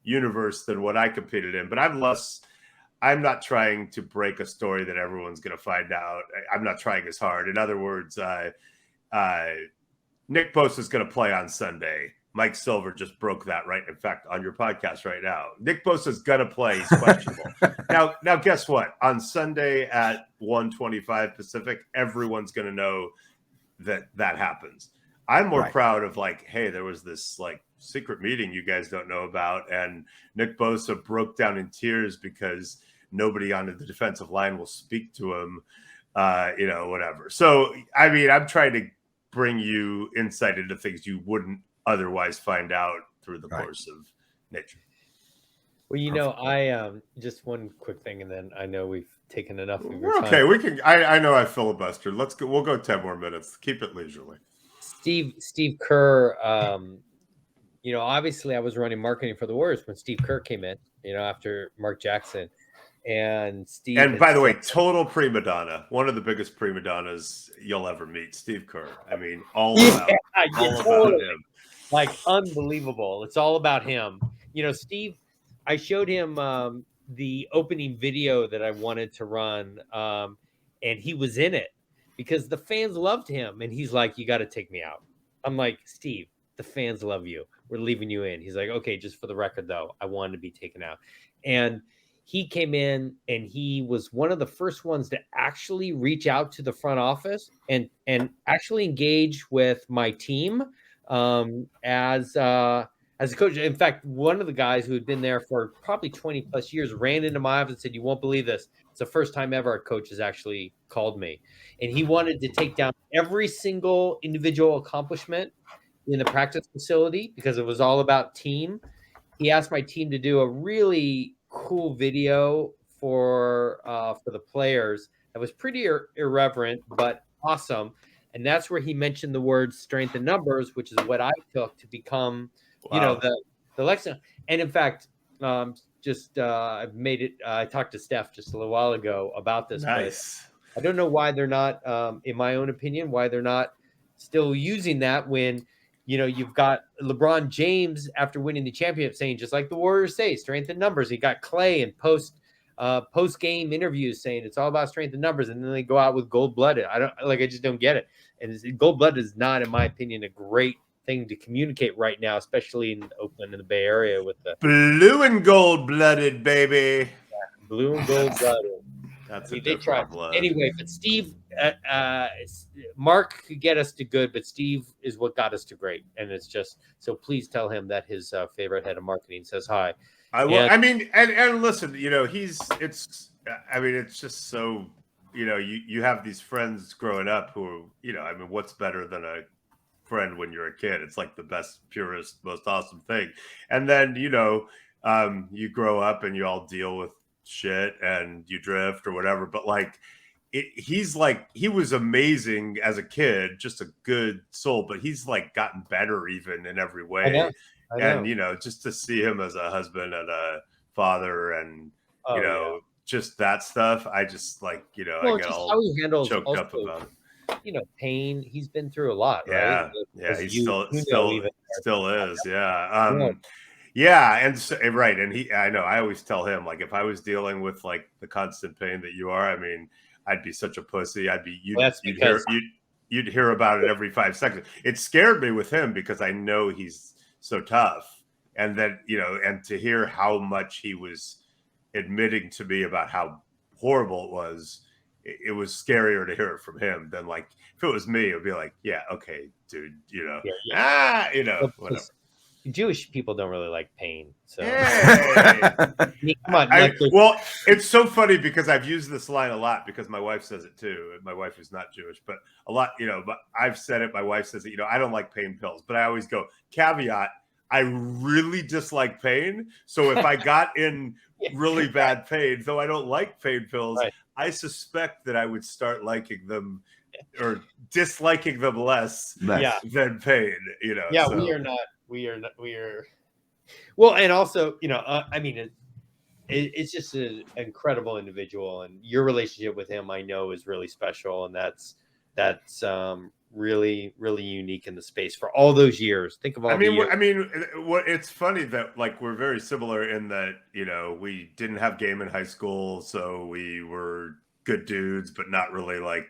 F: universe than what I competed in, but I'm not trying to break a story that everyone's going to find out. I'm not trying as hard. In other words, Nick Bosa is going to play on Sunday. Mike Silver just broke that, right? In fact, on your podcast right now, Nick Bosa is going to play. He's questionable. Now, guess what? On Sunday at 1:25 Pacific, everyone's going to know that happens. I'm more proud of like, hey, there was this like secret meeting you guys don't know about, and Nick Bosa broke down in tears because nobody on the defensive line will speak to him, whatever. So, I mean, I'm trying to bring you insight into things you wouldn't otherwise find out through the course of nature.
B: Well, I just one quick thing, and then I know we've taken enough of your time.
F: Okay, we can. I know I filibustered. Let's go. We'll go 10 more minutes. Keep it leisurely.
B: Steve Kerr, obviously I was running marketing for the Warriors when Steve Kerr came in, after Mark Jackson. And Steve.
F: And by the way, total prima donna. One of the biggest prima donnas you'll ever meet, Steve Kerr. I mean, all about him.
B: Like, unbelievable. It's all about him. Steve, I showed him the opening video that I wanted to run, and he was in it because the fans loved him. And he's like, you got to take me out. I'm like, Steve, the fans love you. We're leaving you in. He's like, okay, just for the record, though, I wanted to be taken out. And he came in and he was one of the first ones to actually reach out to the front office and actually engage with my team as a coach. In fact, one of the guys who had been there for probably 20 plus years ran into my office and said, you won't believe this. It's the first time ever a coach has actually called me. And he wanted to take down every single individual accomplishment in the practice facility because it was all about team. He asked my team to do a really cool video for the players that was pretty irreverent, but awesome. And that's where he mentioned the word strength in numbers, which is what I took to become, the lexicon. And in fact, I've made it. I talked to Steph just a little while ago about this.
F: Nice.
B: I don't know why they're not, in my own opinion, why they're not still using that when, you've got LeBron James after winning the championship saying, just like the Warriors say, strength in numbers. He got Clay in post-game interviews saying it's all about strength in numbers. And then they go out with gold-blooded. I just don't get it. And gold-blooded is not, in my opinion, a great thing to communicate right now, especially in Oakland and the Bay Area with the
F: blue and gold-blooded, baby.
B: Yeah, blue and gold-blooded.
F: That's
B: they try. Anyway, but Steve, Mark could get us to good, but Steve is what got us to great. And it's just, so please tell him that his favorite head of marketing says hi.
F: I will. And listen, it's just so you have these friends growing up who, I mean, what's better than a friend when you're a kid? It's like the best, purest, most awesome thing. And then, you grow up and you all deal with shit and you drift or whatever. But like, he was amazing as a kid, just a good soul, but he's like gotten better even in every way.
B: I know.
F: And, just to see him as a husband and a father and, just that stuff, I just like, I get all
B: how he handles
F: choked up
B: also,
F: about it.
B: Pain. He's been through a lot, right?
F: Yeah, he
B: still
F: is. Yeah. And so, right. And I know, I always tell him, like, if I was dealing with like the constant pain that you are, I mean, I'd be such a pussy. You'd hear about it every 5 seconds. It scared me with him because I know he's so tough. And then, and to hear how much he was admitting to me about how horrible it was scarier to hear it from him than like, if it was me, it would be like, yeah, okay, dude, whatever.
B: Jewish people don't really like pain. So
F: Hey.
B: come on.
F: Well, it's so funny because I've used this line a lot because my wife says it too. My wife is not Jewish, but a lot, but I've said it. My wife says it, I don't like pain pills, but I always go, caveat, I really dislike pain. So if I got in really bad pain, though I don't like pain pills, right, I suspect that I would start liking them or disliking them less than pain,
B: Yeah,
F: so.
B: We are. Well, and also, I mean, it's just an incredible individual, and your relationship with him, I know, is really special, and that's really, really unique in the space for all those years. Think of all.
F: It's funny that like we're very similar in that we didn't have game in high school, so we were good dudes, but not really like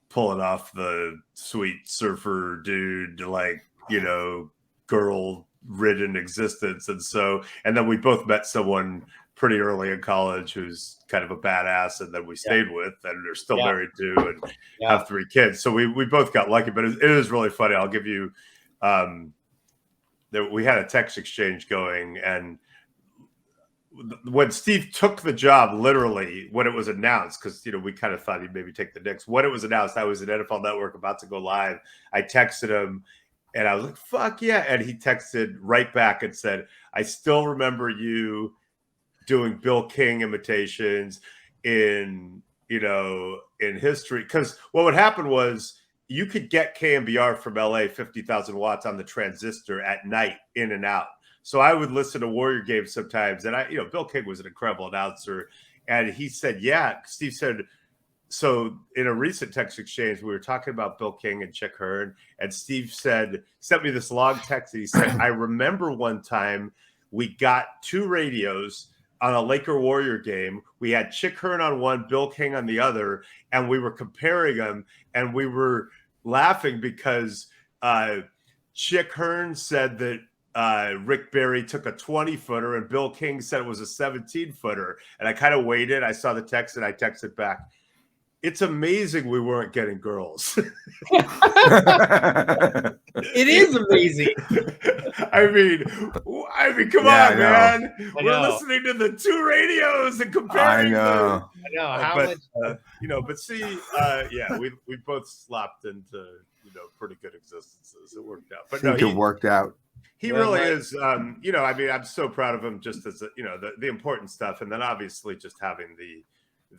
F: pulling off the sweet surfer dude, like girl ridden existence. And then we both met someone pretty early in college who's kind of a badass, and then we stayed with and are still married to and have 3 kids. So we both got lucky, but it is really funny. I'll give you we had a text exchange going, and when Steve took the job, literally when it was announced, because we kind of thought he'd maybe take the Knicks. When it was announced, I was at NFL Network about to go live. I texted him and I was like, fuck yeah. And he texted right back and said, I still remember you doing Bill King imitations in history. Because what would happen was you could get KMBR from LA 50,000 watts on the transistor at night, in and out. So I would listen to Warrior games sometimes. And Bill King was an incredible announcer. And he said, Steve said, so in a recent text exchange, we were talking about Bill King and Chick Hearn, and Steve sent me this long text. And he said, I remember one time we got 2 radios on a Laker Warrior game. We had Chick Hearn on one, Bill King on the other, and we were comparing them, and we were laughing because Chick Hearn said that Rick Barry took a 20-footer and Bill King said it was a 17-footer. And I kind of waited. I saw the text and I texted back, it's amazing we weren't getting girls.
B: It is amazing.
F: I mean, come on, man. We're listening to the 2 radios and comparing.
A: I know.
F: But see, we both slopped into pretty good existences. It worked out. But
A: it worked out.
F: He really is. I'm so proud of him just as the important stuff, and then obviously just having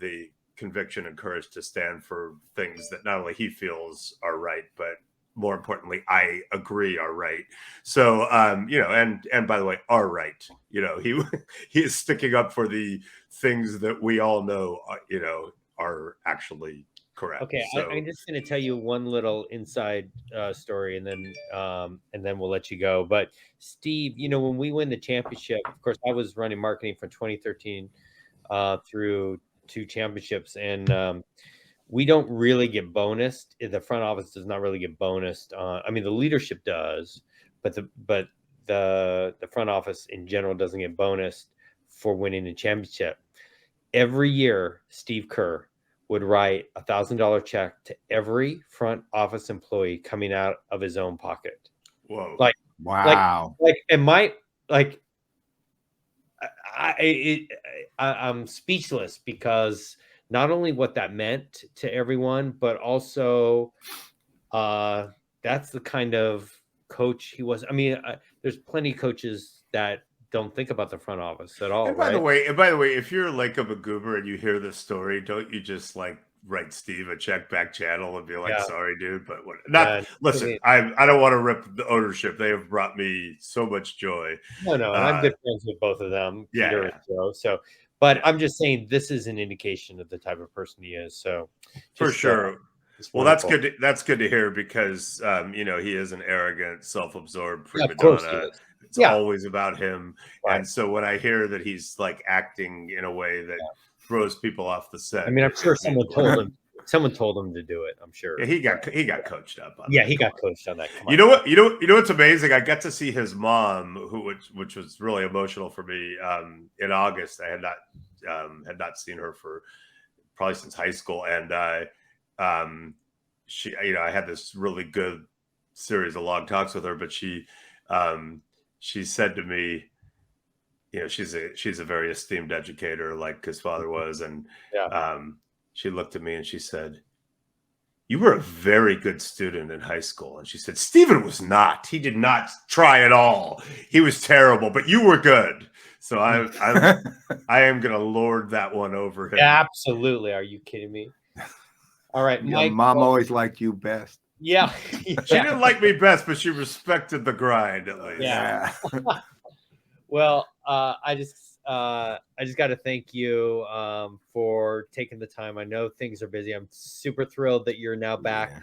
F: the conviction and courage to stand for things that not only he feels are right, but more importantly, I agree are right. So, and by the way, are right. He is sticking up for the things that we all know, are actually correct.
B: Okay, so, I'm just going to tell you one little inside story, and then we'll let you go. But Steve, when we win the championship, of course, I was running marketing from 2013 through 2 championships, and we don't really get bonused. The front office does not really get bonused. The leadership does, but the front office in general doesn't get bonused for winning the championship. Every year, Steve Kerr would write $1,000 check to every front office employee coming out of his own pocket.
F: Whoa!
A: Wow!
B: I'm speechless because not only what that meant to everyone, but also that's the kind of coach he was. I mean, there's plenty of coaches that don't think about the front office at all.
F: And by
B: right?
F: the way, if you're like a Magoober and you hear this story, don't you just like write Steve a check back channel and be like,
B: Yeah.
F: sorry, dude, but what? Not
B: Yeah,
F: listen. I don't want to rip the ownership. They have brought me so much joy.
B: No, and I'm good friends with both of them,
F: Yeah,
B: Peter
F: yeah.
B: and Joe. So, but I'm just saying this is an indication of the type of person he is. So,
F: For
B: just,
F: sure.
B: it's
F: Well, that's
B: wonderful.
F: good. That's good to hear because you know, he is an arrogant, self-absorbed
B: Yeah,
F: prima
B: of course he
F: donna.
B: is.
F: It's
B: Yeah.
F: always about him.
B: Right.
F: And so when I hear that he's like acting in a way that throws people off the set,
B: I mean, I'm sure
F: it
B: someone
F: means-
B: told him. Someone told him to do it. I'm sure.
F: Yeah, he got coached up on
B: Yeah,
F: that.
B: he got coached on that. Come
F: You
B: on.
F: know what? You know what's amazing? I got to see his mom, which was really emotional for me. In August, I had not seen her for probably since high school, and she, you know, I had this really good series of long talks with her, but she said to me, you know, she's a very esteemed educator, like his father was, and she looked at me and she said, "You were a very good student in high school." And she said, "Stephen was not. He did not try at all. He was terrible, but you were good." So I am going to lord that one over him.
B: Absolutely. Are you kidding me? All right,
A: Your
B: Mike.
A: mom always liked you best.
B: Yeah.
F: She didn't like me best, but she respected the grind at least.
B: Yeah. Well, I just got to thank you for taking the time. I know things are busy. I'm super thrilled that you're now back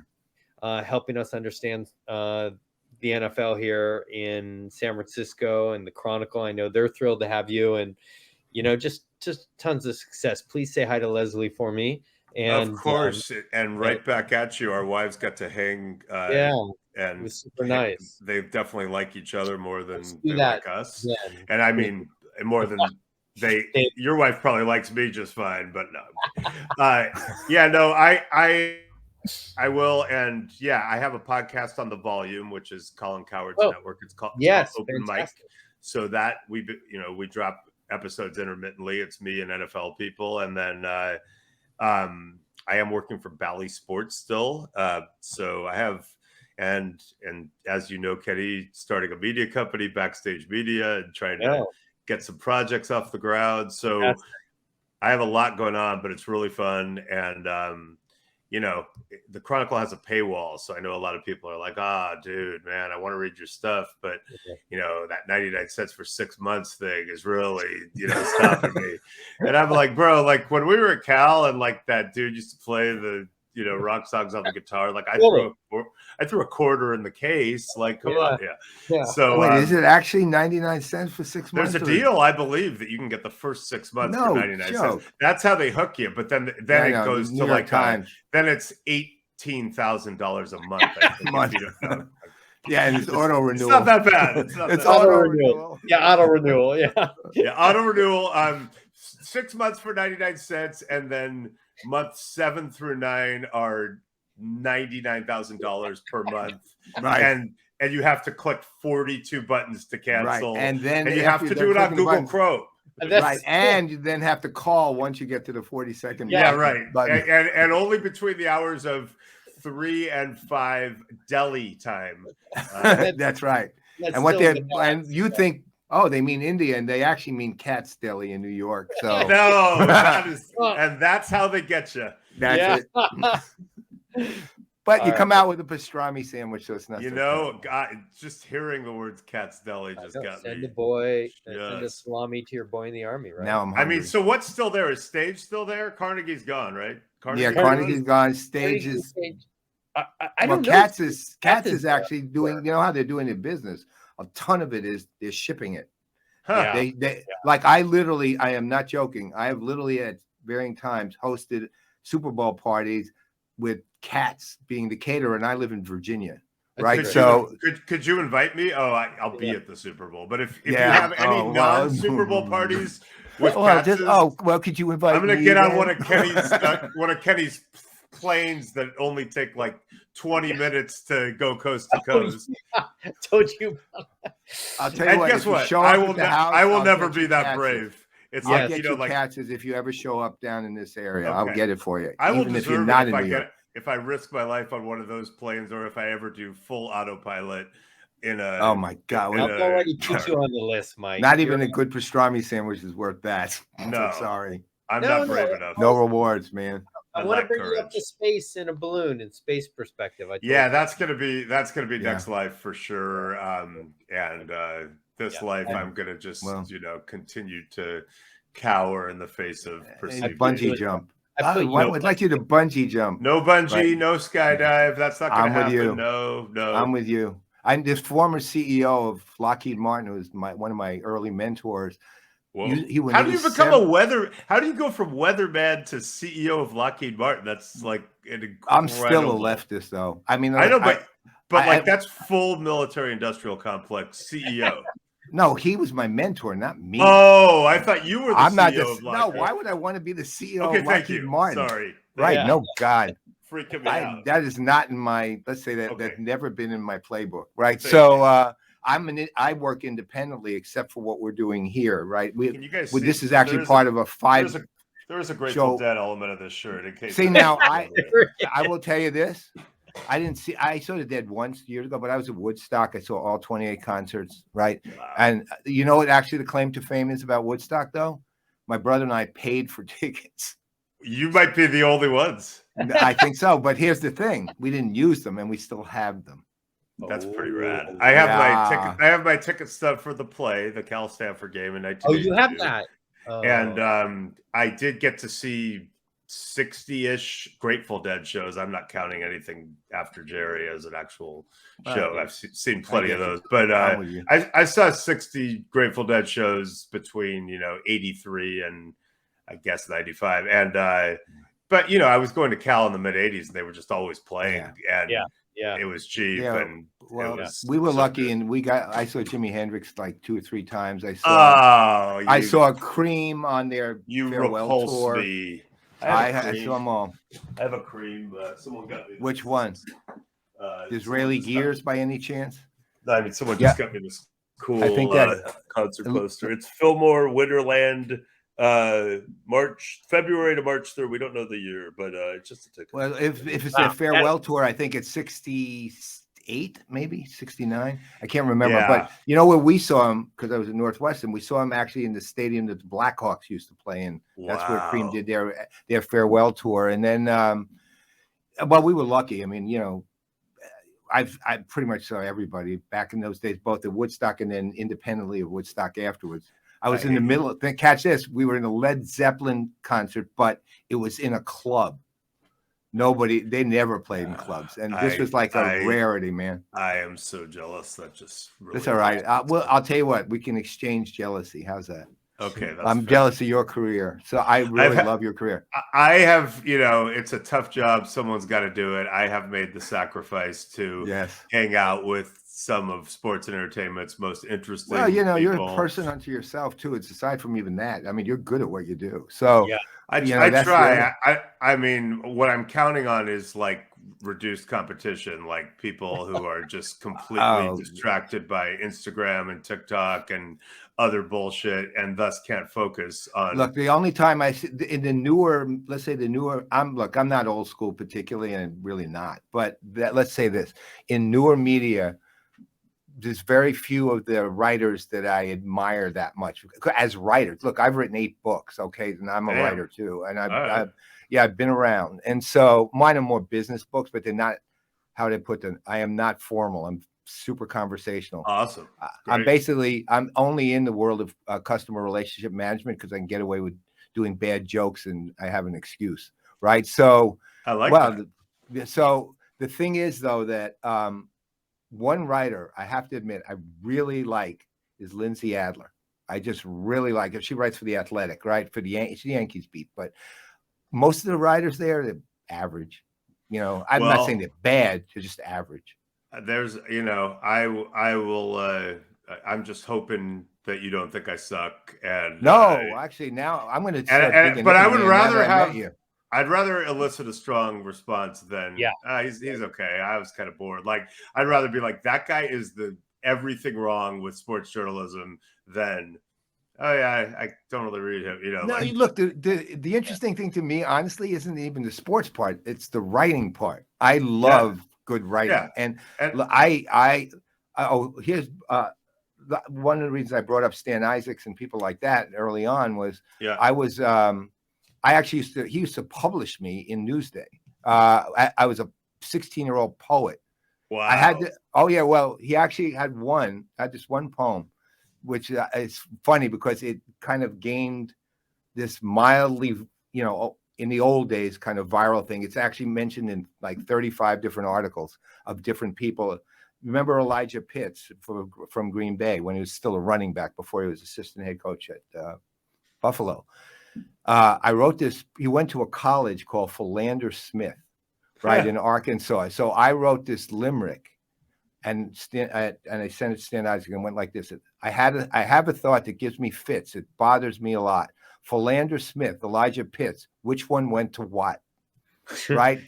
B: helping us understand the NFL here in San Francisco and the Chronicle. I know they're thrilled to have you, and you know, just tons of success. Please say hi to Leslie for me. And
F: of course, and right back at you. Our wives got to hang. And
B: it was super nice.
F: They definitely like each other more than
B: do
F: they
B: that
F: like us.
B: again.
F: And I mean, more than your wife probably likes me just fine, but no. Yeah, no, I will. And yeah, I have a podcast on The Volume, which is Colin Coward's network. It's called Open Mic. So that we drop episodes intermittently. It's me and NFL people. And then I am working for Bally Sports still. So I have, and as you know, Kenny, starting a media company, Backstage Media, and trying to get some projects off the ground. So I have a lot going on, but it's really fun. And you know, the Chronicle has a paywall, so I know a lot of people are like, dude, man, I want to read your stuff, but you know, that 99 cents for 6 months thing is really, you know, stopping me. And I'm like, bro, like when we were at Cal and like that dude used to play the, you know, rock songs on the guitar, like I threw a quarter in the case, like come on. So
A: wait, is it actually 99 cents for 6 months?
F: There's a deal, I believe, that you can get the first 6 months for 99 cents. That's how they hook you, but then it goes to like then it's $18,000 a month. I think,
A: yeah, and it's auto renewal.
F: It's not that bad.
A: It's auto renewal.
B: Yeah, auto renewal. Yeah,
F: auto renewal. 6 months for 99 cents, and then months 7 through 9 are $99,000 per month,
A: right?
F: And you have to click 42 buttons to cancel,
A: right. And then
F: you have to do it on Google Chrome.
A: Right, and you then have to call once you get to the 42nd.
F: Yeah, right. And only between the hours of 3 and 5 Delhi time.
A: That's right. And what you think? Oh, they mean India, and they actually mean Cat's Deli in New York. So
F: no, and that's how they get you.
A: That's it. But you come out with a pastrami sandwich, so it's not.
F: You know, God, just hearing the words "Cat's Deli" just got me.
B: Send a salami to your boy in the army, right?
A: Now I'm hungry.
F: I mean, so what's still there? Is Stage still there? Carnegie's gone, right?
A: Carnegie's gone. Stage is.
B: I don't know.
A: Cats is actually doing. You know how they're doing their business. A ton of it is they're shipping it.
F: Huh.
A: They like I am not joking. I have literally at varying times hosted Super Bowl parties with Cats being the caterer, and I live in Virginia, right?
F: Could you invite me? Oh, I'll be at the Super Bowl. But if you have any non-Super Bowl parties with Cats,
A: could you invite?
F: I'm going to get on one of Kenny's planes that only take like 20 minutes to go coast to coast.
B: Told you.
A: I'll tell you what.
F: Guess what? I will never be that brave. It's
A: I'll
F: like,
A: get
F: you know,
A: you
F: like
A: cats if you ever show up down in this area. I'll
F: Okay.
A: get it for you.
F: I will
A: even if you're
F: deserve
A: not
F: it
A: in New York.
F: if I risk my life on one of those planes, or if I ever do full autopilot in a.
A: Oh my God!
F: in
B: I've
F: a-
B: already put you on the list, Mike.
A: Not even a good pastrami sandwich is worth that.
F: No.
A: Sorry.
F: I'm
B: No,
F: not brave
B: no.
F: enough.
A: No rewards, man.
B: I
F: I
B: want to
F: lack
B: bring you up
F: courage.
B: to space in a balloon in space perspective. I told
F: Yeah,
B: you.
F: that's gonna be
A: Yeah.
F: next life for sure. This
B: Yeah.
F: life, I'm gonna just
A: Well.
F: continue to cower in the face of
A: And
F: perceived
A: bungee
F: danger.
A: jump.
B: I put
A: I
B: you.
A: would like you to bungee jump.
F: No bungee,
A: Right.
F: no skydive. That's not gonna
A: I'm with
F: happen.
A: you.
F: No.
A: I'm with you. I'm this former CEO of Lockheed Martin, who was one of my early mentors.
F: Whoa.
A: When
F: How
A: he
F: do you
A: was
F: become a weather? How do you go from weatherman to CEO of Lockheed Martin? That's like an incredible.
A: I'm still a leftist, though. I mean,
F: I know, but
A: I-
F: that's full military industrial complex CEO.
A: no, he was my mentor, not me.
F: Oh, I thought you were the
A: I'm not
F: CEO
A: this.
F: of
A: No,
F: Lockheed.
A: why would I want to be the CEO
F: Okay,
A: of
F: thank
A: Lockheed
F: you.
A: Martin?
F: Sorry.
A: Right?
B: Yeah.
A: No, God.
F: Freaking me out.
A: That is not in my. Let's say that
F: Okay.
A: that's never been in my playbook, right?
F: Thank
A: So I work independently, except for what we're doing here, right?
F: Can you guys
A: This
F: see-
A: is actually part of a five.
F: There is a Grateful
A: show-
F: Dead element of this shirt. In case
A: See,
F: anyone's
A: now,
F: wondering.
A: I will tell you this. I saw the Dead once years ago, but I was at Woodstock. I saw all 28 concerts, right?
F: Wow.
A: And you know what actually the claim to fame is about Woodstock, though? My brother and I paid for tickets.
F: You might be the only ones.
A: I think so. But here's the thing. We didn't use them, and we still have them.
F: That's pretty rad.
B: Oh,
F: I have my
A: yeah.
F: ticket. I have my ticket stub for the play, the Cal Stanford game in 1982.
B: Oh, you have that. Oh.
F: And I did get to see 60-ish Grateful Dead shows. I'm not counting anything after Jerry as an actual show.
A: Right.
F: I've seen plenty of
A: get
F: those, but
A: I'm with you.
F: I saw 60 Grateful Dead shows between 83 and I guess 95, and but I was going to Cal in the mid 80s, and they were just always playing, and
B: Yeah.
F: it was cheap,
A: Yeah,
F: and
A: well,
F: it was
A: we were
F: so
A: lucky,
F: good.
A: and I saw Jimi Hendrix like 2 or 3 times. I saw Cream on their
F: you
A: farewell
F: repulse
A: tour.
F: me.
A: I saw them all.
F: I have a Cream. Someone got me.
A: Which one? Disraeli Gears, by any chance?
F: I mean, someone
A: Yeah.
F: just got me this cool
A: I think that-
F: concert poster. It's Fillmore Winterland, February to March 3rd. We don't know the year, but it's just a ticket.
A: Well, if it's their farewell tour, I think it's 68, maybe 69. I can't remember.
F: Yeah.
A: But you know where we saw him, because I was at Northwestern, we saw him actually in the stadium that the Blackhawks used to play in. That's where Cream
F: Wow.
A: did their farewell tour. And then, well, we were lucky. I mean, I pretty much saw everybody back in those days, both at Woodstock and then independently of Woodstock afterwards. I was in the middle of, catch this, we were in a Led Zeppelin concert, but it was in a club. They never played in clubs. And this was like a rarity, man.
F: I am so jealous. That just really
A: That's all right. I'll tell you what, we can exchange jealousy. How's that?
F: Okay.
A: I'm jealous of your career. So I really love your career.
F: I have, it's a tough job. Someone's got to do it. I have made the sacrifice to hang out with some of sports and entertainment's most interesting.
A: Well, you're
F: people.
A: a person unto yourself too. It's aside from even that. I mean, you're good at what you do. So
F: I
A: that's
F: try. I mean, what I'm counting on is like reduced competition, like people who are just completely distracted by Instagram and TikTok and other bullshit, and thus can't focus on.
A: Look, the only time I see in the newer, let's say the newer, I'm not old school particularly, and really not. But let's say this: in newer media, there's very few of the writers that I admire that much as writers. Look, I've written 8 books, okay, and I'm a writer too, and I've been around, and so mine are more business books, but they're not. How they put them? I am not formal. I'm super conversational.
F: Awesome.
A: I'm only in the world of customer relationship management because I can get away with doing bad jokes and I have an excuse, right? So
F: I like that.
A: So the thing is though that one writer I have to admit I really like is Lindsay Adler. I just really like her. She writes for The Athletic, right? For the Yankees beat, but most of the writers there, they're average. I'm not saying they're bad; they're just average.
F: There's, I will. I'm just hoping that you don't think I suck. And
A: no, actually, now I'm going to.
F: But I would rather have. I'd rather elicit a strong response than he's okay. I was kind of bored. Like I'd rather be like that guy is the everything wrong with sports journalism than Oh yeah, I don't really read him.
A: No,
F: like
A: you look, the interesting thing to me, honestly, isn't even the sports part. It's the writing part. I love good writing.
F: Yeah.
A: And
F: And
A: here's one of the reasons I brought up Stan Isaacs and people like that early on was
F: yeah,
A: I actually he used to publish me in Newsday. I was a 16-year-old poet.
F: wow.
A: I had to, well, he actually had this one poem, which is funny because it kind of gained this mildly, in the old days, kind of viral thing. It's actually mentioned in like 35 different articles of different people. Remember Elijah Pitts from Green Bay when he was still a running back before he was assistant head coach at Buffalo. I wrote this. He went to a college called Philander Smith, right, in Arkansas. So I wrote this limerick, and I sent it to Stan Isaac and went like this: I have a thought that gives me fits. It bothers me a lot. Philander Smith, Elijah Pitts, which one went to what? Right.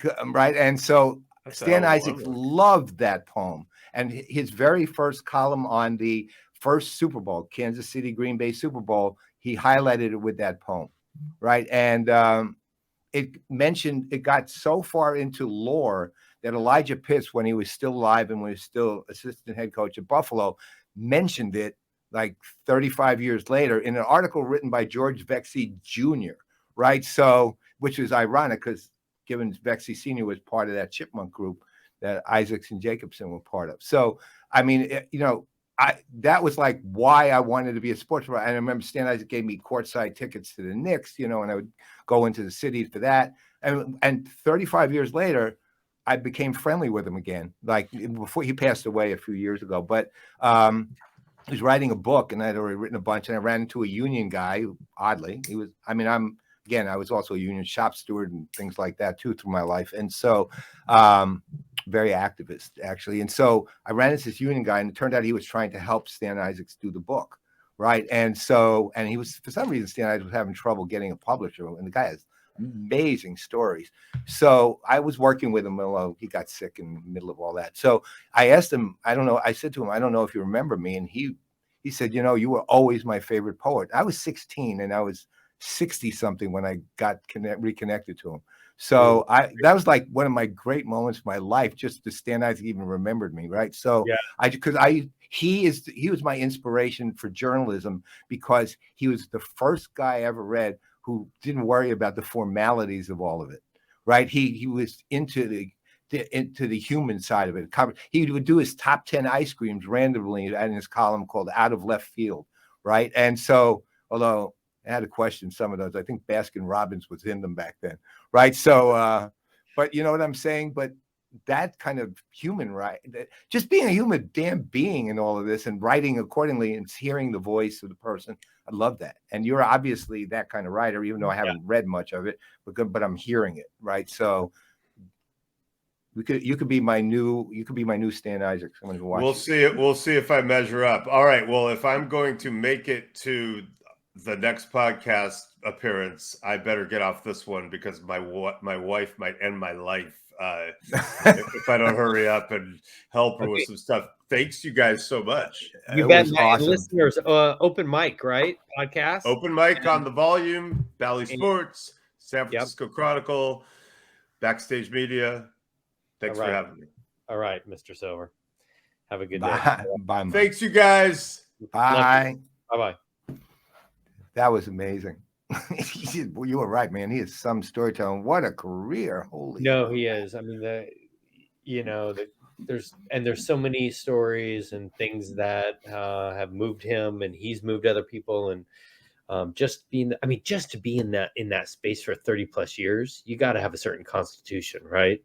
A: And so Stan Isaac loved that poem. And his very first column on the first Super Bowl, Kansas City, Green Bay Super Bowl, he highlighted it with that poem. Right. And it got so far into lore that Elijah Pitts, when he was still alive and was still assistant head coach at Buffalo, mentioned it like 35 years later in an article written by George Vexey Jr., right? So, which is ironic because given Vexey Sr. was part of that chipmunk group that Isaacs and Jacobson were part of. So, I mean, that was like why I wanted to be a sports writer. I remember Stan Isaac gave me courtside tickets to the Knicks, and I would go into the city for that. And 35 years later, I became friendly with him again, like before he passed away a few years ago. But he was writing a book, and I'd already written a bunch, and I ran into a union guy who, oddly, I was also a union shop steward and things like that too through my life. And so, very activist actually. And so I ran into this union guy, and it turned out he was trying to help Stan Isaacs do the book. Right. And so, and he was, for some reason, Stan Isaacs was having trouble getting a publisher, and the guy has amazing stories. So I was working with him, although he got sick in the middle of all that. So I asked him, I said to him, I don't know if you remember me. And he said, you were always my favorite poet. I was 16 and I was 60 something when I got reconnected to him. So that was like one of my great moments of my life, just to Stan Isaac even remembered me. Right. So he was my inspiration for journalism, because he was the first guy I ever read who didn't worry about the formalities of all of it. Right. He was into the human side of it. He would do his top 10 ice creams randomly in his column called Out of Left Field. Right. And so, although I had to question some of those, I think Baskin Robbins was in them back then. Right. So, but you know what I'm saying? But that kind of human, right? Just being a human damn being in all of this and writing accordingly and hearing the voice of the person. I love that. And you're obviously that kind of writer, even though I haven't read much of it, but I'm hearing it. Right. So you could be my new Stan Isaacs. I'm going to watch.
F: We'll see it. We'll see if I measure up. All right. Well, if I'm going to make it to the next podcast appearance, I better get off this one, because my wife might end my life if I don't hurry up and help her with some stuff. Thanks you guys so much.
B: You bet. Awesome. Listeners, open mic, right? Podcast.
F: Open mic on The Volume, Bally Sports, San Francisco Chronicle, Backstage Media. Thanks for having me.
B: All right, Mr. Silver. Have a good day.
A: Bye.
F: Thanks, you guys.
A: Bye.
B: Bye-bye.
A: That was amazing. You were right, man. He is some storytelling. What a career! Holy.
B: No, he is. I mean, there's so many stories and things that have moved him, and he's moved other people, and just to be in that space for 30 plus years, you got to have a certain constitution, right?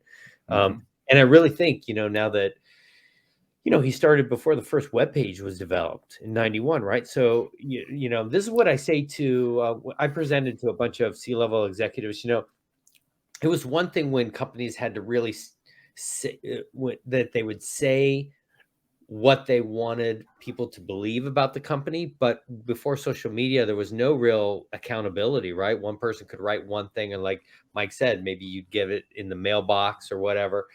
B: Mm-hmm. And I really think, now that, he started before the first webpage was developed in 91, right? So, this is what I say I presented to a bunch of C-level executives. It was one thing when companies had to really say that they would say what they wanted people to believe about the company. But before social media, there was no real accountability, right? One person could write one thing, and like Mike said, maybe you'd give it in the mailbox or whatever.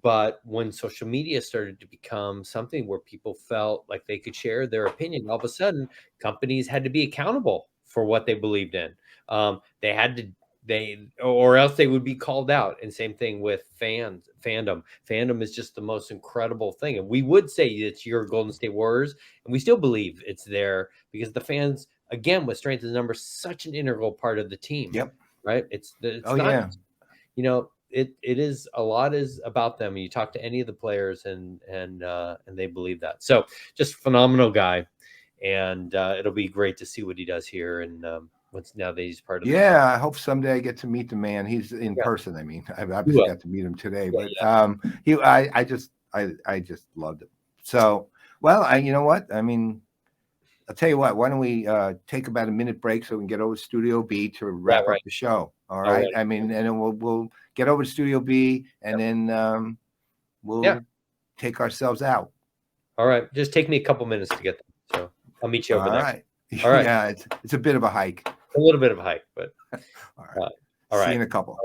B: But when social media started to become something where people felt like they could share their opinion, all of a sudden companies had to be accountable for what they believed in. They had to, or else they would be called out. And same thing with fandom. Fandom is just the most incredible thing. And we would say it's your Golden State Warriors, and we still believe it's there because the fans, again, with strength of numbers, such an integral part of the team.
A: Yep.
B: Right. It's
A: Oh,
B: not,
A: yeah.
B: you know, it is a lot is about them. You talk to any of the players and they believe that. So just phenomenal guy. And it'll be great to see what he does here. And once now that he's part of
A: Yeah, I hope someday I get to meet the man. He's in
B: Yeah.
A: person. I mean, I've obviously
B: will.
A: got to meet him today,
B: Yeah,
A: but I just loved him. So, well, you know what? I mean, I'll tell you what. Why don't we take about a minute break so we can get over to Studio B to wrap
B: right.
A: up the show? All
B: All
A: right.
B: right.
A: I mean, and then we'll get over to Studio B, and then we'll
B: Yeah.
A: take ourselves out.
B: All right. Just take me a couple minutes to get there. So I'll meet you over
A: All
B: there.
A: right.
B: All right.
A: Yeah, it's a bit of a hike.
B: A little bit of a hike, but
A: All right.
B: all
A: See
B: right.
A: you in a couple.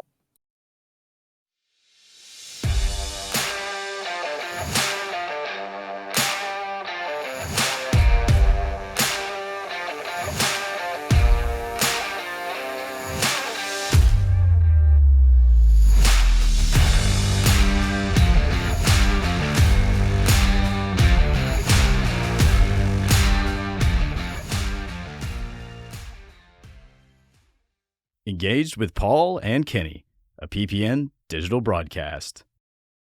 G: Engaged with Paul and Kenny, a PPN digital broadcast.